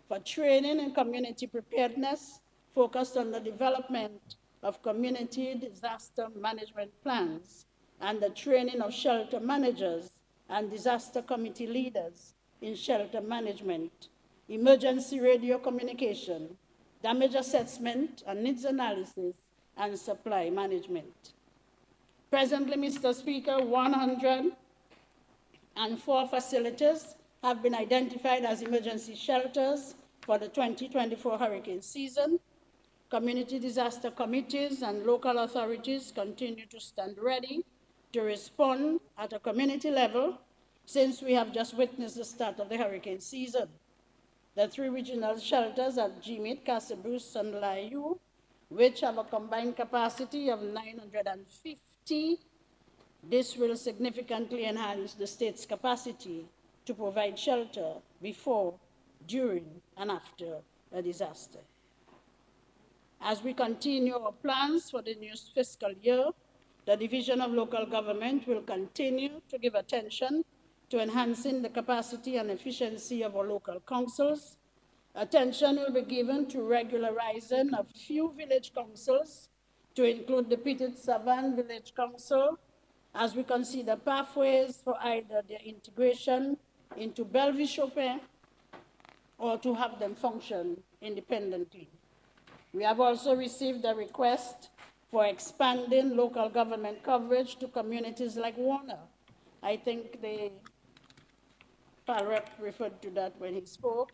for training and community preparedness, focused on the development of community disaster management plans and the training of shelter managers and disaster committee leaders in shelter management, emergency radio communication, damage assessment and needs analysis, and supply management. Presently, Mr. Speaker, 104 facilities have been identified as emergency shelters for the 2024 hurricane season. Community disaster committees and local authorities continue to stand ready to respond at a community level since we have just witnessed the start of the hurricane season. The 3 regional shelters at Jimit, Casabus, and Layu, which have a combined capacity of 950, this will significantly enhance the state's capacity to provide shelter before, during, and after a disaster. As we continue our plans for the new fiscal year, the Division of Local Government will continue to give attention to enhancing the capacity and efficiency of our local councils. Attention will be given to regularizing a few village councils to include the Petit Savan Village Council as we consider pathways for either their integration into Bellevue Chopin or to have them function independently. We have also received a request for expanding local government coverage to communities like Warner. I think the Rep referred to that when he spoke,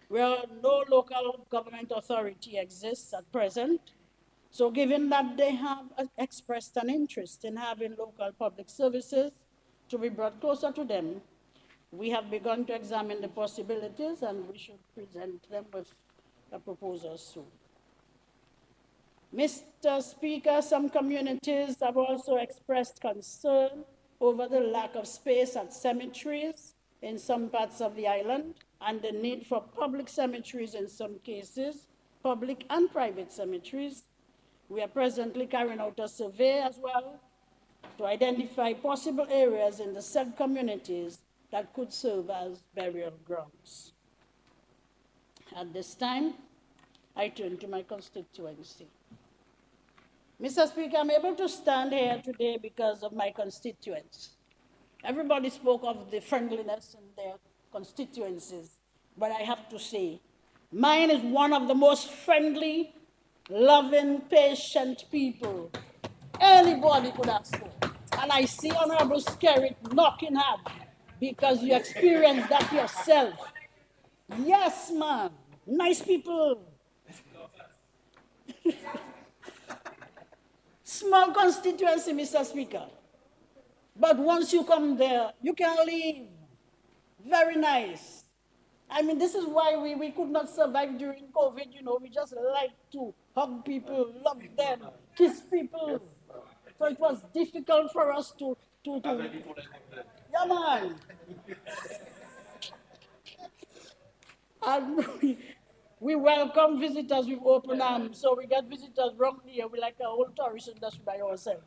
where no local government authority exists at present. So given that they have expressed an interest in having local public services to be brought closer to them, we have begun to examine the possibilities and we should present them with a proposal soon. Mr. Speaker, some communities have also expressed concern over the lack of space at cemeteries in some parts of the island and the need for public cemeteries in some cases, public and private cemeteries. We are presently carrying out a survey as well to identify possible areas in the said communities that could serve as burial grounds. At this time, I turn to my constituency. Mr. Speaker, I'm able to stand here today because of my constituents. Everybody spoke of the friendliness in their constituencies, but I have to say, mine is one of the most friendly, loving, patient people anybody could ask for. And I see Honorable Skerritt knocking hard because you experienced that yourself. Yes, man. Nice people. Small constituency, Mr. Speaker. But once you come there, you can leave. Very nice. I mean, this is why we could not survive during COVID, you know. We just like to hug people, love them, kiss people. So it was difficult for us to yeah, man. And we welcome visitors with open arms. So we get visitors from here. We like a whole tourist industry by ourselves.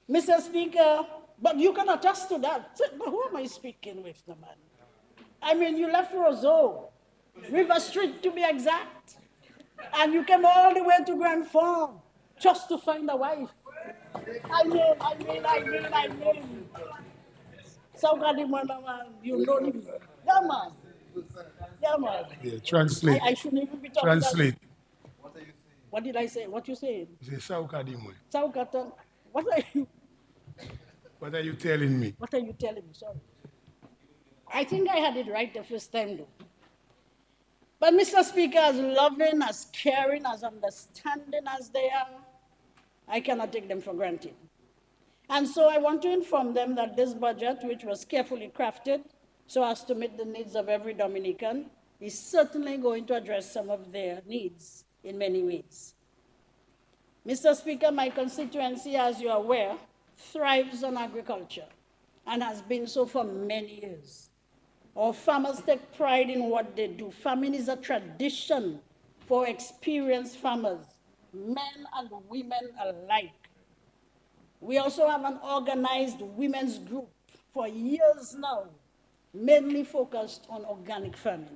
Mr. Speaker, but you can attest to that. But who am I speaking with, the man? I mean, you left Roseau, River Street to be exact, and you came all the way to Grand Farm just to find a wife. I mean. Saukadimana, man, you know him. Yeah, man. Yeah, man. Yeah, translate. I shouldn't even be talking. Translate. What did I say? What you saying? You say Saukadimwe. Saukatan. What are you telling me? What are you telling me? Sorry. I think I had it right the first time, though. But Mr. Speaker, as loving, as caring, as understanding as they are, I cannot take them for granted. And so I want to inform them that this budget, which was carefully crafted so as to meet the needs of every Dominican, is certainly going to address some of their needs in many ways. Mr. Speaker, my constituency, as you are aware, thrives on agriculture and has been so for many years. Our farmers take pride in what they do. Farming is a tradition for experienced farmers, men and women alike. We also have an organized women's group for years now, mainly focused on organic farming.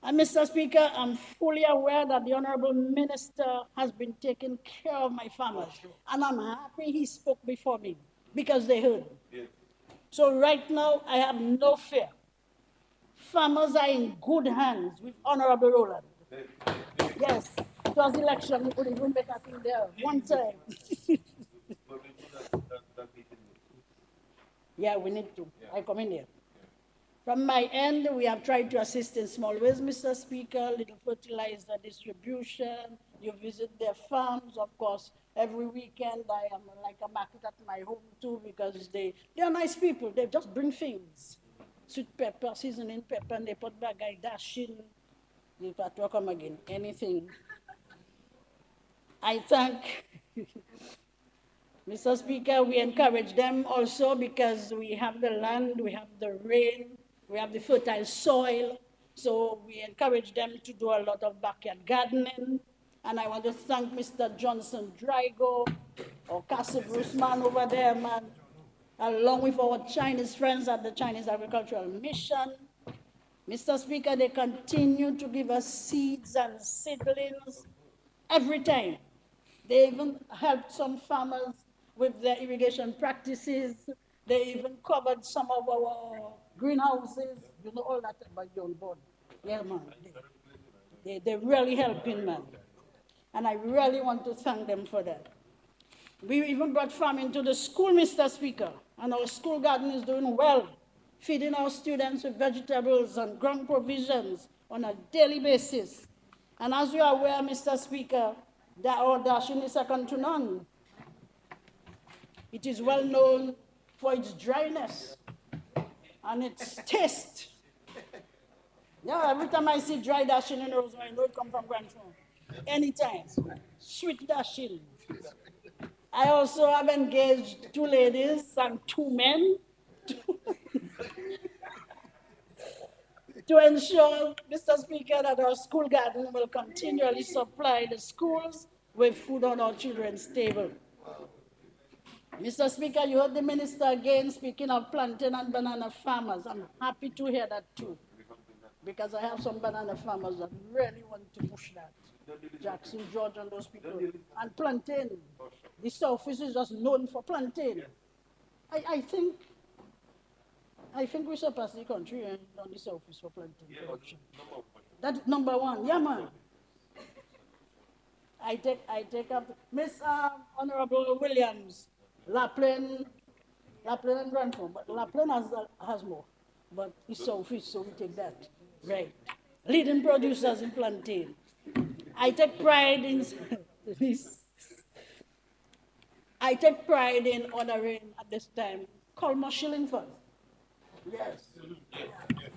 And Mr. Speaker, I'm fully aware that the Honorable Minister has been taking care of my farmers. And I'm happy he spoke before me because they heard. Yes. So right now, I have no fear. Farmers are in good hands with Honorable Roland. Yes, it was election, we could even make a thing there one time. Yeah, we need to. I come in here. From my end, we have tried to assist in small ways, Mr. Speaker, little fertilizer distribution. You visit their farms, of course. Every weekend, I am like a market at my home too, because they are nice people. They just bring things. Sweet pepper, seasoning pepper, and they put back, I dash in. If I come again, anything. I thank Mr. Speaker, we encourage them also because we have the land, we have the rain, we have the fertile soil. So we encourage them to do a lot of backyard gardening. And I want to thank Mr. Johnson Drago, or Castle Bruce man over there, man, along with our Chinese friends at the Chinese Agricultural Mission. Mr. Speaker, they continue to give us seeds and seedlings every time. They even helped some farmers with their irrigation practices. They even covered some of our greenhouses. You know all that about your board. Yeah, man. They're really helping, man. And I really want to thank them for that. We even brought farming to the school, Mr. Speaker, and our school garden is doing well, feeding our students with vegetables and ground provisions on a daily basis. And as you are aware, Mr. Speaker, that our dashing is second to none. It is well known for its dryness and its taste. Yeah, every time I see dry dashing in Rosemary, I know it comes from Grand Farm. Anytime. Sweet dashing. I also have engaged 2 ladies and 2 men to ensure, Mr. Speaker, that our school garden will continually supply the schools with food on our children's table. Mr. Speaker, you heard the minister again speaking of plantain and banana farmers. I'm happy to hear that too, because I have some banana farmers that really want to push that. Jackson, George, and those people. And plantain. The Southeast is just known for plantain. I think we surpass the country on the Southeast for plantain production. That's #1. Yeah, man. I take up Miss Honorable Williams, La Plaine and Grand Farm, but La Plaine has more. But it's Southeast, so we take that. Right. Leading producers in plantain. I take pride in this. I take pride in honoring at this time Colma Shillingford. Yes.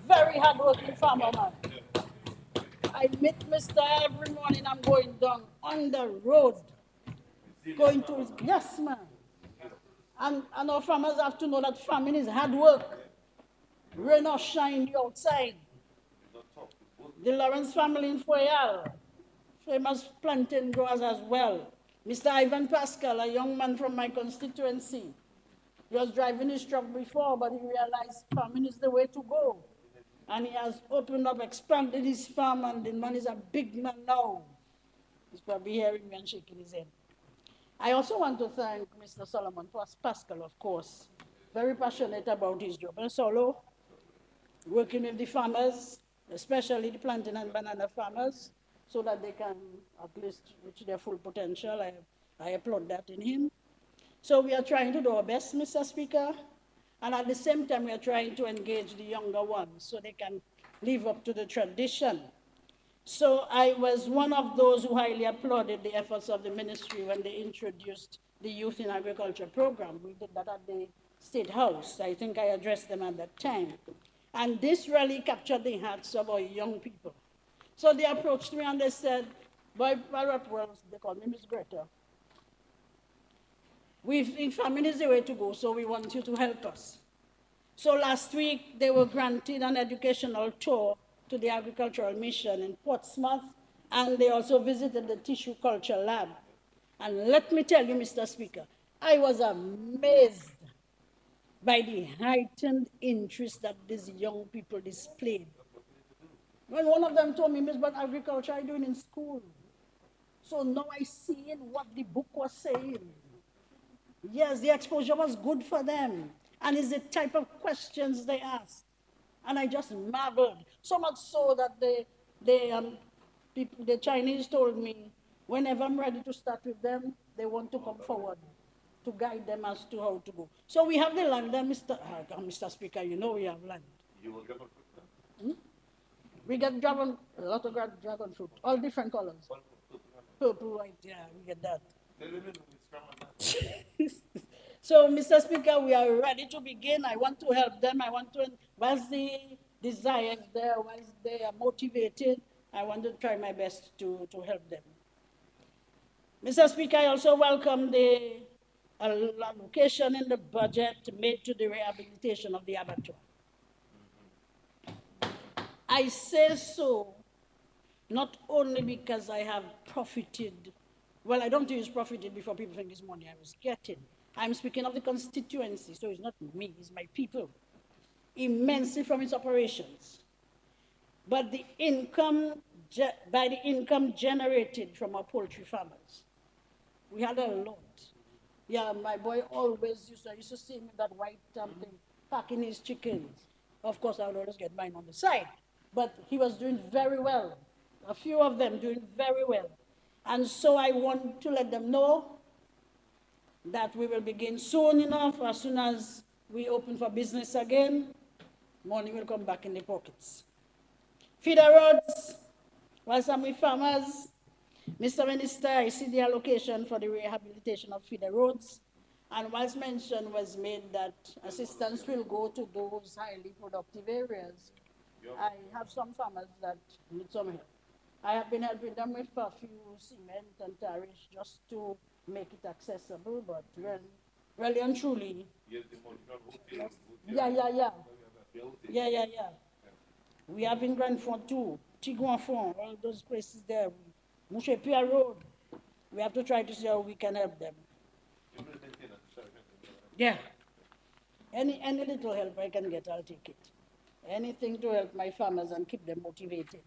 Very hardworking farmer man. I meet Mr. every morning. I'm going down on the road. Going to his, yes, man. And our farmers have to know that farming is hard work. Rain or shine, you outside. The Lawrence family in Foyal, famous plantain growers as well. Mr. Ivan Pascal, a young man from my constituency. He was driving his truck before, but he realized farming is the way to go. And he has opened up, expanded his farm, and the man is a big man now. He's probably hearing me and shaking his head. I also want to thank Mr. Solomon Pascal, of course, very passionate about his job. And solo, working with the farmers, especially the plantain and banana farmers, so that they can at least reach their full potential. I applaud that in him. So we are trying to do our best, Mr. Speaker, and at the same time we are trying to engage the younger ones so they can live up to the tradition. So I was one of those who highly applauded the efforts of the ministry when they introduced the Youth in Agriculture program. We did that at the State House. I think I addressed them at that time. And this really captured the hearts of our young people. So they approached me and they said, well, they called me Miss Greta. We think family is the way to go, so we want you to help us. So last week, they were granted an educational tour to the agricultural mission in Portsmouth, and they also visited the tissue culture lab. And let me tell you, Mr. Speaker, I was amazed by the heightened interest that these young people displayed. When one of them told me, Miss, what agriculture are you doing in school? So now I see what the book was saying. Yes, the exposure was good for them. And it's the type of questions they asked. And I just marveled. So much so that the Chinese told me, whenever I'm ready to start with them, they want to come forward to guide them as to how to go. So we have the land there, Mr. Speaker, you know we have land. You will dragon fruit? We get a lot of dragon fruit, all different colors. Purple, white, yeah, we get that. So, Mr. Speaker, we are ready to begin. I want to help them. Whilst the desire is there, whilst they are motivated, I want to try my best to help them. Mr. Speaker, I also welcome the allocation in the budget made to the rehabilitation of the abattoir. I say so not only because I have profited, well, I don't use profited before people think this money I was getting. I'm speaking of the constituency, so it's not me, it's my people, immensely from its operations. But the income, by the income generated from our poultry farmers, we had a lot. Yeah, my boy always used to see me that white thing, packing his chickens. Of course, I would always get mine on the side. But he was doing very well. A few of them doing very well. And so I want to let them know that we will begin soon enough. As soon as we open for business again, money will come back in the pockets. Feeder roads, while some with farmers, Mr. Minister, I see the allocation for the rehabilitation of feeder roads, and whilst mention was made that assistance will go to those highly productive areas, I have some farmers that need some help. I have been helping them with a few cement and tariffs just to make it accessible, but really and truly. Yeah. We have in Grand Font too, Tiguanfont, all those places there. Mouchepia Road. We have to try to see how we can help them. Yeah. Any little help I can get, I'll take it. Anything to help my farmers and keep them motivated.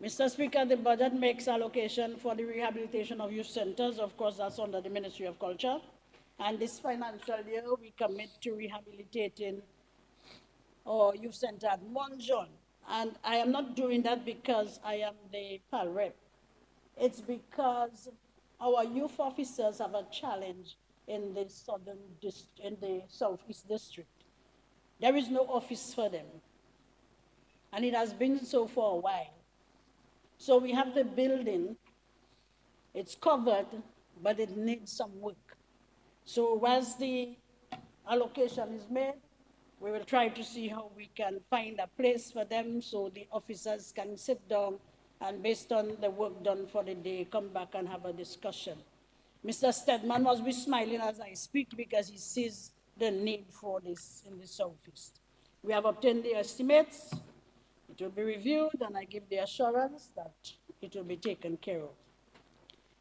Mr. Speaker, the budget makes allocation for the rehabilitation of youth centers. Of course, that's under the Ministry of Culture. And this financial year, we commit to rehabilitating our youth center at Monjon. And I am not doing that because I am the PAL rep. It's because our youth officers have a challenge in the Southeast District. There is no office for them. And it has been so for a while. So we have the building, it's covered, but it needs some work. So once the allocation is made, we will try to see how we can find a place for them so the officers can sit down and based on the work done for the day, come back and have a discussion. Mr. Stedman must be smiling as I speak because he sees the need for this in the Southeast. We have obtained the estimates. It will be reviewed, and I give the assurance that it will be taken care of.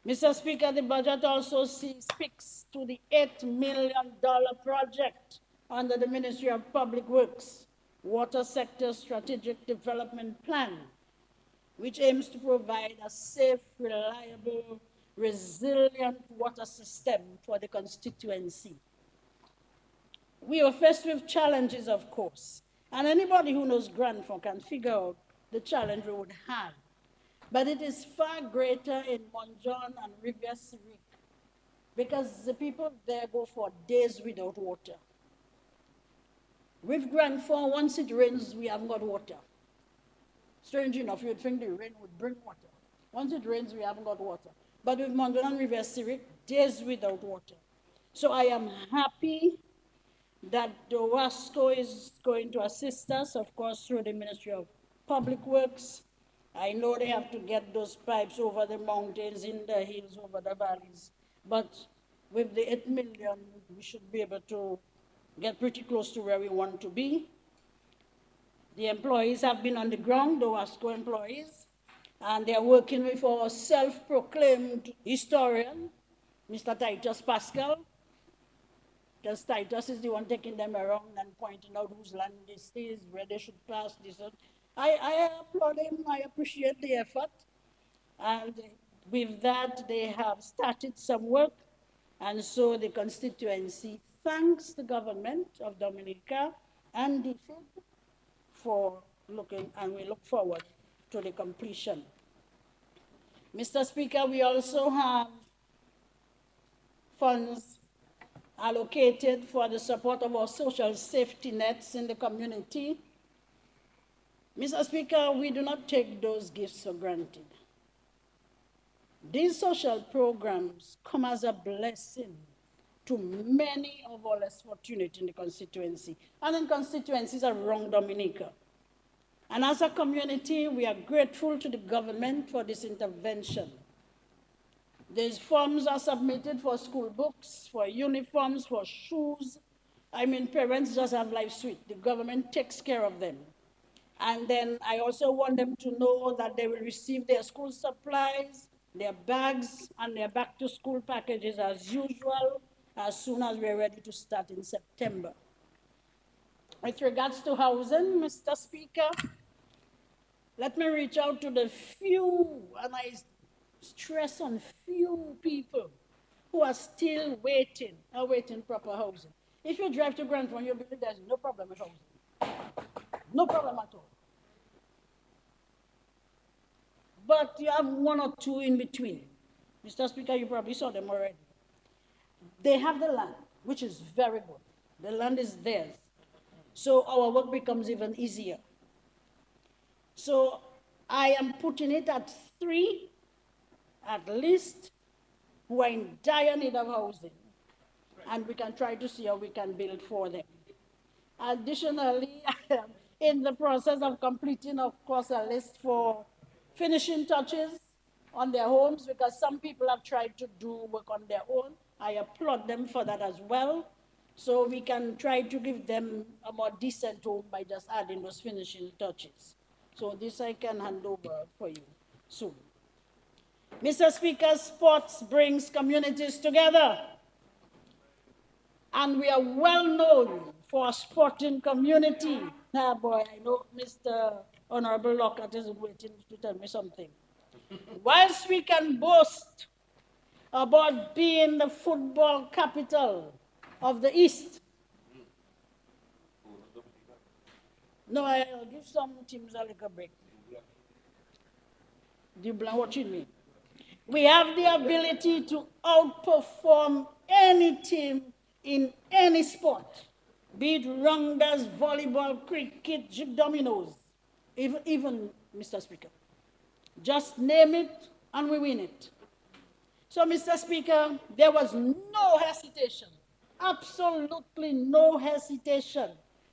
Mr. Speaker, the budget also speaks to the $8 million project under the Ministry of Public Works, Water Sector Strategic Development Plan, which aims to provide a safe, reliable, resilient water system for the constituency. We are faced with challenges, of course, and anybody who knows Grand Funk can figure out the challenge we would have. But it is far greater in Monjon and Rivière Syrique because the people there go for days without water. With Grand Fond, once it rains, we haven't got water. Strange enough, you'd think the rain would bring water. Once it rains, we haven't got water. But with Mountain and River Syric, days without water. So I am happy that the WASCO is going to assist us, of course, through the Ministry of Public Works. I know they have to get those pipes over the mountains, in the hills, over the valleys. But with the 8 million, we should be able to get pretty close to where we want to be. The employees have been on the ground, the WASCO employees, and they're working with our self-proclaimed historian, Mr. Titus Pascal, because Titus is the one taking them around and pointing out whose land this is, where they should pass this. I applaud him, I appreciate the effort, and with that, they have started some work, and so the constituency thanks the government of Dominica and DFID for looking, and we look forward to the completion. Mr. Speaker, we also have funds allocated for the support of our social safety nets in the community. Mr. Speaker, we do not take those gifts for granted. These social programs come as a blessing to many of our less fortunate in the constituency and in constituencies around Dominica. And as a community, we are grateful to the government for this intervention. These forms are submitted for school books, for uniforms, for shoes. I mean, parents just have life sweet. The government takes care of them. And then I also want them to know that they will receive their school supplies, their bags, and their back-to-school packages as usual, as soon as we're ready to start in September. With regards to housing, Mr. Speaker, let me reach out to the few, and I stress on few people who are still awaiting proper housing. If you drive to Grand Fond, you'll believe there's no problem with housing. No problem at all. But you have one or two in between. Mr. Speaker, you probably saw them already. They have the land, which is very good. The land is theirs. So our work becomes even easier. So I am putting it at 3, at least, who are in dire need of housing. And we can try to see how we can build for them. Additionally, I am in the process of completing, of course, a list for finishing touches on their homes, because some people have tried to do work on their own. I applaud them for that as well. So we can try to give them a more decent home by just adding those finishing touches. So this I can hand over for you soon. Mr. Speaker, sports brings communities together. And we are well known for a sporting community. Now, boy, I know Mr. Honorable Lockhart is waiting to tell me something. Whilst we can boast about being the football capital of the East, no, I'll give some teams a little break. You blank watching me. We have the ability to outperform any team in any sport, be it rounders, volleyball, cricket, jig dominoes, even, Mr. Speaker. Just name it and we win it. So, Mr. Speaker, there was no hesitation, absolutely no hesitation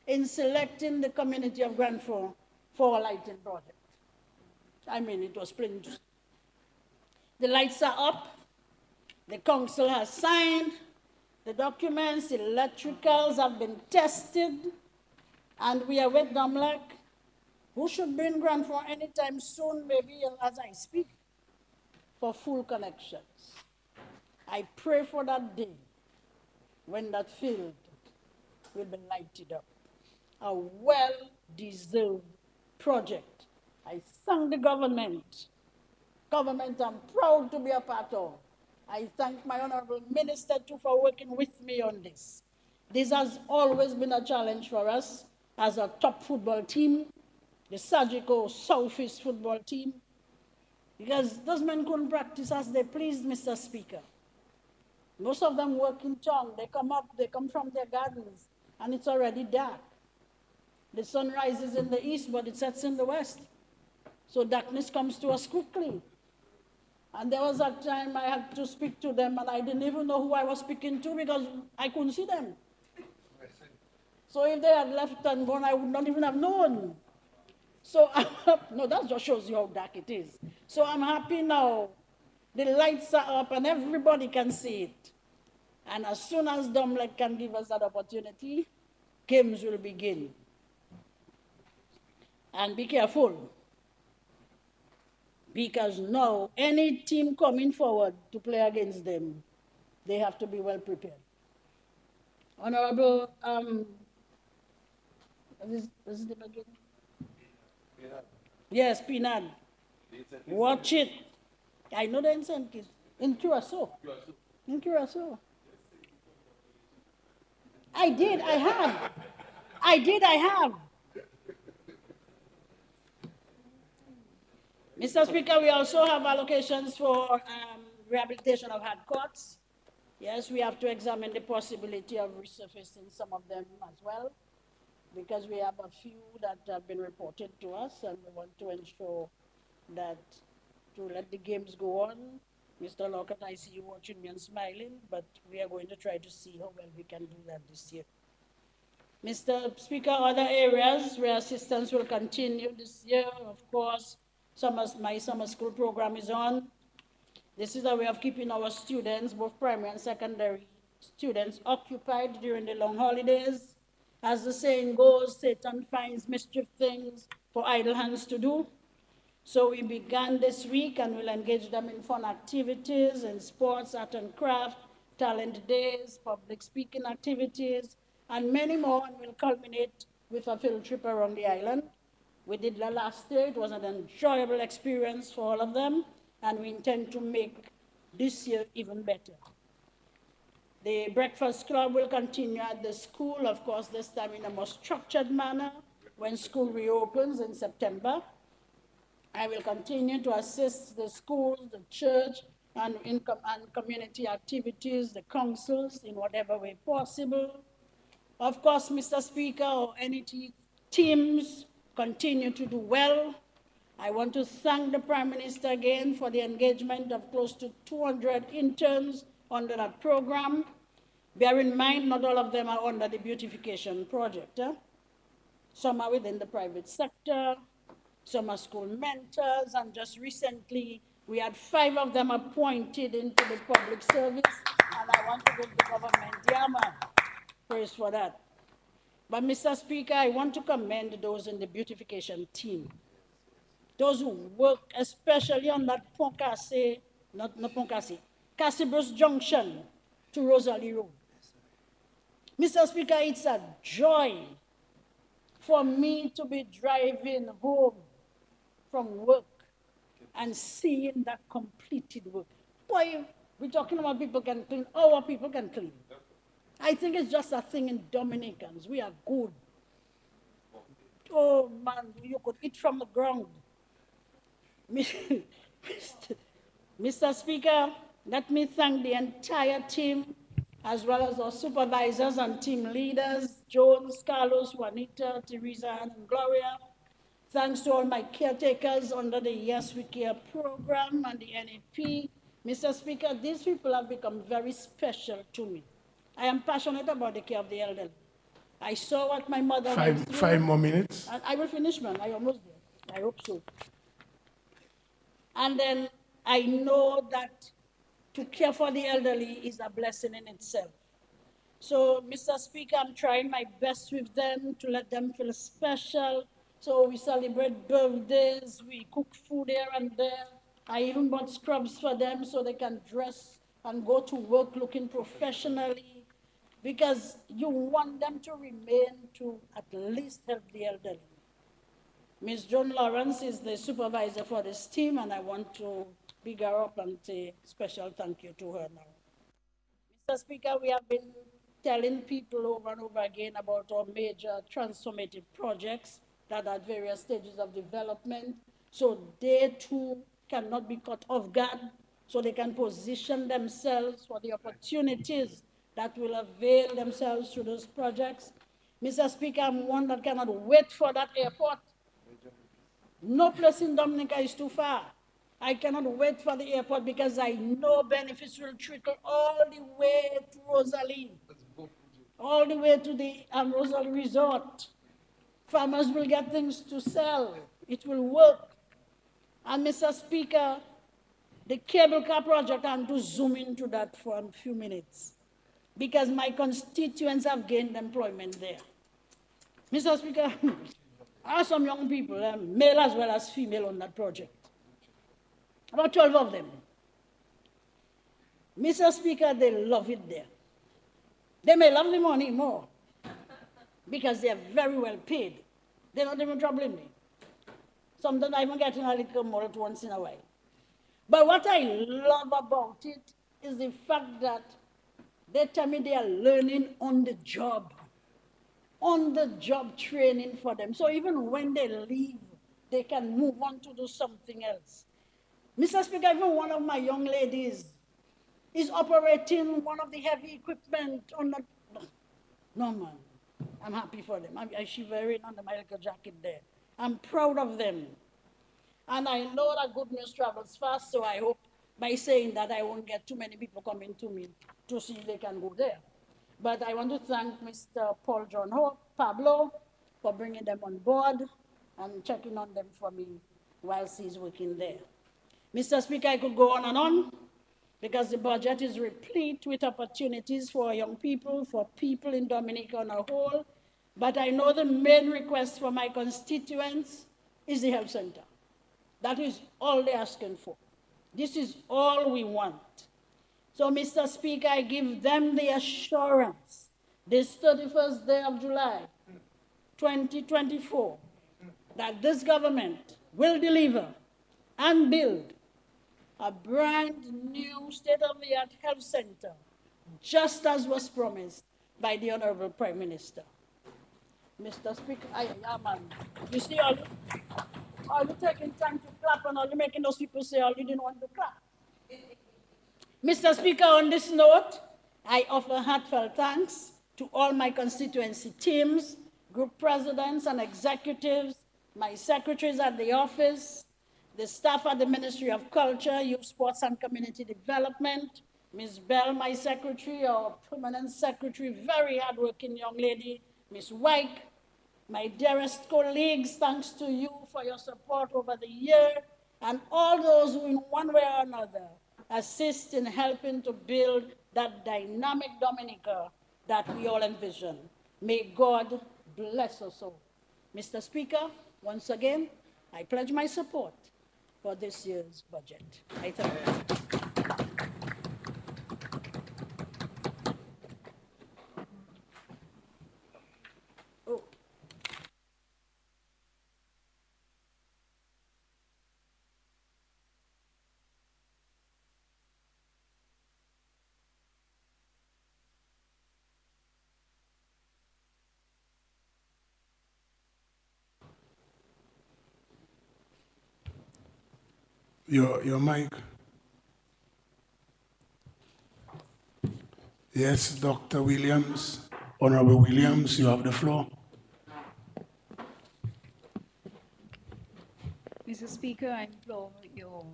in selecting the community of Grand Fond for a lighting project. I mean, it was plain. The lights are up, the council has signed the documents, the electricals have been tested, and we are with DOMLAC, who should be in Grand Fond anytime soon, maybe as I speak, for full connections. I pray for that day when that field will be lighted up. A well-deserved project. I thank the government. Government I'm proud to be a part of. I thank my Honorable Minister too for working with me on this. This has always been a challenge for us as a top football team, the Surgical Southeast football team, because those men couldn't practice as they pleased, Mr. Speaker. Most of them work in town. They come from their gardens, and it's already dark. The sun rises in the east, but it sets in the west. So darkness comes to us quickly. And there was a time I had to speak to them, and I didn't even know who I was speaking to because I couldn't see them. So if they had left and gone, I would not even have known. So, no, that just shows you how dark it is. So I'm happy now. The lights are up and everybody can see it. And as soon as Domlek can give us that opportunity, games will begin. And be careful, because now any team coming forward to play against them, they have to be well prepared. Honorable, what is his name again? Yes, Pinad. Watch it. I know the incentives. In Curacao. In Curacao. I have. I have. Mr. Speaker, we also have allocations for rehabilitation of hard courts. Yes, we have to examine the possibility of resurfacing some of them as well, because we have a few that have been reported to us, and we want to ensure that to let the games go on. Mr. Lockhart, I see you watching me and smiling, but we are going to try to see how well we can do that this year. Mr. Speaker, other areas where assistance will continue this year, of course, my summer school program is on. This is a way of keeping our students, both primary and secondary students, occupied during the long holidays. As the saying goes, Satan finds mischief things for idle hands to do. So we began this week and will engage them in fun activities, in sports, art and craft, talent days, public speaking activities, and many more, and will culminate with a field trip around the island. We did that last year. It was an enjoyable experience for all of them, and we intend to make this year even better. The Breakfast Club will continue at the school, of course, this time in a more structured manner when school reopens in September. I will continue to assist the schools, the church, and community activities, the councils, in whatever way possible. Of course, Mr. Speaker, or any teams continue to do well. I want to thank the Prime Minister again for the engagement of close to 200 interns under that program. Bear in mind, not all of them are under the beautification project. Some are within the private sector, some are school mentors, and just recently we had 5 of them appointed into the public service, and I want to give the government the honor. Praise for that. But Mr. Speaker, I want to commend those in the beautification team. Those who work especially on that Cassibus Junction to Rosalie Road. Mr. Speaker, it's a joy for me to be driving home from work and seeing that completed work. Boy, we're talking about people can clean, our people can clean. I think it's just a thing in Dominicans. We are good. Oh man, you could eat from the ground. Mr. Speaker, let me thank the entire team, as well as our supervisors and team leaders, Jones, Carlos, Juanita, Teresa, and Gloria. Thanks to all my caretakers under the Yes We Care program and the NAP. Mr. Speaker, these people have become very special to me. I am passionate about the care of the elderly. I saw what my mother went through. 5 more minutes. And I will finish, man. I almost there. I hope so. And then I know that to care for the elderly is a blessing in itself. So, Mr. Speaker, I'm trying my best with them to let them feel special. So we celebrate birthdays, we cook food here and there. I even bought scrubs for them so they can dress and go to work looking professionally, because you want them to remain to at least help the elderly. Ms. Joan Lawrence is the supervisor for this team, and I want to big her up and say special thank you to her now. Mr. Speaker, we have been telling people over and over again about our major transformative projects that are at various stages of development, so they too cannot be caught off guard, so they can position themselves for the opportunities that will avail themselves to those projects. Mr. Speaker, I'm one that cannot wait for that airport. No place in Dominica is too far. I cannot wait for the airport because I know benefits will trickle all the way to Rosalie, all the way to the Rosalie Resort. Farmers will get things to sell. It will work. And Mr. Speaker, the cable car project, I'm to zoom into that for a few minutes because my constituents have gained employment there. Mr. Speaker, I have some young people, male as well as female, on that project. About 12 of them. Mr. Speaker, they love it there. They may love the money more because they are very well paid. They're not even troubling me. Sometimes I even get a little more once in a while. But what I love about it is the fact that they tell me they are learning on the job training for them. So even when they leave, they can move on to do something else. Mr. Speaker, even one of my young ladies is operating one of the heavy equipment on the... No, man. I'm happy for them. I'm shivering under my little jacket there. I'm proud of them. And I know that good news travels fast, so I hope by saying that I won't get too many people coming to me to see if they can go there. But I want to thank Mr. Paul John Hope, Pablo, for bringing them on board and checking on them for me whilst he's working there. Mr. Speaker, I could go on because the budget is replete with opportunities for young people, for people in Dominica on a whole. But I know the main request for my constituents is the health center. That is all they're asking for. This is all we want. So, Mr. Speaker, I give them the assurance this 31st day of July, 2024, that this government will deliver and build a brand new state-of-the-art health center, just as was promised by the Honorable Prime Minister. Mr. Speaker, you see, are you taking time to clap and are you making those people say, oh, you didn't want to clap? Mr. Speaker, on this note, I offer heartfelt thanks to all my constituency teams, group presidents and executives, my secretaries at the office, the staff at the Ministry of Culture, Youth, Sports and Community Development, Ms. Bell, my secretary, our permanent secretary, very hardworking young lady, Ms. Wyke, my dearest colleagues, thanks to you for your support over the year, and all those who in one way or another assist in helping to build that dynamic Dominica that we all envision. May God bless us all. Mr. Speaker, once again, I pledge my support for this year's budget. I thank you. Your mic. Yes, Dr. Williams, Honorable Williams, you have the floor. Mr. Speaker, I implore your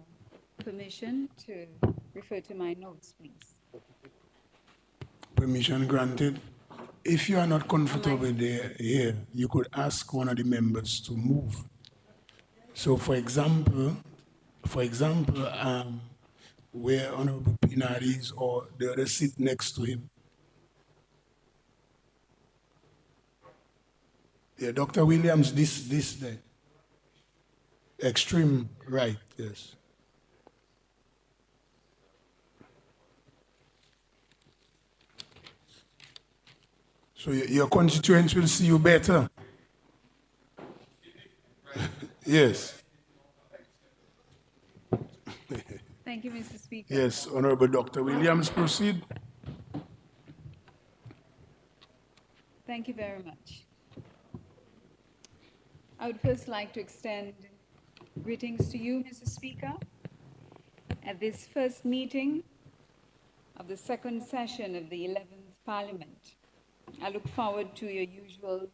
permission to refer to my notes, please. Permission granted. If you are not comfortable here, you could ask one of the members to move. So, for example, where Honorable Pinar is or the other seat next to him. Yeah, Dr. Williams, this there. Extreme right, yes. So your constituents will see you better. Yes. Thank you, Mr. Speaker. Yes, Honorable Dr. Williams, proceed. Thank you very much. I would first like to extend greetings to you, Mr. Speaker, at this first meeting of the second session of the 11th Parliament. I look forward to your usual usual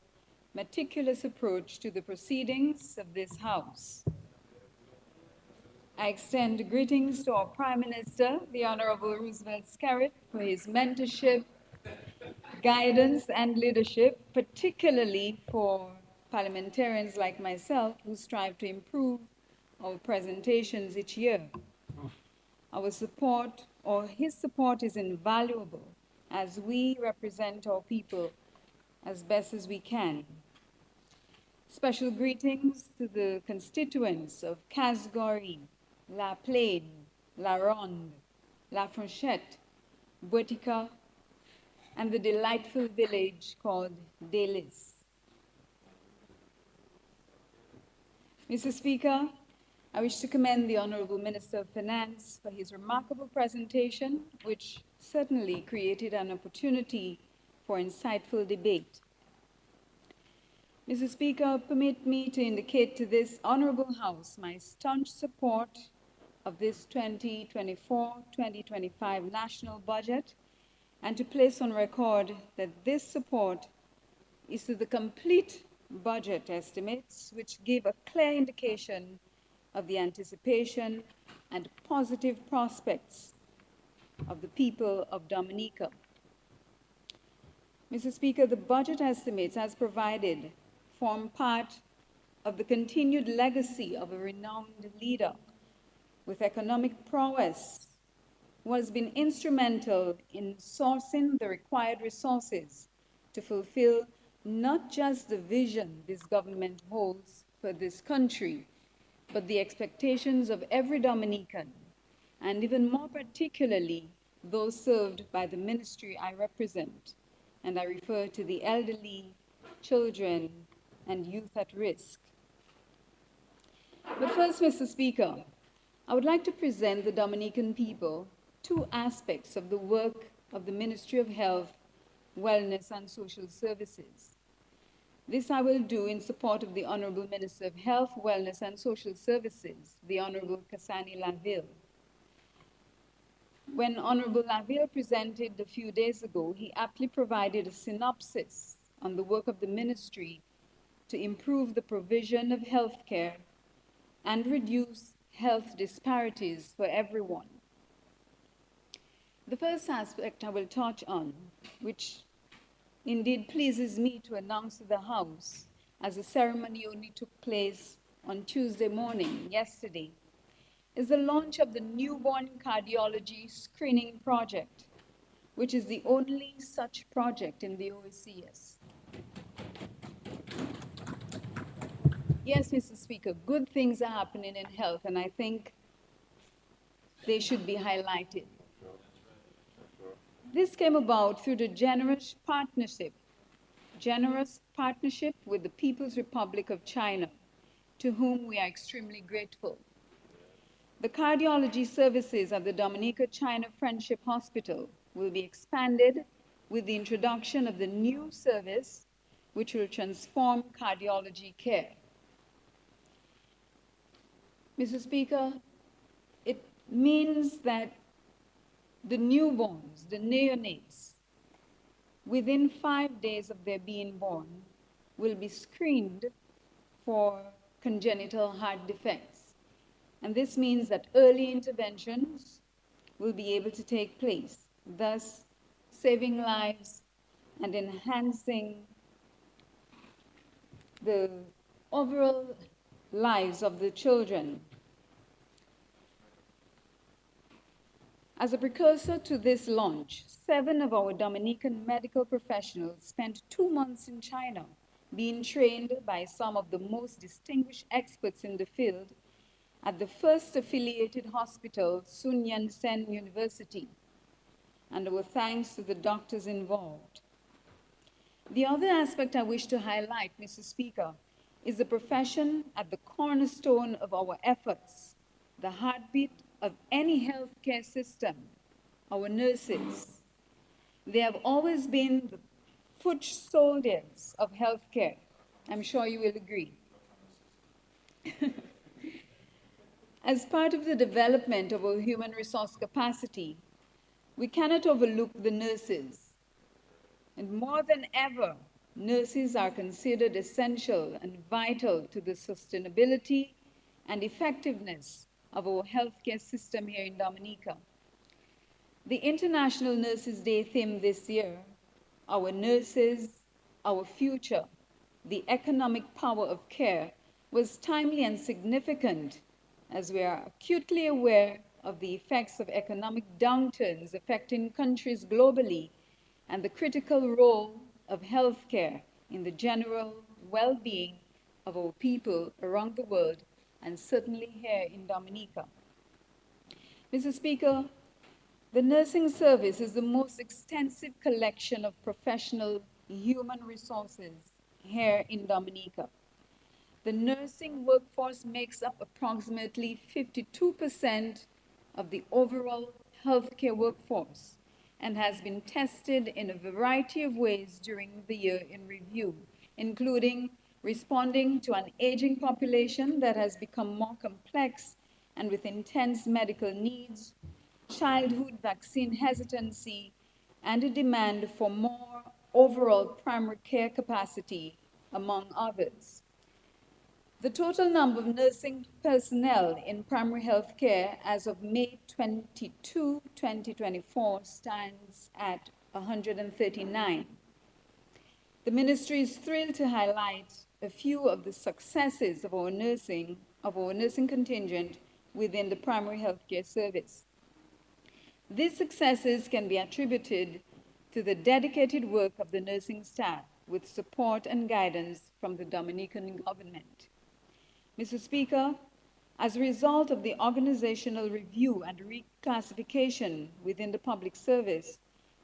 meticulous approach to the proceedings of this House. I extend greetings to our Prime Minister, the Honorable Roosevelt Skerrit, for his mentorship, guidance, and leadership, particularly for parliamentarians like myself who strive to improve our presentations each year. Our support, or his support, is invaluable as we represent our people as best as we can. Special greetings to the constituents of Casgori, La Plaine, La Ronde, La Franchette, Boetica, and the delightful village called Delis. Mr. Speaker, I wish to commend the Honorable Minister of Finance for his remarkable presentation, which certainly created an opportunity for insightful debate. Mr. Speaker, permit me to indicate to this Honorable House my staunch support of this 2024-2025 national budget, and to place on record that this support is to the complete budget estimates, which give a clear indication of the anticipation and positive prospects of the people of Dominica. Mr. Speaker, the budget estimates as provided form part of the continued legacy of a renowned leader with economic prowess who has been instrumental in sourcing the required resources to fulfill not just the vision this government holds for this country, but the expectations of every Dominican, and even more particularly those served by the ministry I represent. And I refer to the elderly, children, and youth at risk. But first, Mr. Speaker, I would like to present the Dominican people two aspects of the work of the Ministry of Health, Wellness, and Social Services. This I will do in support of the Honorable Minister of Health, Wellness, and Social Services, the Honorable Kasani Laville. When Honorable Laville presented a few days ago, he aptly provided a synopsis on the work of the ministry to improve the provision of health care and reduce health disparities for everyone. The first aspect I will touch on, which indeed pleases me to announce to the House, as the ceremony only took place on Tuesday morning, yesterday, is the launch of the Newborn Cardiology Screening Project, which is the only such project in the OACS. Yes, Mr. Speaker, good things are happening in health, and I think they should be highlighted. This came about through the generous partnership with the People's Republic of China, to whom we are extremely grateful. The cardiology services at the Dominica-China Friendship Hospital will be expanded with the introduction of the new service, which will transform cardiology care. Mr. Speaker, it means that the newborns, the neonates, within 5 days of their being born, will be screened for congenital heart defects. And this means that early interventions will be able to take place, thus saving lives and enhancing the overall lives of the children. As a precursor to this launch, 7 of our Dominican medical professionals spent 2 months in China being trained by some of the most distinguished experts in the field at the first affiliated hospital, Sun Yat-sen University, and our thanks to the doctors involved. The other aspect I wish to highlight, Mr. Speaker, is the profession at the cornerstone of our efforts, the heartbeat of any healthcare system, our nurses. They have always been the foot soldiers of healthcare. I'm sure you will agree. As part of the development of our human resource capacity, we cannot overlook the nurses. And more than ever, nurses are considered essential and vital to the sustainability and effectiveness of our healthcare system here in Dominica. The International Nurses Day theme this year, Our Nurses, Our Future, the Economic Power of Care, was timely and significant as we are acutely aware of the effects of economic downturns affecting countries globally and the critical role of healthcare in the general well-being of our people around the world and certainly here in Dominica. Mr. Speaker, the nursing service is the most extensive collection of professional human resources here in Dominica. The nursing workforce makes up approximately 52% of the overall healthcare workforce and has been tested in a variety of ways during the year in review, including responding to an aging population that has become more complex and with intense medical needs, childhood vaccine hesitancy, and a demand for more overall primary care capacity, among others. The total number of nursing personnel in primary health care as of May 22, 2024 stands at 139. The ministry is thrilled to highlight a few of the successes of our nursing contingent within the primary health care service. These successes can be attributed to the dedicated work of the nursing staff with support and guidance from the Dominican government. Mr. Speaker, as a result of the organizational review and reclassification within the public service,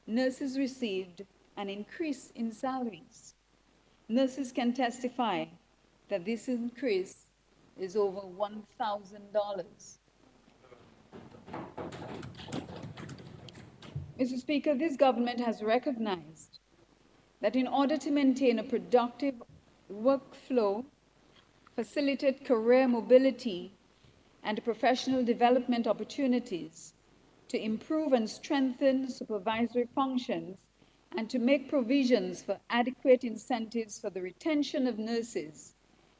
nurses received an increase in salaries. Nurses can testify that this increase is over $1,000. Mr. Speaker, this government has recognized that in order to maintain a productive workflow, facilitate career mobility and professional development opportunities, to improve and strengthen supervisory functions, and to make provisions for adequate incentives for the retention of nurses,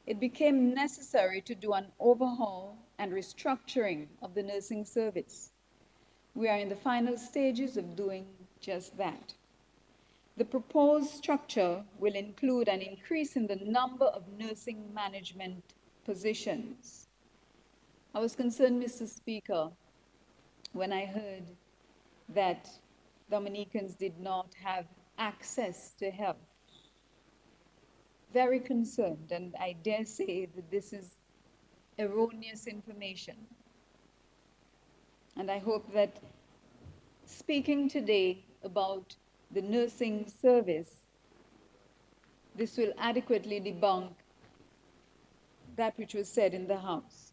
it became necessary to do an overhaul and restructuring of the nursing service. We are in the final stages of doing just that. The proposed structure will include an increase in the number of nursing management positions. I was concerned, Mr. Speaker, when I heard that Dominicans did not have access to health. Very concerned, and I dare say that this is erroneous information. And I hope that speaking today about the nursing service, this will adequately debunk that which was said in the House.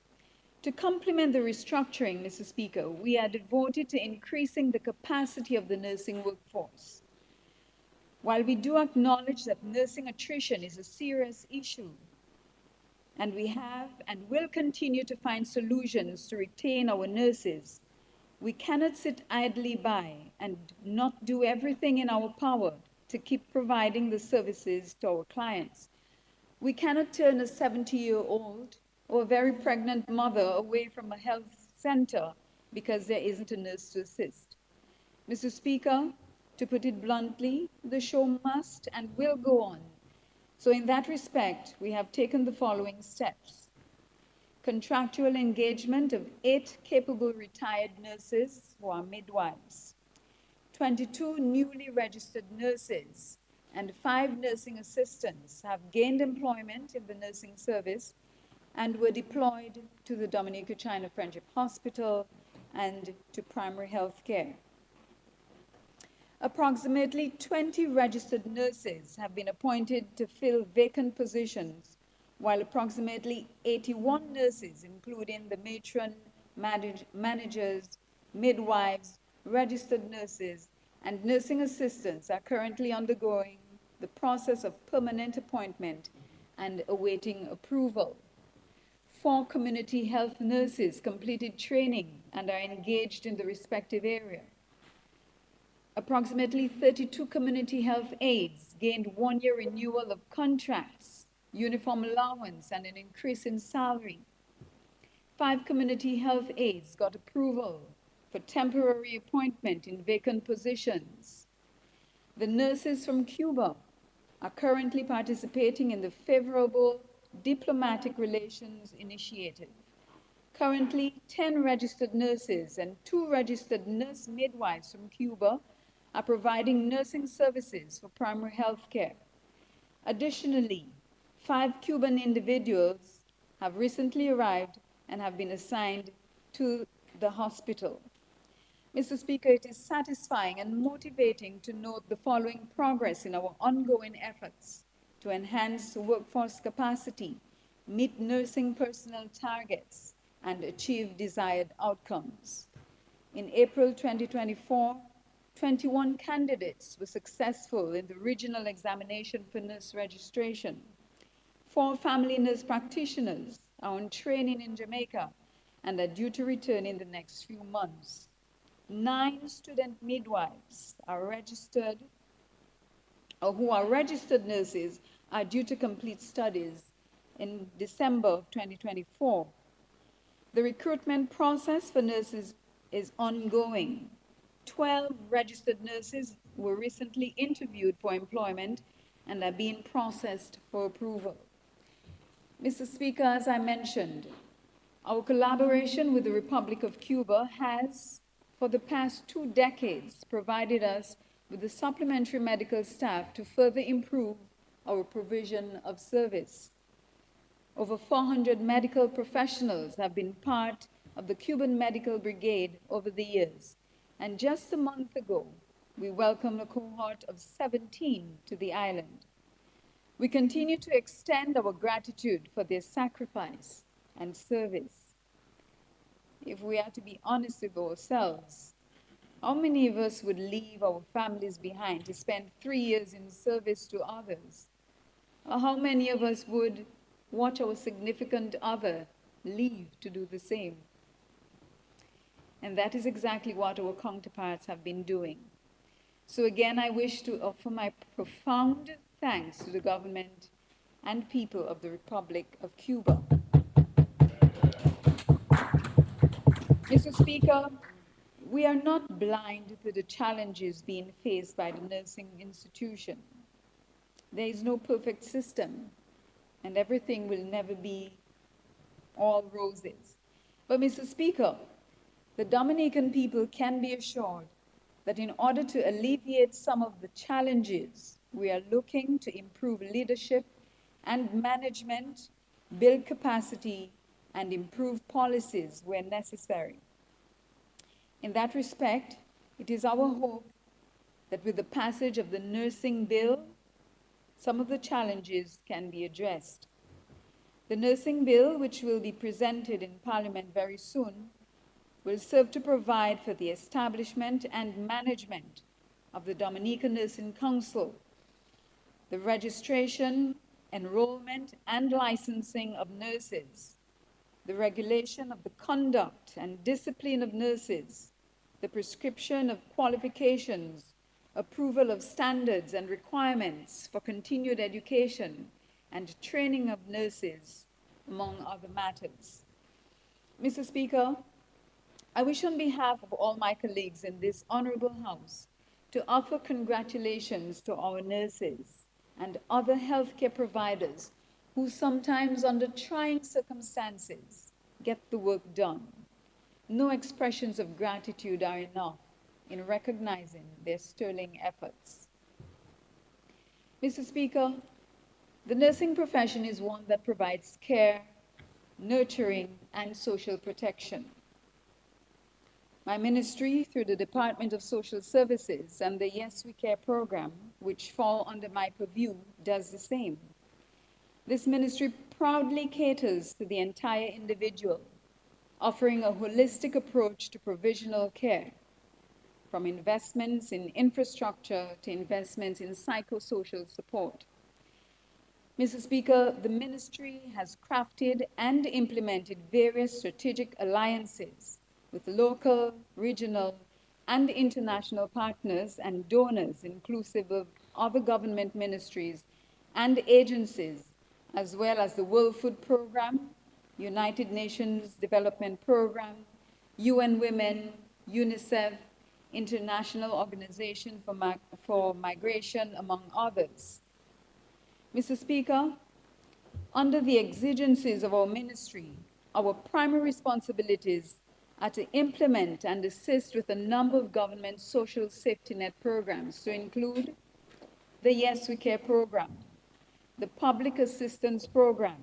To complement the restructuring, Mr. Speaker, we are devoted to increasing the capacity of the nursing workforce. While we do acknowledge that nursing attrition is a serious issue, and we have and will continue to find solutions to retain our nurses, we cannot sit idly by and not do everything in our power to keep providing the services to our clients. We cannot turn a 70-year-old or a very pregnant mother away from a health center because there isn't a nurse to assist. Mr. Speaker, to put it bluntly, the show must and will go on. So in that respect, we have taken the following steps. Contractual engagement of 8 capable retired nurses who are midwives, 22 newly registered nurses, and 5 nursing assistants have gained employment in the nursing service and were deployed to the Dominica China Friendship Hospital and to primary health care. Approximately 20 registered nurses have been appointed to fill vacant positions, while approximately 81 nurses, including the matron, managers, midwives, registered nurses, and nursing assistants, are currently undergoing the process of permanent appointment and awaiting approval. 4 community health nurses completed training and are engaged in the respective area. Approximately 32 community health aides gained one-year renewal of contracts, uniform allowance, and an increase in salary. 5 community health aides got approval for temporary appointment in vacant positions. The nurses from Cuba are currently participating in the favorable diplomatic relations initiative. Currently, 10 registered nurses and 2 registered nurse midwives from Cuba are providing nursing services for primary health care. Additionally, 5 Cuban individuals have recently arrived and have been assigned to the hospital. Mr. Speaker, it is satisfying and motivating to note the following progress in our ongoing efforts to enhance workforce capacity, meet nursing personnel targets, and achieve desired outcomes. In April 2024, 21 candidates were successful in the regional examination for nurse registration. 4 family nurse practitioners are on training in Jamaica and are due to return in the next few months. 9 student midwives are registered, or who are registered nurses, are due to complete studies in December of 2024. The recruitment process for nurses is ongoing. 12 registered nurses were recently interviewed for employment and are being processed for approval. Mr. Speaker, as I mentioned, our collaboration with the Republic of Cuba has, for the past 2 decades, provided us with the supplementary medical staff to further improve our provision of service. Over 400 medical professionals have been part of the Cuban Medical Brigade over the years, and just a month ago, we welcomed a cohort of 17 to the island. We continue to extend our gratitude for their sacrifice and service. If we are to be honest with ourselves, how many of us would leave our families behind to spend 3 years in service to others? Or how many of us would watch our significant other leave to do the same? And that is exactly what our counterparts have been doing. So again, I wish to offer my profound thanks to the government and people of the Republic of Cuba. Mr. Speaker, we are not blind to the challenges being faced by the nursing institution. There is no perfect system, and everything will never be all roses. But Mr. Speaker, the Dominican people can be assured that in order to alleviate some of the challenges, we are looking to improve leadership and management, build capacity, and improve policies where necessary. In that respect, it is our hope that with the passage of the nursing bill, some of the challenges can be addressed. The nursing bill, which will be presented in Parliament very soon, will serve to provide for the establishment and management of the Dominican Nursing Council, the registration, enrollment, and licensing of nurses, the regulation of the conduct and discipline of nurses, the prescription of qualifications, approval of standards and requirements for continued education, and training of nurses, among other matters. Mr. Speaker, I wish on behalf of all my colleagues in this honorable House to offer congratulations to our nurses and other healthcare providers who sometimes under trying circumstances get the work done. No expressions of gratitude are enough in recognizing their sterling efforts. Mr. Speaker, the nursing profession is one that provides care, nurturing, and social protection. My ministry, through the Department of Social Services and the Yes We Care program, which fall under my purview, does the same. This ministry proudly caters to the entire individual, offering a holistic approach to provisional care, from investments in infrastructure to investments in psychosocial support. Mr. Speaker, the ministry has crafted and implemented various strategic alliances with local, regional, and international partners and donors, inclusive of other government ministries and agencies, as well as the World Food Programme, United Nations Development Programme, UN Women, UNICEF, International Organization for Migration, among others. Mr. Speaker, under the exigencies of our ministry, our primary responsibilities are to implement and assist with a number of government social safety net programs to include the Yes We Care program, the Public Assistance Program,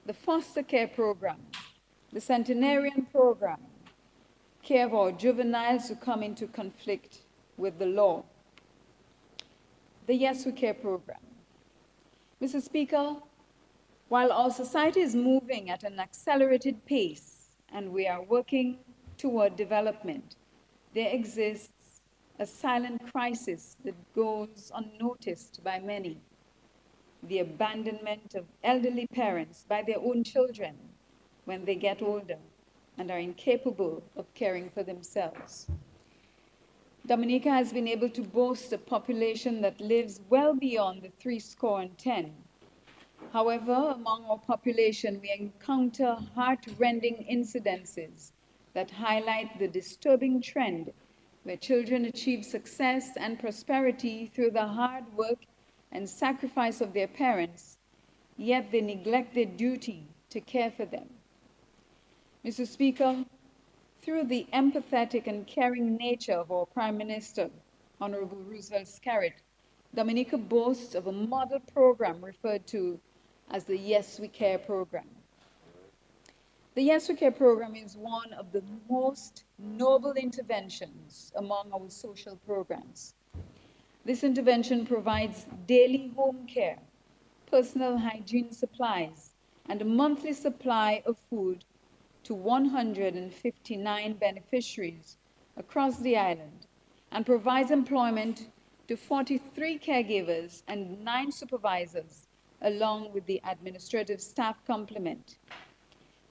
the Foster Care Program, the Centenarian Program, care of our juveniles who come into conflict with the law, the Yes We Care program. Mr. Speaker, while our society is moving at an accelerated pace and we are working toward development, there exists a silent crisis that goes unnoticed by many: the abandonment of elderly parents by their own children when they get older and are incapable of caring for themselves. Dominica has been able to boast a population that lives well beyond the 70. However, among our population, we encounter heart-rending incidences that highlight the disturbing trend where children achieve success and prosperity through the hard work and sacrifice of their parents, yet they neglect their duty to care for them. Mr. Speaker, through the empathetic and caring nature of our Prime Minister, Honorable Roosevelt Scarrett, Dominica boasts of a model program referred to as the Yes We Care program. The Yes We Care program is one of the most noble interventions among our social programs. This intervention provides daily home care, personal hygiene supplies, and a monthly supply of food to 159 beneficiaries across the island, and provides employment to 43 caregivers and 9 supervisors, along with the administrative staff complement.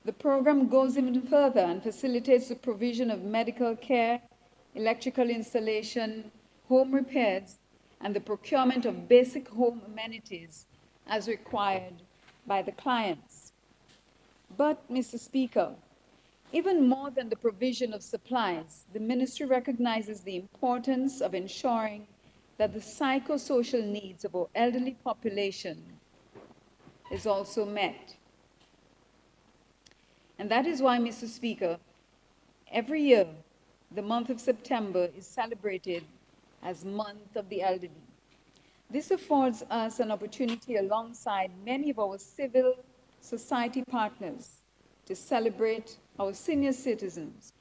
The program goes even further and facilitates the provision of medical care, electrical installation, home repairs, and the procurement of basic home amenities as required by the clients. But, Mr. Speaker, even more than the provision of supplies, the ministry recognizes the importance of ensuring that the psychosocial needs of our elderly population is also met. And that is why, Mr. Speaker, every year, the month of September is celebrated as Month of the Elderly. This affords us an opportunity alongside many of our civil society partners to celebrate our senior citizens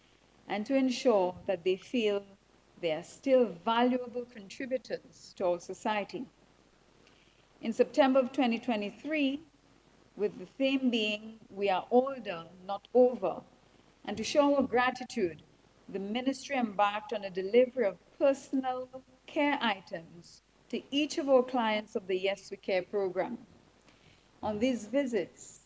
and to ensure that they feel they are still valuable contributors to our society. In September of 2023, with the theme being, "We are older, not over," and to show our gratitude, the ministry embarked on a delivery of personal care items to each of our clients of the Yes We Care program. On these visits,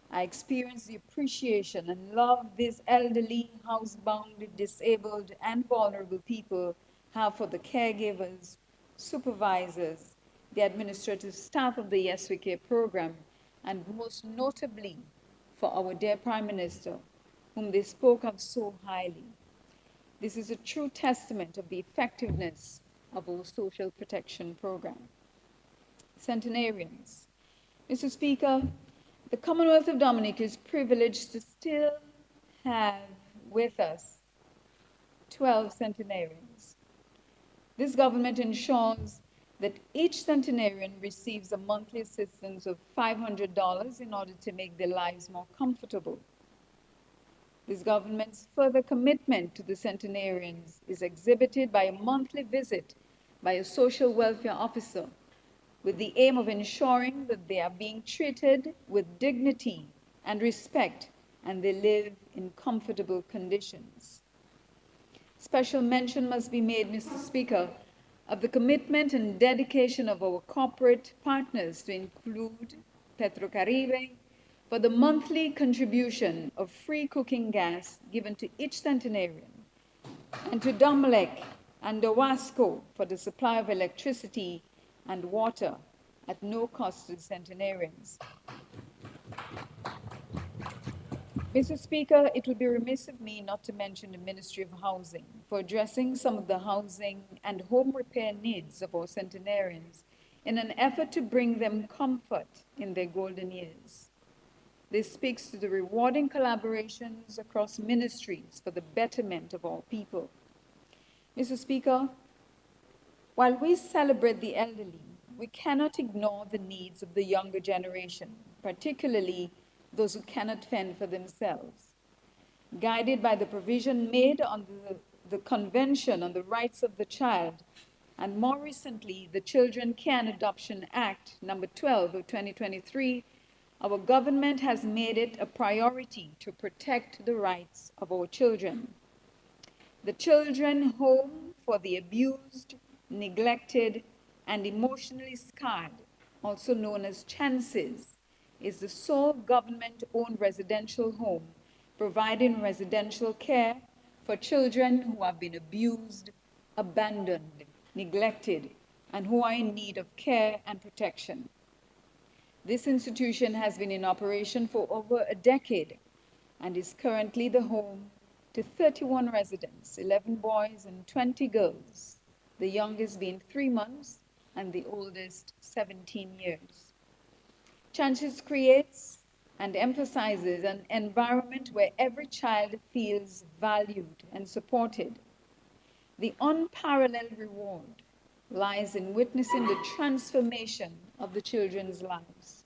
I experienced the appreciation and love these elderly, housebound, disabled, and vulnerable people have for the caregivers, supervisors, the administrative staff of the Yes We Care program, and most notably for our dear Prime Minister, whom they spoke of so highly. This is a true testament of the effectiveness of our social protection program. Centenarians. Mr. Speaker, the Commonwealth of Dominica is privileged to still have with us 12 centenarians. This government ensures that each centenarian receives a monthly assistance of $500 in order to make their lives more comfortable. This government's further commitment to the centenarians is exhibited by a monthly visit by a social welfare officer, with the aim of ensuring that they are being treated with dignity and respect and they live in comfortable conditions. Special mention must be made, Mr. Speaker, of the commitment and dedication of our corporate partners, to include Petrocaribe, for the monthly contribution of free cooking gas given to each centenarian, and to Domlek and Dawasco for the supply of electricity and water at no cost to the centenarians. Mr. Speaker, it would be remiss of me not to mention the Ministry of Housing for addressing some of the housing and home repair needs of our centenarians in an effort to bring them comfort in their golden years. This speaks to the rewarding collaborations across ministries for the betterment of all people. Mr. Speaker, while we celebrate the elderly, we cannot ignore the needs of the younger generation, particularly those who cannot fend for themselves. Guided by the provision made under the Convention on the Rights of the Child, and more recently, the Children Can Adoption Act, number 12 of 2023, our government has made it a priority to protect the rights of our children. The Children Home for the Abused, Neglected, and Emotionally Scarred, also known as Chances, is the sole government-owned residential home providing residential care for children who have been abused, abandoned, neglected, and who are in need of care and protection. This institution has been in operation for over a decade and is currently the home to 31 residents, 11 boys and 20 girls, the youngest being 3 months and the oldest 17 years. Chances creates and emphasizes an environment where every child feels valued and supported. The unparalleled reward lies in witnessing the transformation of the children's lives.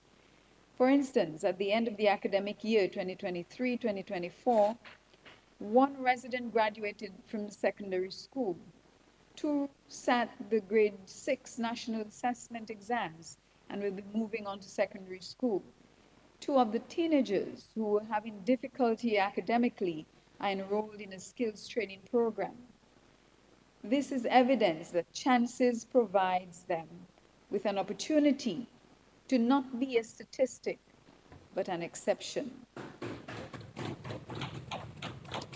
For instance, at the end of the academic year 2023-2024, one resident graduated from secondary school. 2 sat the grade 6 national assessment exams and will be moving on to secondary school. 2 of the teenagers who were having difficulty academically are enrolled in a skills training program. This is evidence that Chances provides them with an opportunity to not be a statistic, but an exception.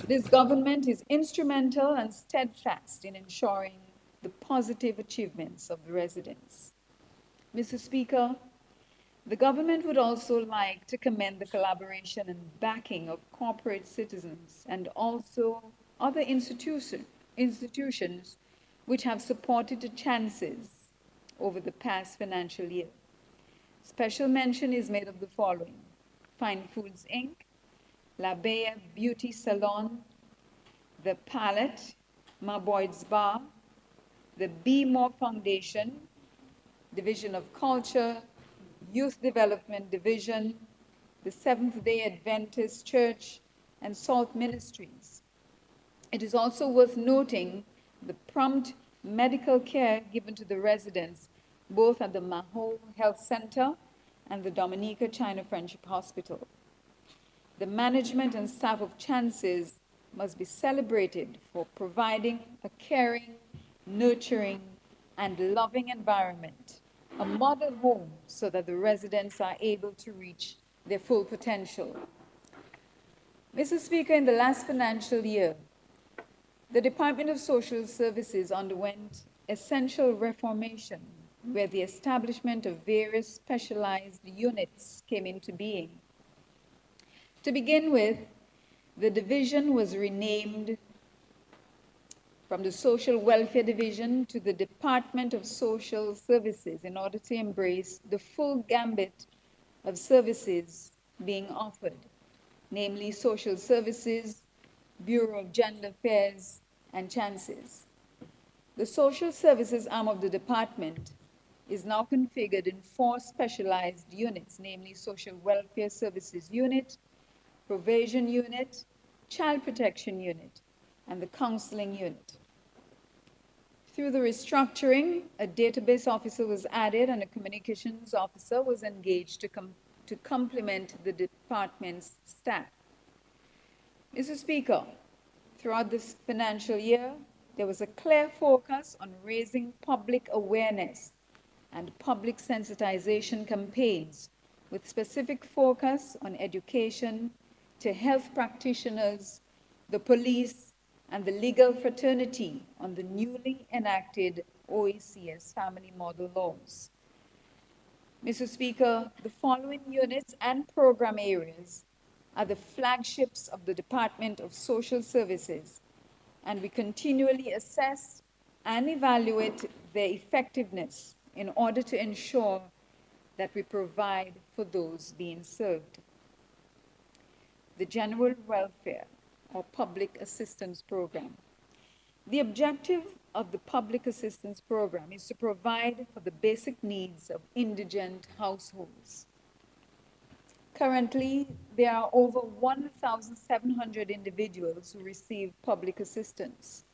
This government is instrumental and steadfast in ensuring the positive achievements of the residents. Mr. Speaker, the government would also like to commend the collaboration and backing of corporate citizens and also other institutions which have supported the Chances over the past financial year. Special mention is made of the following: Fine Foods Inc., La Bea Beauty Salon, the Palette, Marboyd's Bar, the Be More Foundation, Division of Culture, Youth Development Division, the Seventh-day Adventist Church, and Salt Ministries. It is also worth noting the prompt medical care given to the residents, both at the Maho Health Center and the Dominica China Friendship Hospital. The management and staff of Chances must be celebrated for providing a caring, nurturing, and loving environment, a model home so that the residents are able to reach their full potential. Mr. Speaker, in the last financial year, the Department of Social Services underwent essential reformation where the establishment of various specialized units came into being. To begin with, the division was renamed from the Social Welfare Division to the Department of Social Services in order to embrace the full gambit of services being offered, namely social services, Bureau of Gender Affairs, and Chances. The social services arm of the department is now configured in 4 specialized units, namely Social Welfare Services Unit, Provision Unit, Child Protection Unit, and the Counseling Unit. Through the restructuring, a database officer was added and a communications officer was engaged to complement the department's staff. Mr. Speaker, throughout this financial year, there was a clear focus on raising public awareness and public sensitization campaigns with specific focus on education to health practitioners, the police, and the legal fraternity on the newly enacted OECS family model laws. Mr. Speaker, the following units and program areas are the flagships of the Department of Social Services, and we continually assess and evaluate their effectiveness in order to ensure that we provide for those being served. The General Welfare or Public Assistance Program. The objective of the Public Assistance Program is to provide for the basic needs of indigent households. Currently, there are over 1,700 individuals who receive public assistance.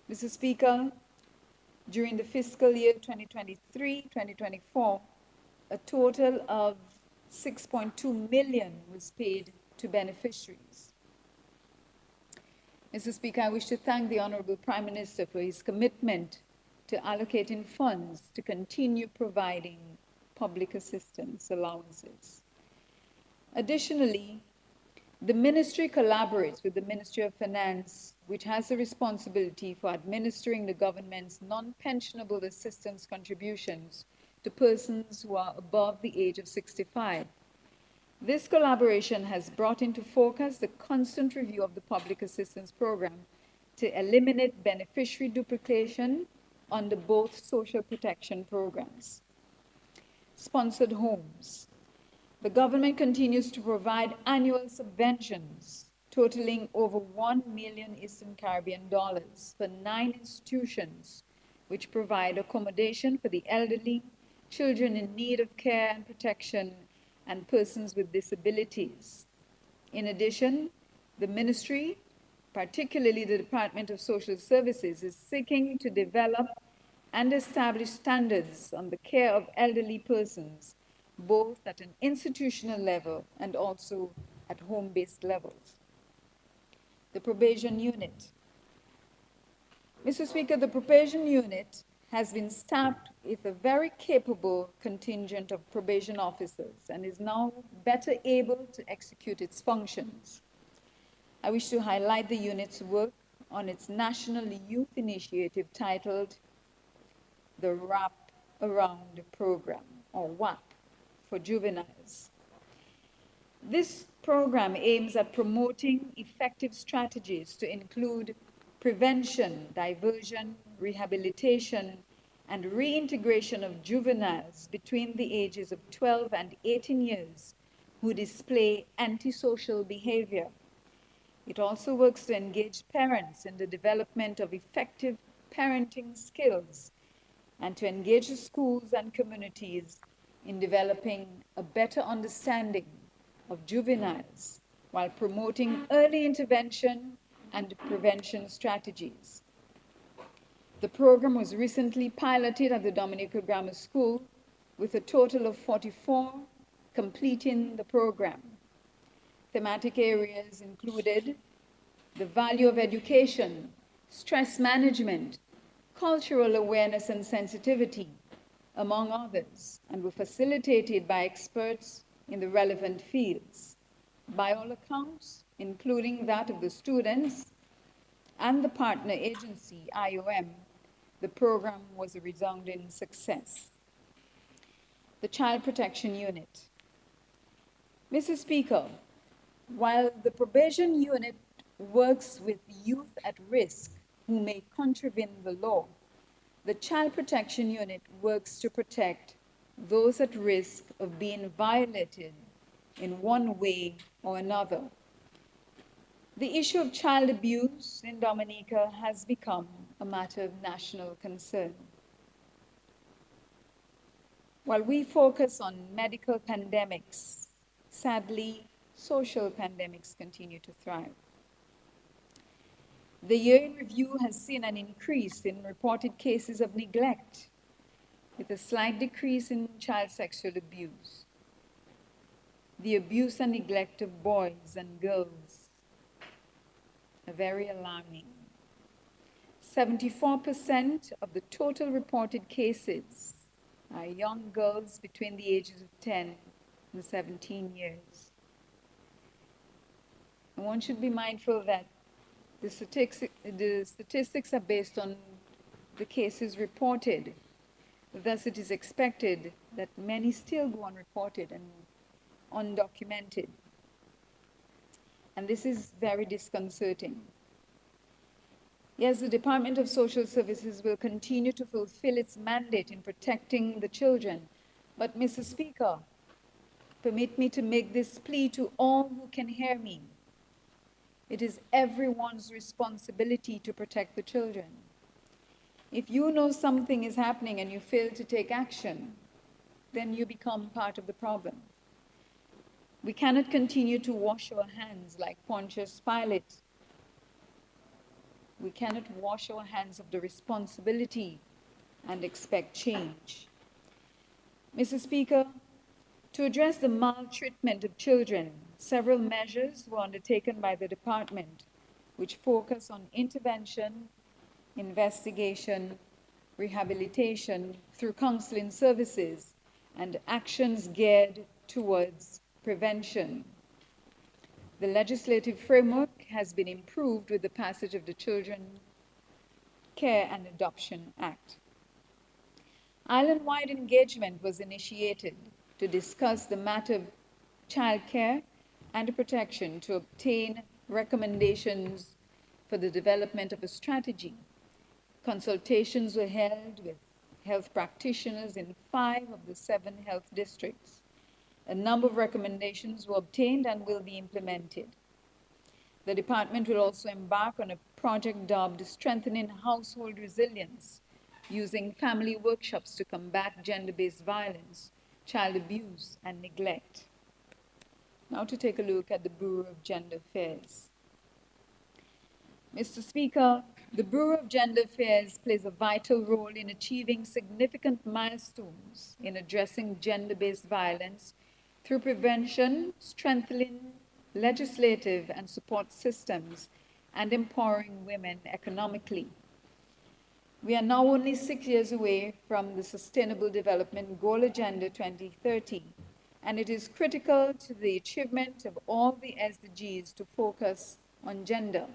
Mr. Speaker, during the fiscal year 2023-2024, a total of 6.2 million was paid to beneficiaries. Mr. Speaker, I wish to thank the Honorable Prime Minister for his commitment to allocating funds to continue providing public assistance allowances. Additionally, the Ministry collaborates with the Ministry of Finance, which has the responsibility for administering the government's non-pensionable assistance contributions to persons who are above the age of 65. This collaboration has brought into focus the constant review of the public assistance program to eliminate beneficiary duplication under both social protection programs. Sponsored homes. The government continues to provide annual subventions totaling over $1 million Eastern Caribbean dollars for 9 institutions which provide accommodation for the elderly, children in need of care and protection, and persons with disabilities. In addition, the ministry, particularly the Department of Social Services, is seeking to develop and establish standards on the care of elderly persons, both at an institutional level and also at home-based levels. The probation unit. Mr. Speaker, the probation unit has been staffed with a very capable contingent of probation officers and is now better able to execute its functions. I wish to highlight the unit's work on its national youth initiative titled the Wrap Around Program, or WAP, for juveniles. This program aims at promoting effective strategies to include prevention, diversion, rehabilitation, and reintegration of juveniles between the ages of 12 and 18 years who display antisocial behavior. It also works to engage parents in the development of effective parenting skills and to engage the schools and communities in developing a better understanding of juveniles while promoting early intervention and prevention strategies. The program was recently piloted at the Dominica Grammar School with a total of 44 completing the program. Thematic areas included the value of education, stress management, cultural awareness and sensitivity, among others, and were facilitated by experts in the relevant fields. By all accounts, including that of the students and the partner agency, IOM, the program was a resounding success. The Child Protection Unit. Mr. Speaker, while the probation unit works with youth at risk who may contravene the law, the Child Protection Unit works to protect those at risk of being violated in one way or another. The issue of child abuse in Dominica has become a matter of national concern. While we focus on medical pandemics, sadly, social pandemics continue to thrive. The year in review has seen an increase in reported cases of neglect, with a slight decrease in child sexual abuse. The abuse and neglect of boys and girls are very alarming. 74% of the total reported cases are young girls between the ages of 10 and 17 years. And one should be mindful that The statistics are based on the cases reported. Thus, it is expected that many still go unreported and undocumented. And this is very disconcerting. Yes, the Department of Social Services will continue to fulfill its mandate in protecting the children. But, Mr. Speaker, permit me to make this plea to all who can hear me. It is everyone's responsibility to protect the children. If you know something is happening and you fail to take action, then you become part of the problem. We cannot continue to wash our hands like Pontius Pilate. We cannot wash our hands of the responsibility and expect change. Mr. Speaker, to address the maltreatment of children, several measures were undertaken by the department, which focus on intervention, investigation, rehabilitation through counseling services, and actions geared towards prevention. The legislative framework has been improved with the passage of the Children Care and Adoption Act. Island-wide engagement was initiated to discuss the matter of child care and protection to obtain recommendations for the development of a strategy. Consultations were held with health practitioners in 5 of the 7 health districts. A number of recommendations were obtained and will be implemented. The department will also embark on a project dubbed Strengthening Household Resilience, using family workshops to combat gender-based violence, child abuse, and neglect. Now to take a look at the Bureau of Gender Affairs. Mr. Speaker, the Bureau of Gender Affairs plays a vital role in achieving significant milestones in addressing gender-based violence through prevention, strengthening legislative and support systems, and empowering women economically. We are now only 6 years away from the Sustainable Development Goal Agenda 2030, and it is critical to the achievement of all the SDGs to focus on gender.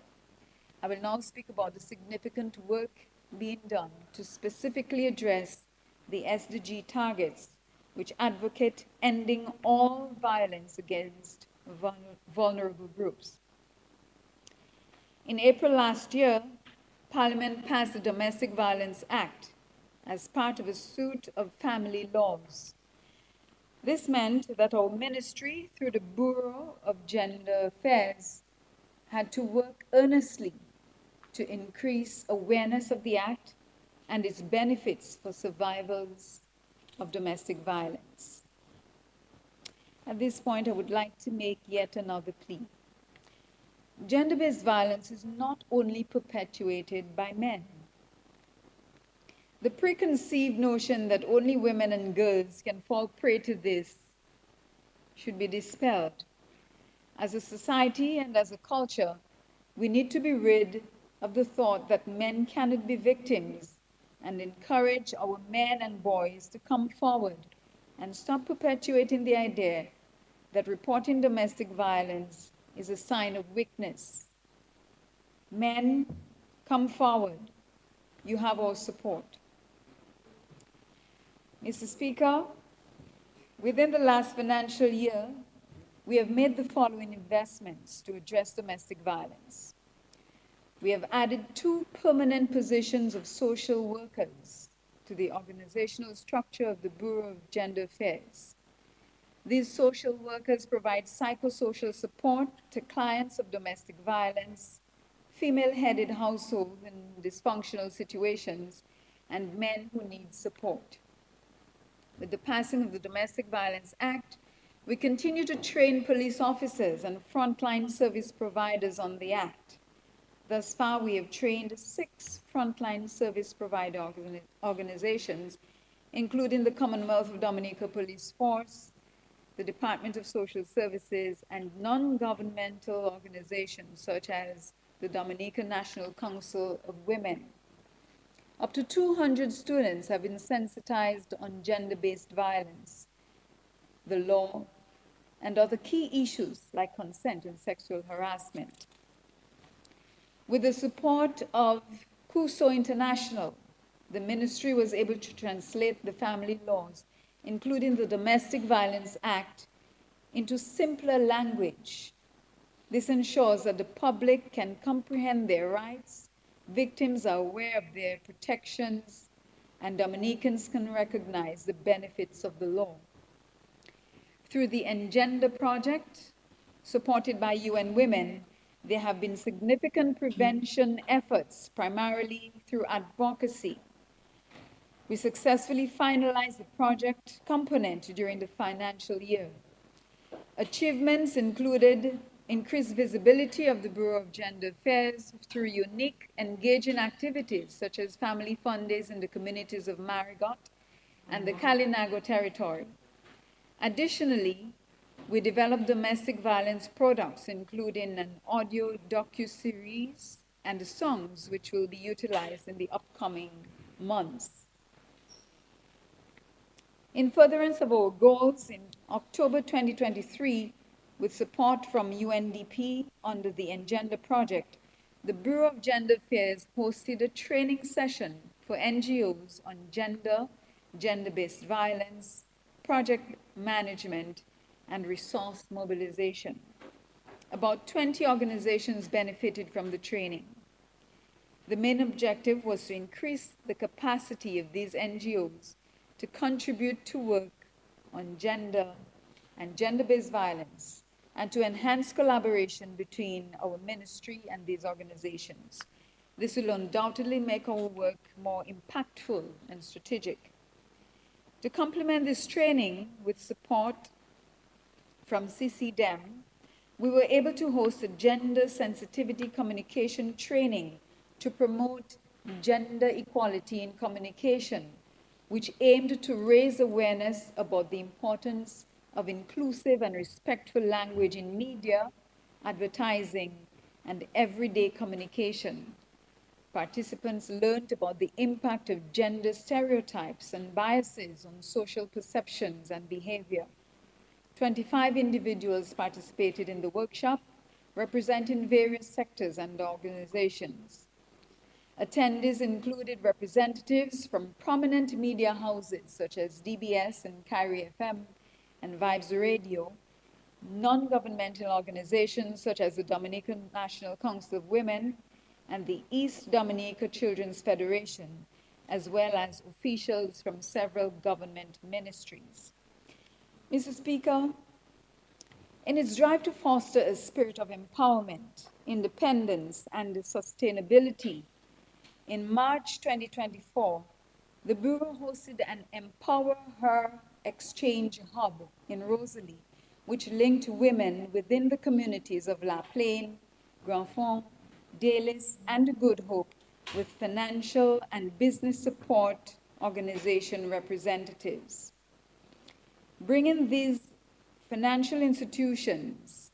I will now speak about the significant work being done to specifically address the SDG targets, which advocate ending all violence against vulnerable groups. In April last year, Parliament passed the Domestic Violence Act as part of a suite of family laws. This meant that our ministry, through the Bureau of Gender Affairs, had to work earnestly to increase awareness of the Act and its benefits for survivors of domestic violence. At this point, I would like to make yet another plea. Gender-based violence is not only perpetuated by men. The preconceived notion that only women and girls can fall prey to this should be dispelled. As a society and as a culture, we need to be rid of the thought that men cannot be victims and encourage our men and boys to come forward and stop perpetuating the idea that reporting domestic violence is a sign of weakness. Men, come forward. You have our support. Mr. Speaker, within the last financial year, we have made the following investments to address domestic violence. We have added 2 permanent positions of social workers to the organizational structure of the Bureau of Gender Affairs. These social workers provide psychosocial support to clients of domestic violence, female-headed households in dysfunctional situations, and men who need support. With the passing of the Domestic Violence Act, we continue to train police officers and frontline service providers on the Act. Thus far, we have trained 6 frontline service provider organizations, including the Commonwealth of Dominica Police Force, the Department of Social Services, and non-governmental organizations such as the Dominica National Council of Women. Up to 200 students have been sensitized on gender-based violence, the law, and other key issues like consent and sexual harassment. With the support of CUSO International, the ministry was able to translate the family laws, including the Domestic Violence Act, into simpler language. This ensures that the public can comprehend their rights, victims are aware of their protections, and Dominicans can recognize the benefits of the law. Through the Engender Project, supported by UN Women, there have been significant prevention efforts, primarily through advocacy. We successfully finalized the project component during the financial year. Achievements included increased visibility of the Bureau of Gender Affairs through unique, engaging activities such as family fun days in the communities of Marigot and the Kalinago territory. Additionally, we developed domestic violence products, including an audio docu-series and songs, which will be utilized in the upcoming months. In furtherance of our goals, in October 2023, with support from UNDP under the Engender Project, the Bureau of Gender Affairs hosted a training session for NGOs on gender, gender-based violence, project management, and resource mobilization. About 20 organizations benefited from the training. The main objective was to increase the capacity of these NGOs to contribute to work on gender and gender-based violence, and to enhance collaboration between our ministry and these organizations. This will undoubtedly make our work more impactful and strategic. To complement this training with support from CCDEM, we were able to host a gender sensitivity communication training to promote gender equality in communication, which aimed to raise awareness about the importance of inclusive and respectful language in media, advertising, and everyday communication. Participants learned about the impact of gender stereotypes and biases on social perceptions and behavior. 25 individuals participated in the workshop, representing various sectors and organizations. Attendees included representatives from prominent media houses such as DBS and Kyrie FM and Vibes Radio, non-governmental organizations such as the Dominican National Council of Women and the East Dominica Children's Federation, as well as officials from several government ministries. Mr. Speaker, in its drive to foster a spirit of empowerment, independence, and sustainability, in March 2024, the Bureau hosted an Empower Her Exchange Hub in Rosalie, which linked women within the communities of La Plaine, Grand Fond, Dalis, and Good Hope with financial and business support organization representatives. Bringing these financial institutions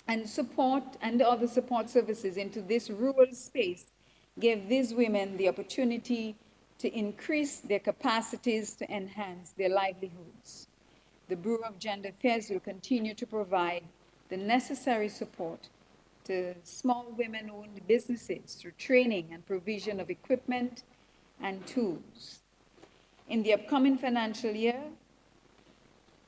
and support and other support services into this rural space gave these women the opportunity to increase their capacities to enhance their livelihoods. The Bureau of Gender Affairs will continue to provide the necessary support to small women-owned businesses through training and provision of equipment and tools. In the upcoming financial year,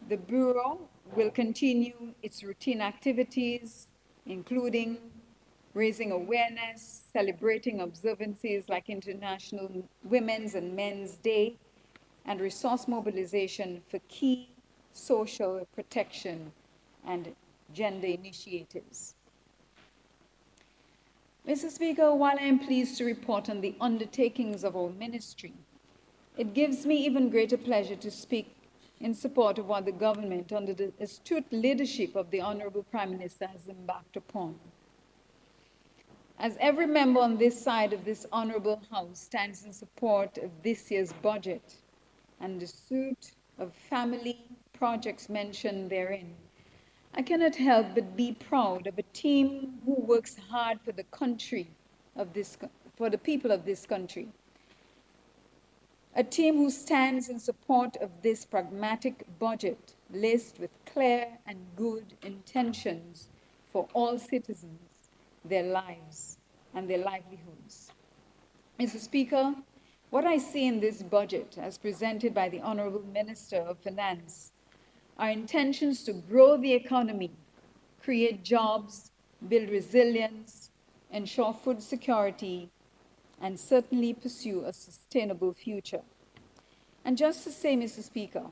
the Bureau will continue its routine activities, including raising awareness, celebrating observances like International Women's and Men's Day, and resource mobilization for key social protection and gender initiatives. Mr. Speaker, while I am pleased to report on the undertakings of our ministry, it gives me even greater pleasure to speak in support of what the government, under the astute leadership of the Honorable Prime Minister, has embarked upon. As every member on this side of this Honorable House stands in support of this year's budget and the suite of family projects mentioned therein, I cannot help but be proud of a team who works hard for the country of this, for the people of this country. A team who stands in support of this pragmatic budget laced with clear and good intentions for all citizens, their lives and their livelihoods. Mr. Speaker, what I see in this budget as presented by the Honorable Minister of Finance are intentions to grow the economy, create jobs, build resilience, ensure food security, and certainly pursue a sustainable future. And just to say, Mr. Speaker,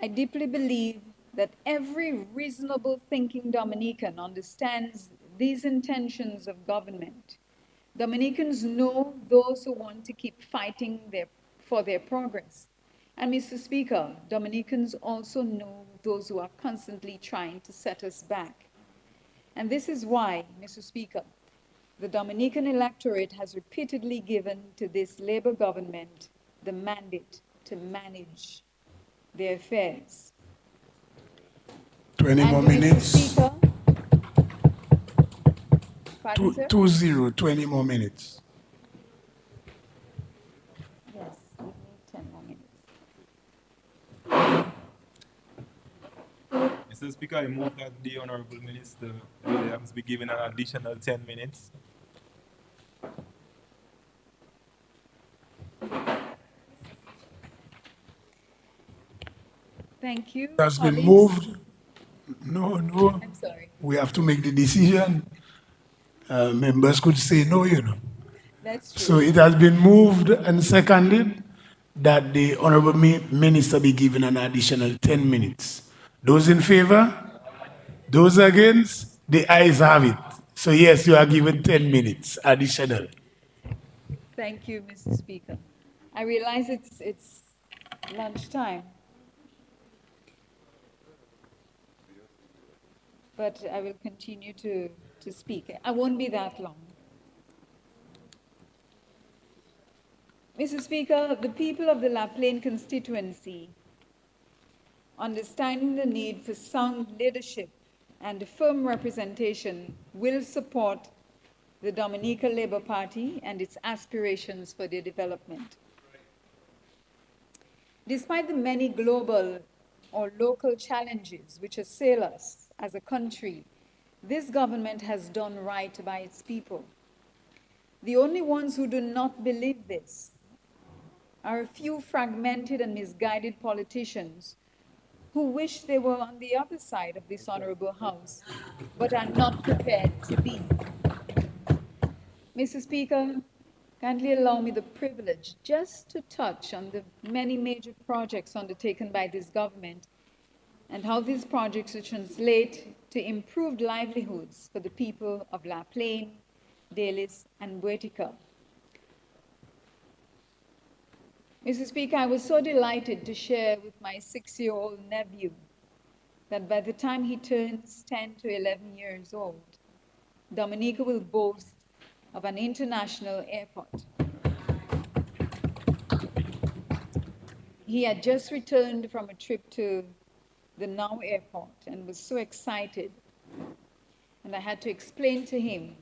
I deeply believe that every reasonable thinking Dominican understands these intentions of government. Dominicans know those who want to keep fighting for their progress. And Mr. Speaker, Dominicans also know those who are constantly trying to set us back. And this is why, Mr. Speaker, the Dominican electorate has repeatedly given to this Labour government the mandate to manage their affairs. 20 more And minutes. Mr. Speaker, pardon, sir? 20 more minutes. Yes, we need 10 more minutes. Mr. Speaker, I move that the Honorable Minister Williams be given an additional 10 minutes. Thank you. It has been colleagues. moved. No. I'm sorry. We have to make the decision. Members could say no, you know. That's true. So it has been moved and seconded that the Honorable Minister be given an additional 10 minutes. Those in favor? Those against? The ayes have it. So yes, you are given 10 minutes additional. Thank you, Mr. Speaker. I realize it's lunchtime, but I will continue to speak. I won't be that long. Mr. Speaker, the people of the La Plaine constituency, understanding the need for sound leadership and firm representation, will support the Dominica Labour Party and its aspirations for their development. Despite the many global or local challenges which assail us as a country, this government has done right by its people. The only ones who do not believe this are a few fragmented and misguided politicians who wish they were on the other side of this honorable house, but are not prepared to be. Mr. Speaker, kindly allow me the privilege just to touch on the many major projects undertaken by this government and how these projects will translate to improved livelihoods for the people of La Plaine, Dalis, and Buetica. Mr. Speaker, I was so delighted to share with my 6-year-old nephew that by the time he turns 10 to 11 years old, Dominica will boast of an international airport. He had just returned from a trip to the Now airport and was so excited. And I had to explain to him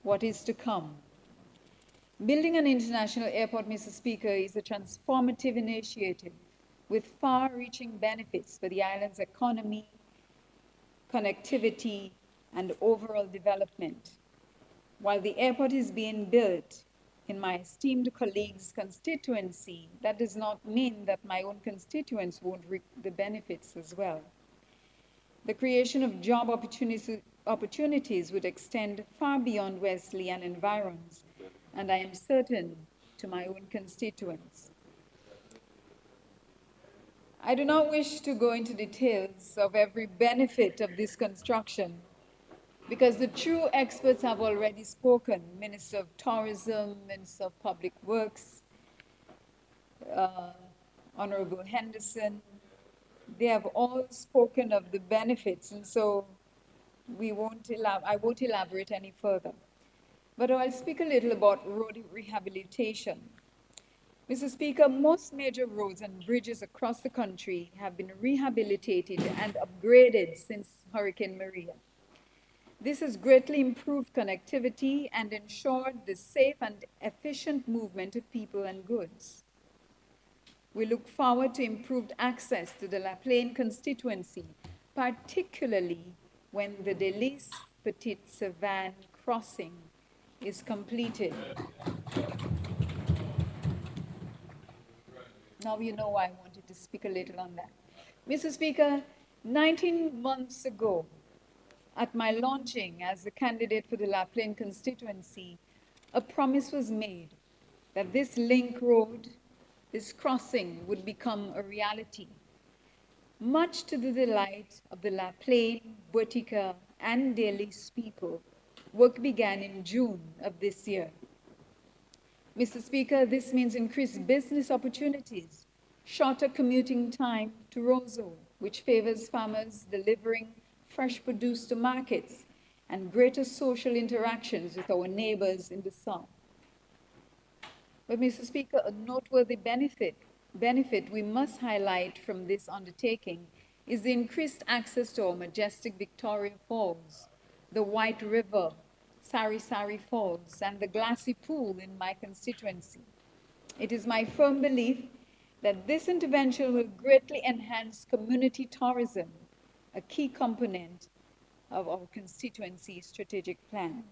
what is to come. Building an international airport, Mr. Speaker, is a transformative initiative with far-reaching benefits for the island's economy, connectivity, and overall development. While the airport is being built in my esteemed colleague's constituency, that does not mean that my own constituents won't reap the benefits as well. The creation of job opportunities would extend far beyond Wesley and environs, and I am certain to my own constituents. I do not wish to go into details of every benefit of this construction, because the true experts have already spoken. Minister of Tourism, Minister of Public Works, Honorable Henderson, they have all spoken of the benefits, and so I won't elaborate any further. But I'll speak a little about road rehabilitation. Mr. Speaker, most major roads and bridges across the country have been rehabilitated and upgraded since Hurricane Maria. This has greatly improved connectivity and ensured the safe and efficient movement of people and goods. We look forward to improved access to the La Plaine constituency, particularly when the Dalis Petite Savanne crossing is completed. Now you know why I wanted to speak a little on that. Mr. Speaker, 19 months ago, at my launching as a candidate for the La Plaine constituency, a promise was made that this link road, this crossing, would become a reality. Much to the delight of the La Plaine, Botica, and Delis people, work began in June of this year. Mr. Speaker, this means increased business opportunities, shorter commuting time to Roseau, which favors farmers delivering fresh produce to markets, and greater social interactions with our neighbors in the south. But, Mr. Speaker, a noteworthy benefit we must highlight from this undertaking is the increased access to our majestic Victoria Falls, the White River, Sari Sari Falls, and the Glassy Pool in my constituency. It is my firm belief that this intervention will greatly enhance community tourism, a key component of our constituency strategic plan.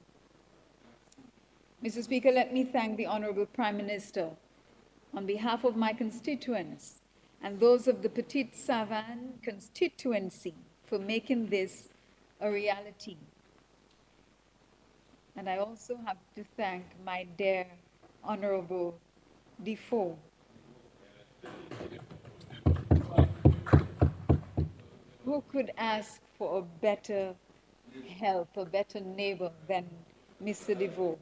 Mr. Speaker, let me thank the Honorable Prime Minister on behalf of my constituents and those of the Petite Savanne constituency for making this a reality. And I also have to thank my dear Honorable Defoe. Who could ask for a better help, a better neighbor than Mr. Defoe?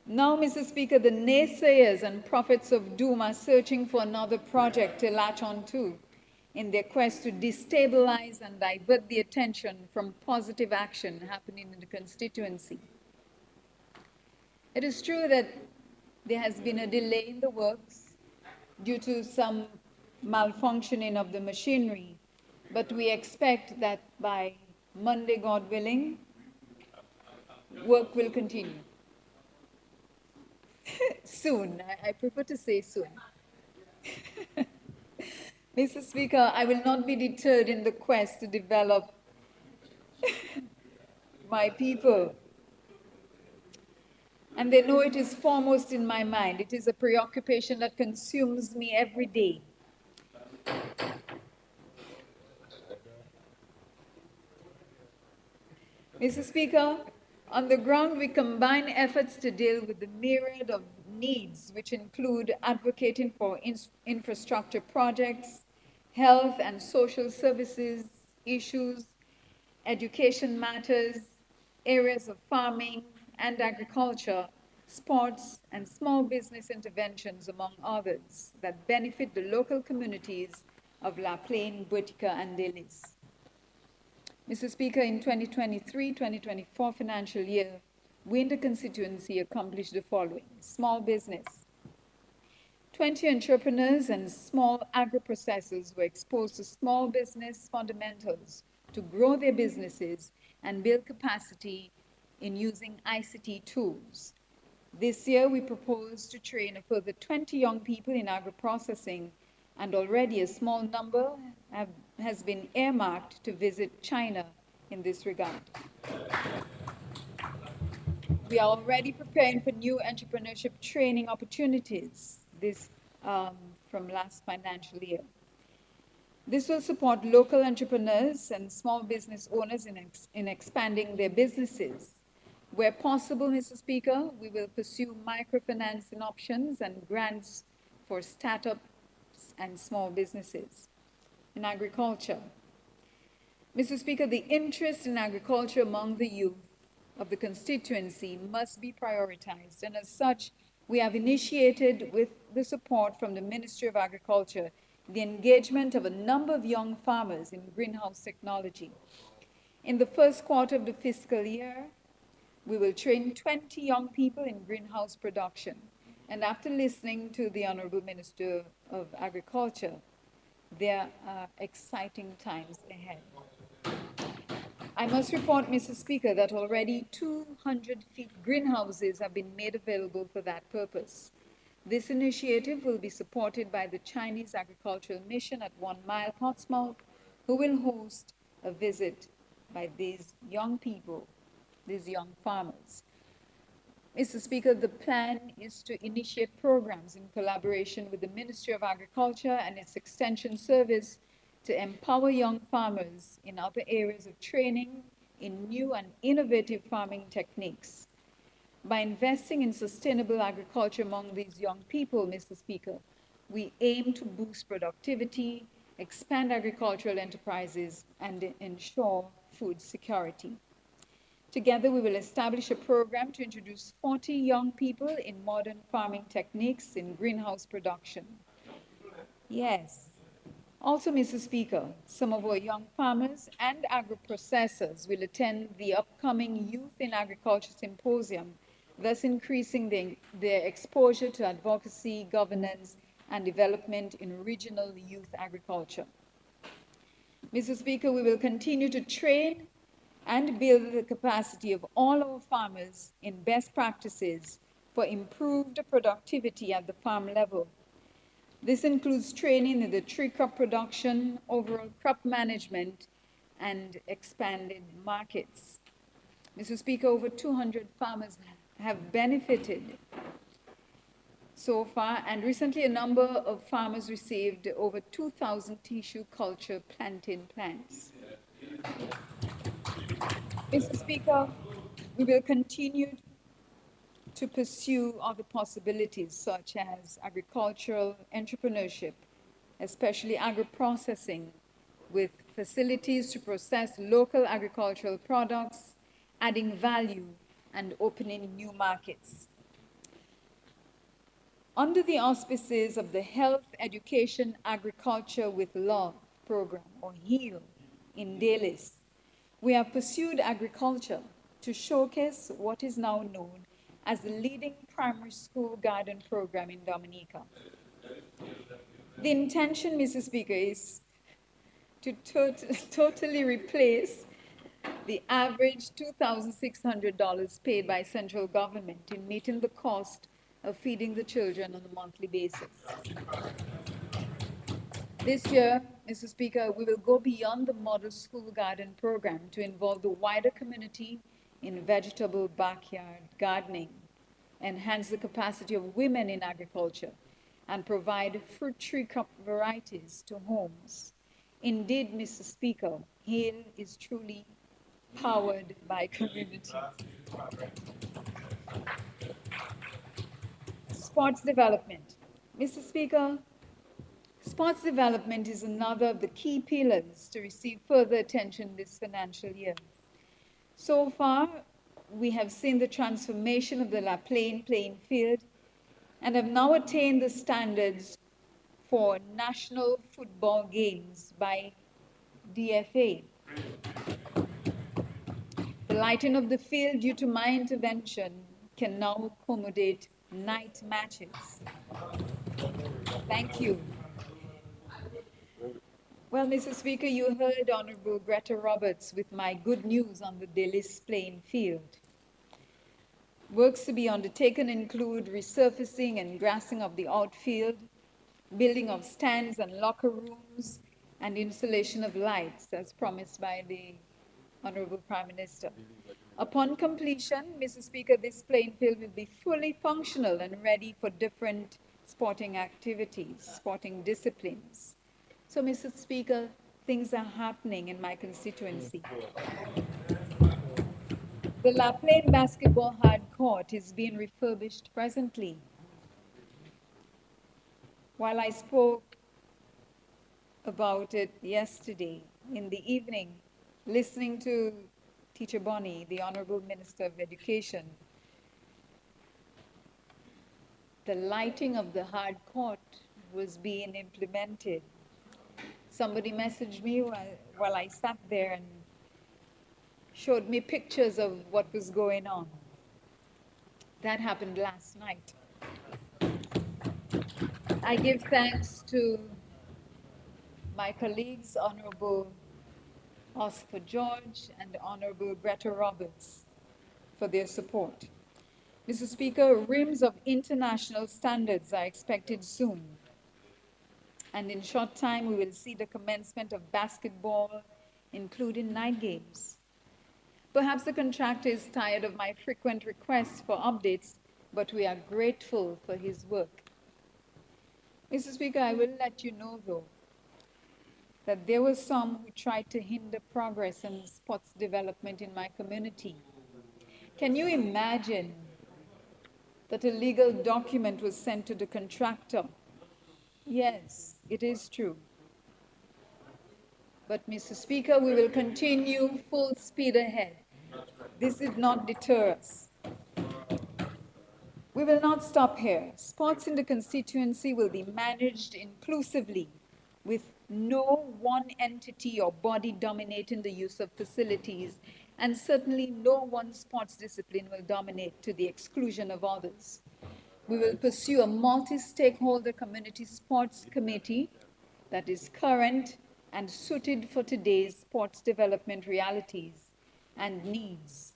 Now, Mr. Speaker, the naysayers and prophets of doom are searching for another project to latch on to in their quest to destabilize and divert the attention from positive action happening in the constituency. It is true that there has been a delay in the works due to some malfunctioning of the machinery, but we expect that by Monday, God willing, work will continue. Soon, I prefer to say soon. Mr. Speaker, I will not be deterred in the quest to develop my people. And they know it is foremost in my mind. It is a preoccupation that consumes me every day. Mr. Speaker, on the ground, we combine efforts to deal with the myriad of needs, which include advocating for infrastructure projects, health and social services issues, education matters, areas of farming and agriculture, sports, and small business interventions, among others, that benefit the local communities of La Plaine, Botica, and Delis. Mr. Speaker, in 2023-2024 financial year, we in the constituency accomplished the following. Small business. 20 entrepreneurs and small agro-processors were exposed to small business fundamentals to grow their businesses and build capacity in using ICT tools. This year, we propose to train a further 20 young people in agro-processing, and already a small number has been earmarked to visit China in this regard. We are already preparing for new entrepreneurship training opportunities from last financial year. This will support local entrepreneurs and small business owners in expanding their businesses. Where possible, Mr. Speaker, we will pursue microfinancing options and grants for startups and small businesses. In agriculture, Mr. Speaker, the interest in agriculture among the youth of the constituency must be prioritized, and as such, we have initiated, with the support from the Ministry of Agriculture, the engagement of a number of young farmers in greenhouse technology. In the first quarter of the fiscal year, we will train 20 young people in greenhouse production. And after listening to the Honorable Minister of Agriculture, there are exciting times ahead. I must report, Mr. Speaker, that already 200 greenhouses have been made available for that purpose. This initiative will be supported by the Chinese Agricultural Mission at 1 Mile, Portsmouth, who will host a visit by these young people these young farmers. Mr. Speaker, the plan is to initiate programs in collaboration with the Ministry of Agriculture and its Extension Service to empower young farmers in other areas of training in new and innovative farming techniques. By investing in sustainable agriculture among these young people, Mr. Speaker, we aim to boost productivity, expand agricultural enterprises, and ensure food security. Together, we will establish a program to introduce 40 young people in modern farming techniques in greenhouse production. Yes. Also, Mr. Speaker, some of our young farmers and agro-processors will attend the upcoming Youth in Agriculture Symposium, thus increasing their exposure to advocacy, governance, and development in regional youth agriculture. Mr. Speaker, we will continue to train and build the capacity of all our farmers in best practices for improved productivity at the farm level. This includes training in the tree crop production, overall crop management, and expanded markets. Mr. Speaker, over 200 farmers have benefited so far, and recently a number of farmers received over 2,000 tissue culture planting plants. Mr. Speaker, we will continue to pursue other possibilities such as agricultural entrepreneurship, especially agro-processing, with facilities to process local agricultural products, adding value and opening new markets. Under the auspices of the Health, Education, Agriculture with Love program, or HEAL, in Dalis, we have pursued agriculture to showcase what is now known as the leading primary school garden program in Dominica. The intention, Mr. Speaker, is to totally replace the average $2,600 paid by central government in meeting the cost of feeding the children on a monthly basis. This year, Mr. Speaker, we will go beyond the model school garden program to involve the wider community in vegetable backyard gardening, enhance the capacity of women in agriculture, and provide fruit tree crop varieties to homes. Indeed, Mr. Speaker, HALE is truly powered by communities. Sports development. Mr. Speaker, sports development is another of the key pillars to receive further attention this financial year. So far, we have seen the transformation of the La Plaine playing field and have now attained the standards for national football games by DFA. The lighting of the field due to my intervention can now accommodate night matches. Thank you. Well, Mr. Speaker, you heard Honorable Greta Roberts with my good news on the Dalis playing field. Works to be undertaken include resurfacing and grassing of the outfield, building of stands and locker rooms, and installation of lights, as promised by the Honorable Prime Minister. Upon completion, Mr. Speaker, this playing field will be fully functional and ready for different sporting activities, sporting disciplines. So, Mr. Speaker, things are happening in my constituency. The La Plaine basketball hard court is being refurbished presently. While I spoke about it yesterday in the evening, listening to Teacher Bonnie, the Honorable Minister of Education, the lighting of the hard court was being implemented. Somebody messaged me while I sat there and showed me pictures of what was going on. That happened last night. I give thanks to my colleagues, Honorable Oscar George and Honorable Greta Roberts, for their support. Mr. Speaker, rims of international standards are expected soon. And in short time, we will see the commencement of basketball, including night games. Perhaps the contractor is tired of my frequent requests for updates, but we are grateful for his work. Mr. Speaker, I will let you know, though, that there were some who tried to hinder progress and sports development in my community. Can you imagine that a legal document was sent to the contractor? Yes, it is true. But, Mr. Speaker, we will continue full speed ahead. This did not deter us. We will not stop here. Sports in the constituency will be managed inclusively, with no one entity or body dominating the use of facilities, and certainly no one sports discipline will dominate to the exclusion of others. We will pursue a multi-stakeholder community sports committee that is current and suited for today's sports development realities and needs.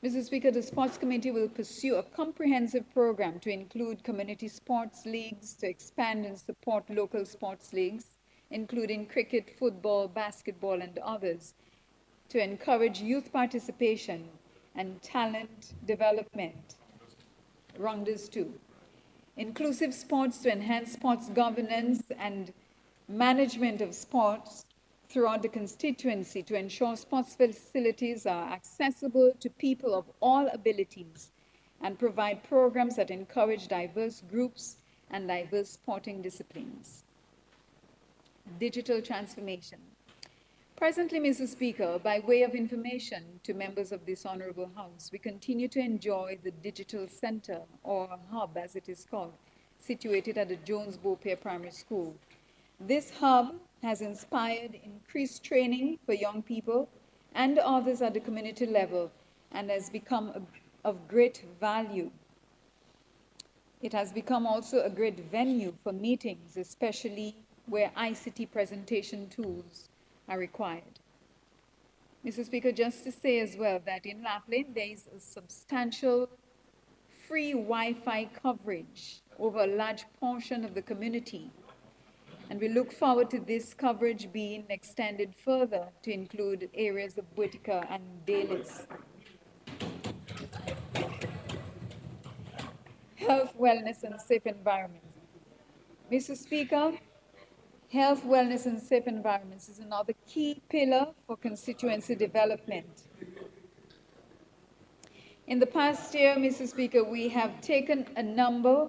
Mr. Speaker, the Sports Committee will pursue a comprehensive program to include community sports leagues, to expand and support local sports leagues, including cricket, football, basketball, and others, to encourage youth participation and talent development. Rounders too. Inclusive sports to enhance sports governance and management of sports throughout the constituency to ensure sports facilities are accessible to people of all abilities and provide programs that encourage diverse groups and diverse sporting disciplines. Digital transformation. Presently, Mr. Speaker, by way of information to members of this Honorable House, we continue to enjoy the Digital Center, or Hub as it is called, situated at the Jones Beaupere Primary School. This hub has inspired increased training for young people and others at the community level and has become of great value. It has become also a great venue for meetings, especially where ICT presentation tools are required. Mr. Speaker, just to say as well that in Lapland there is a substantial free Wi-Fi coverage over a large portion of the community. And we look forward to this coverage being extended further to include areas of Boutica and Dalis. Health, wellness, and safe environment. Mr. Speaker, health, wellness, and safe environments is another key pillar for constituency development. In the past year, Mr. Speaker, we have taken a number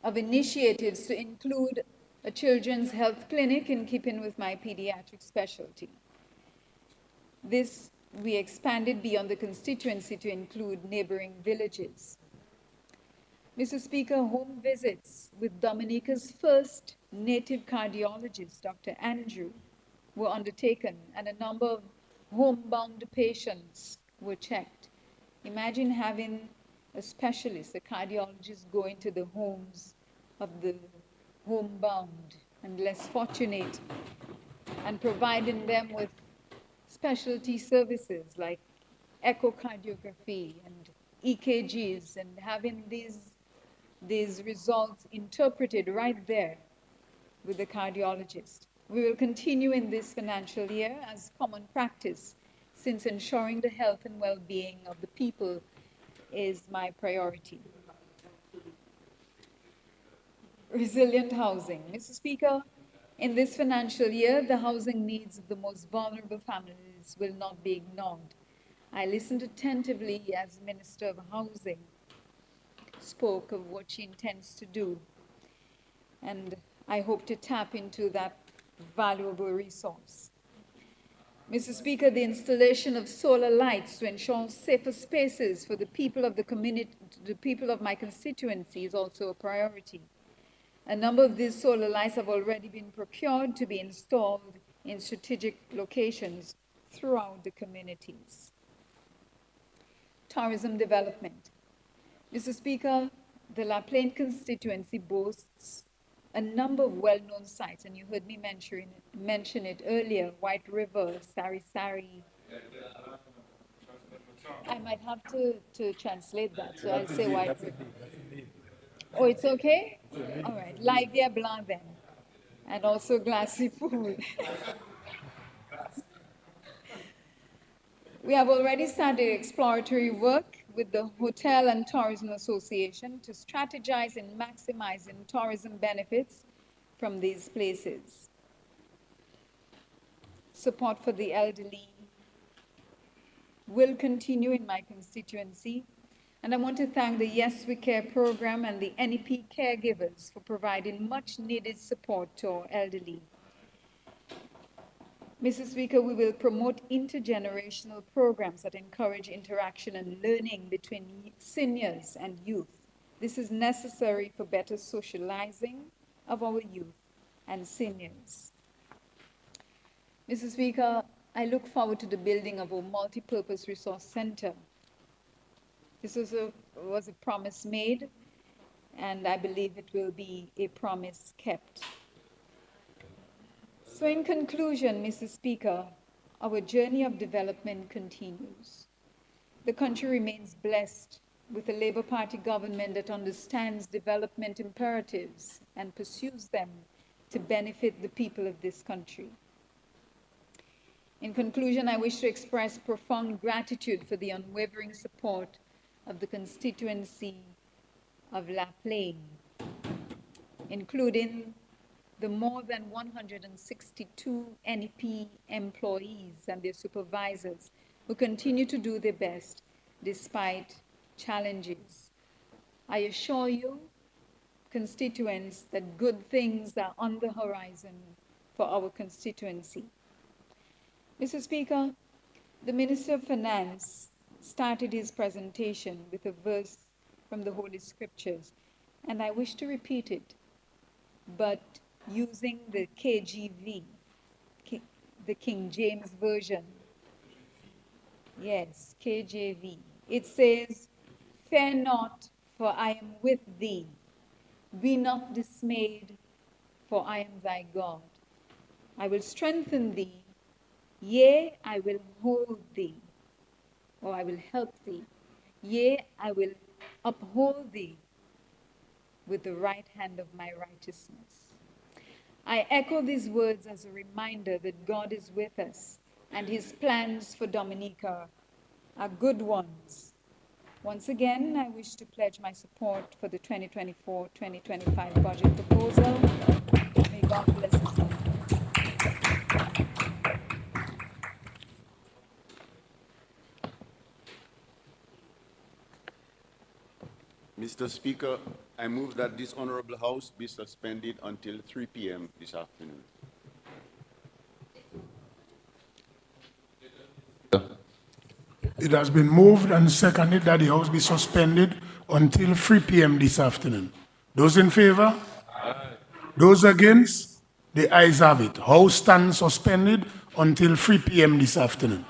of initiatives to include a children's health clinic in keeping with my pediatric specialty. This we expanded beyond the constituency to include neighboring villages. Mr. Speaker, home visits with Dominica's first native cardiologist, Dr. Andrew, were undertaken, and a number of homebound patients were checked. Imagine having a specialist, a cardiologist, go into the homes of the homebound and less fortunate and providing them with specialty services like echocardiography and EKGs and having these results interpreted right there with the cardiologist. We will continue in this financial year as common practice, since ensuring the health and well-being of the people is my priority. Resilient housing. Mr. Speaker, in this financial year, the housing needs of the most vulnerable families will not be ignored. I listened attentively as Minister of Housing spoke of what she intends to do, and I hope to tap into that valuable resource. Mr. Speaker, the installation of solar lights to ensure safer spaces for the people of the community, the people of my constituency, is also a priority. A number of these solar lights have already been procured to be installed in strategic locations throughout the communities. Tourism development. Mr. Speaker, the La Plaine constituency boasts a number of well-known sites, and you heard me mention it earlier: White River, Sari Sari. I might have to translate that, so I'll say White River. Oh, it's okay? All right, Livia Blanc then, and also Glassy Pool. We have already started exploratory work with the Hotel and Tourism Association to strategize in maximizing tourism benefits from these places. Support for the elderly will continue in my constituency, and I want to thank the Yes We Care program and the NEP caregivers for providing much needed support to our elderly. Mr. Speaker, we will promote intergenerational programs that encourage interaction and learning between seniors and youth. This is necessary for better socializing of our youth and seniors. Mr. Speaker, I look forward to the building of a multi-purpose resource center. This was a promise made, and I believe it will be a promise kept. So in conclusion, Mr. Speaker, our journey of development continues. The country remains blessed with a Labour Party government that understands development imperatives and pursues them to benefit the people of this country. In conclusion, I wish to express profound gratitude for the unwavering support of the constituency of La Plaine, including the more than 162 NEP employees and their supervisors who continue to do their best despite challenges. I assure you, constituents, that good things are on the horizon for our constituency. Mr. Speaker, the Minister of Finance started his presentation with a verse from the Holy Scriptures, and I wish to repeat it, but using the KJV, the King James Version. Yes, KJV. It says, "Fear not, for I am with thee. Be not dismayed, for I am thy God. I will strengthen thee. Yea, I will hold thee, or I will help thee. Yea, I will uphold thee with the right hand of my righteousness." I echo these words as a reminder that God is with us and his plans for Dominica are good ones. Once again, I wish to pledge my support for the 2024-2025 budget proposal. May God bless us all. Mr. Speaker, I move that this honorable House be suspended until 3 p.m. this afternoon. It has been moved and seconded that the House be suspended until 3 p.m. this afternoon. Those in favor? Aye. Those against? The ayes have it. House stands suspended until 3 p.m. this afternoon.